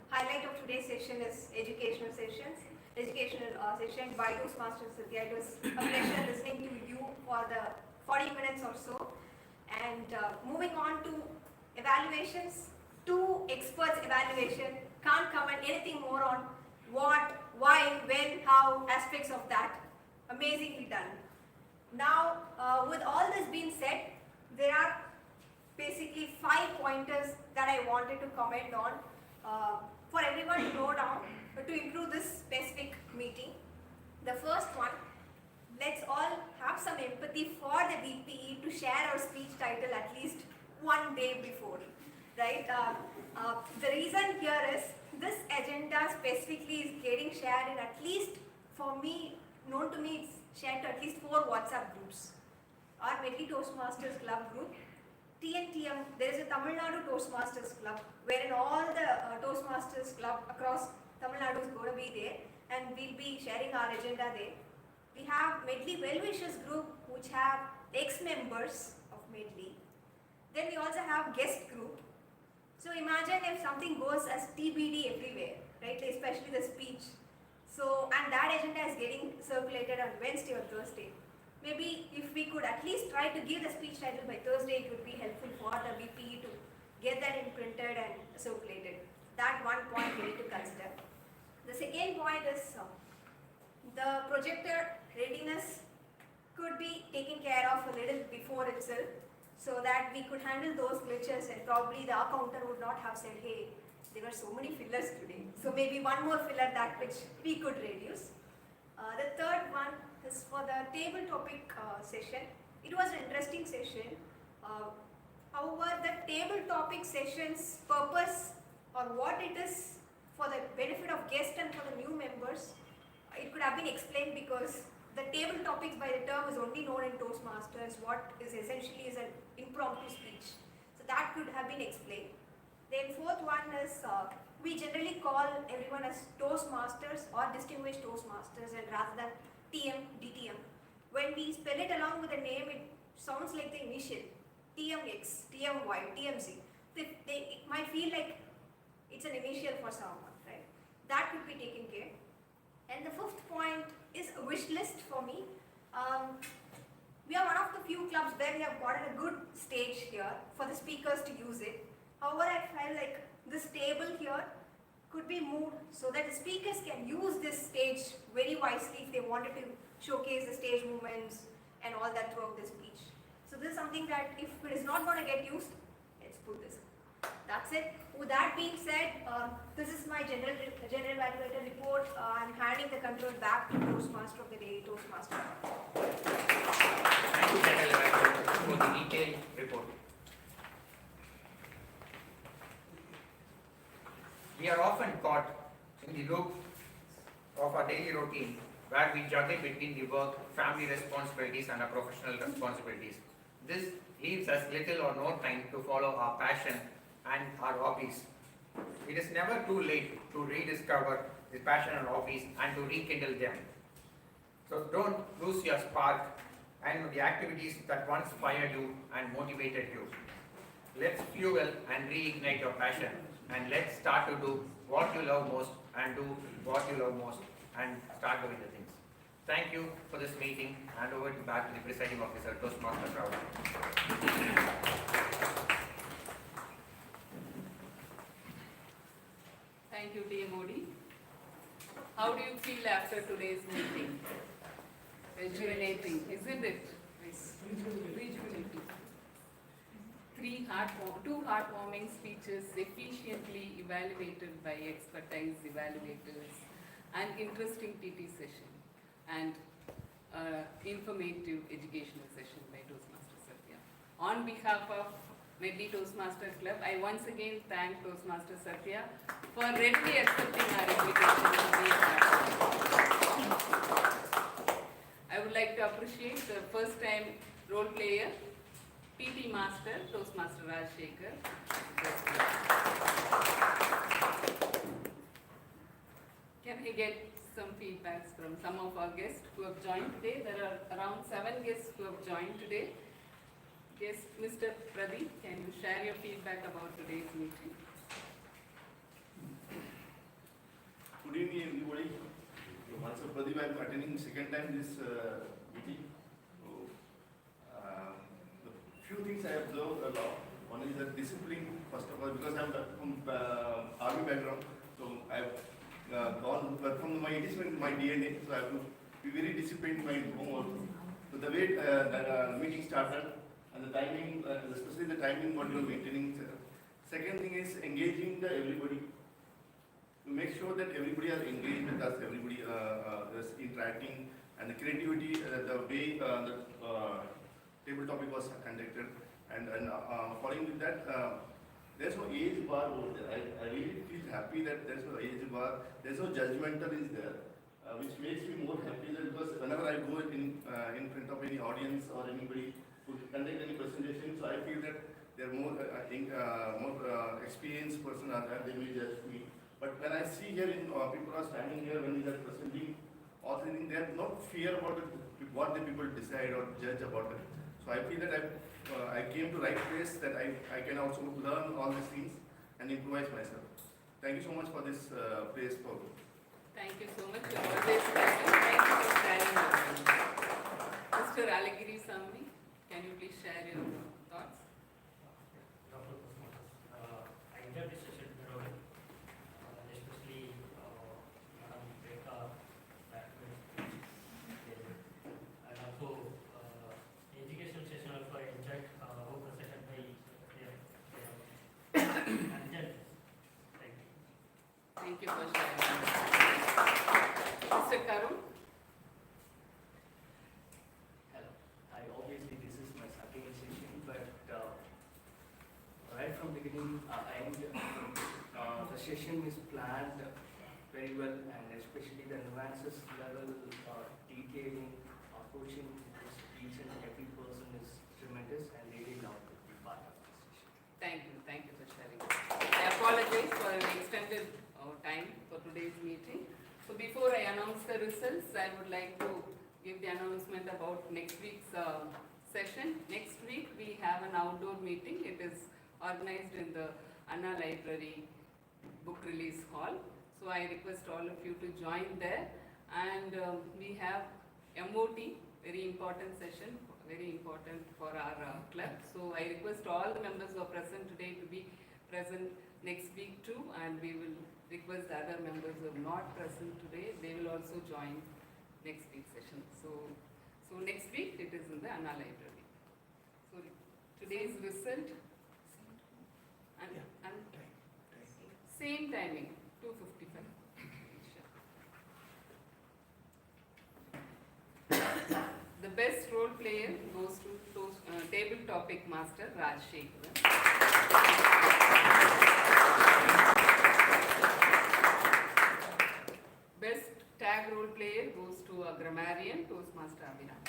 highlight of today's session is educational session by Toastmasters Satya. It was a pleasure listening to you for the 40 minutes or so. And moving on to evaluations, 2 experts evaluation, can't comment anything more on what, why, when, how, aspects of that. Amazingly done. Now, with all this being said, there are basically 5 pointers that I wanted to comment on for everyone to note down to improve this specific meeting. The first one, let's all have some empathy for the VPE to share our speech title at least one day before, right? The reason here is this agenda specifically is getting shared in at least, for me, known to me, it's shared to at least 4 WhatsApp groups. Our Medley Toastmasters Club group, TNTM, there is a Tamil Nadu Toastmasters Club, wherein all the Toastmasters Club across Tamil Nadu is going to be there, and we'll be sharing our agenda there. We have Medley Well-Wishers group, which have ex-members of Medley. Then we also have guest group. So imagine if something goes as TBD everywhere, right? Especially the speech. So, and that agenda is getting circulated on Wednesday or Thursday. Maybe if we could at least try to give the speech title by Thursday, it would be helpful for the VPE to get that imprinted and circulated. That one point we need to consider. The second point is the projector readiness could be taken care of a little before itself, so that we could handle those glitches, and probably the accountant would not have said, hey, there were so many fillers today. So maybe one more filler that which we could reduce. The third one is for the table topic session. It was an interesting session. However, the table topic session's purpose or what it is for the benefit of guests and for the new members, it could have been explained, because the table topics by the term is only known in Toastmasters, what is essentially is an impromptu speech. So that could have been explained. Then fourth one is, we generally call everyone as Toastmasters or Distinguished Toastmasters, and rather than TM, DTM. When we spell it along with the name, it sounds like the initial, TMX, TMY, TMZ. It might feel like it's an initial for someone, right? That could be taken care. And the fifth point is a wish list for me. We are one of the few clubs where we have gotten a good stage here for the speakers to use it. However, I felt like this table here could be moved so that the speakers can use this stage very wisely if they wanted to showcase the stage movements and all that throughout the speech. So this is something that if it is not going to get used, let's put this. That's it. With that being said, this is my general evaluator report. I'm handing the control back to Toastmaster of the Day, Toastmaster. Thank you, General Evaluator, for the detailed report. We are often caught in the loop of our daily routine, where we juggle between the work, family responsibilities and our professional responsibilities. This leaves us little or no time to follow our passion and our hobbies. It is never too late to rediscover the passion and hobbies and to rekindle them. So don't lose your spark and the activities that once fired you and motivated you. Let's fuel and reignite your passion and let's start to do what you love most and do what you love most and start doing the things. Thank you for this meeting. Hand over back to the presiding officer, Toastmaster Rao. Thank you, dear Modi. How do you feel after today's meeting? Rejuvenating, isn't it? Rejuvenating. Two heartwarming speeches efficiently evaluated by expertise evaluators, an interesting TT session, and informative educational session by Toastmaster Satya. On behalf of Medley Toastmaster Club, I once again thank Toastmaster Satya for readily accepting our invitation to be a part of it. I would like to appreciate the first time role player, PT Master, Toastmaster Rajshekhar. Can I get some feedbacks from some of our guests who have joined today? There are around 7 guests who have joined today. Yes, Mr. Pradeep, can you share your feedback about today's meeting? Good evening, everybody. Myself Pradeep, I am attending second time this meeting. So, the few things I observed a lot. One is that discipline, first of all, because I am from army background, so I have gone from my, it is in my DNA, so I have to be very disciplined in my home also. So the way the meeting started, and the timing, especially the timing what you are maintaining. Second thing is engaging everybody. To make sure that everybody are engaged with us, everybody is interacting, and the creativity, the way the table topic was conducted, and following with that, there's no age bar over there. I really feel happy that there's no age bar, there's no judgmental is there, which makes me more happy because whenever I go in front of any audience or anybody who conduct any presentation, so I feel that they're more, more experienced person are there, they may judge me. But when I see here, people are standing here when they are presenting, all things, they have no fear about it, what the people decide or judge about it. So I feel that I came to right place, that I can also learn all these things and improvise myself. Thank you so much for this place for me. Thank you so much. You're always present. Thank you for sharing your views. Mr. Alagiri Samvi, can you please share your thoughts? I enjoyed this session very well, especially Madam Rekha, and also the educational session also I enjoyed both the session by and then thank you. Thank you for sharing. Mr. Karun? Hello. Obviously this is my second session, but right from beginning the session is planned very well, and especially the nuances level detailing, approaching each and every person is tremendous, and really love to be part of this session. Thank you for sharing. I apologize for an extended time for today's meeting. So before I announce the results, I would like to give the announcement about next week's session. Next week we have an outdoor meeting. It is organized in the Anna Library book release hall. So I request all of you to join there. And we have MOT, very important session, very important for our club. So I request all the members who are present today to be present next week too, and we will request the other members who are not present today, they will also join next week's session. So next week it is in the Anna Library. So today's result and same timing, 2:55. The best role player goes to table topic master Rajshekhar. Best tag role player goes to a grammarian, Toastmaster Abhinam.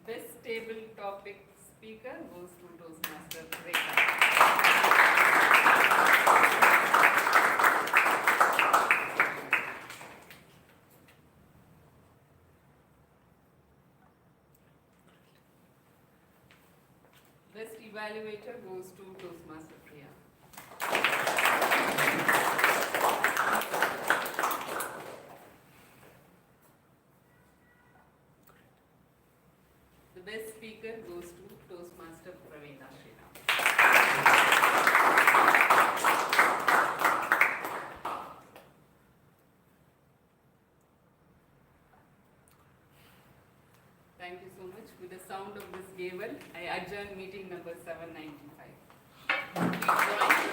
Best table topic speaker goes to Toastmaster Rekha. Innovator goes to Toastmaster Priya. The Best Speaker goes to Toastmaster Praveena Sriram. Thank you so much. With the sound of this gavel, I adjourn meeting number 795. Please join.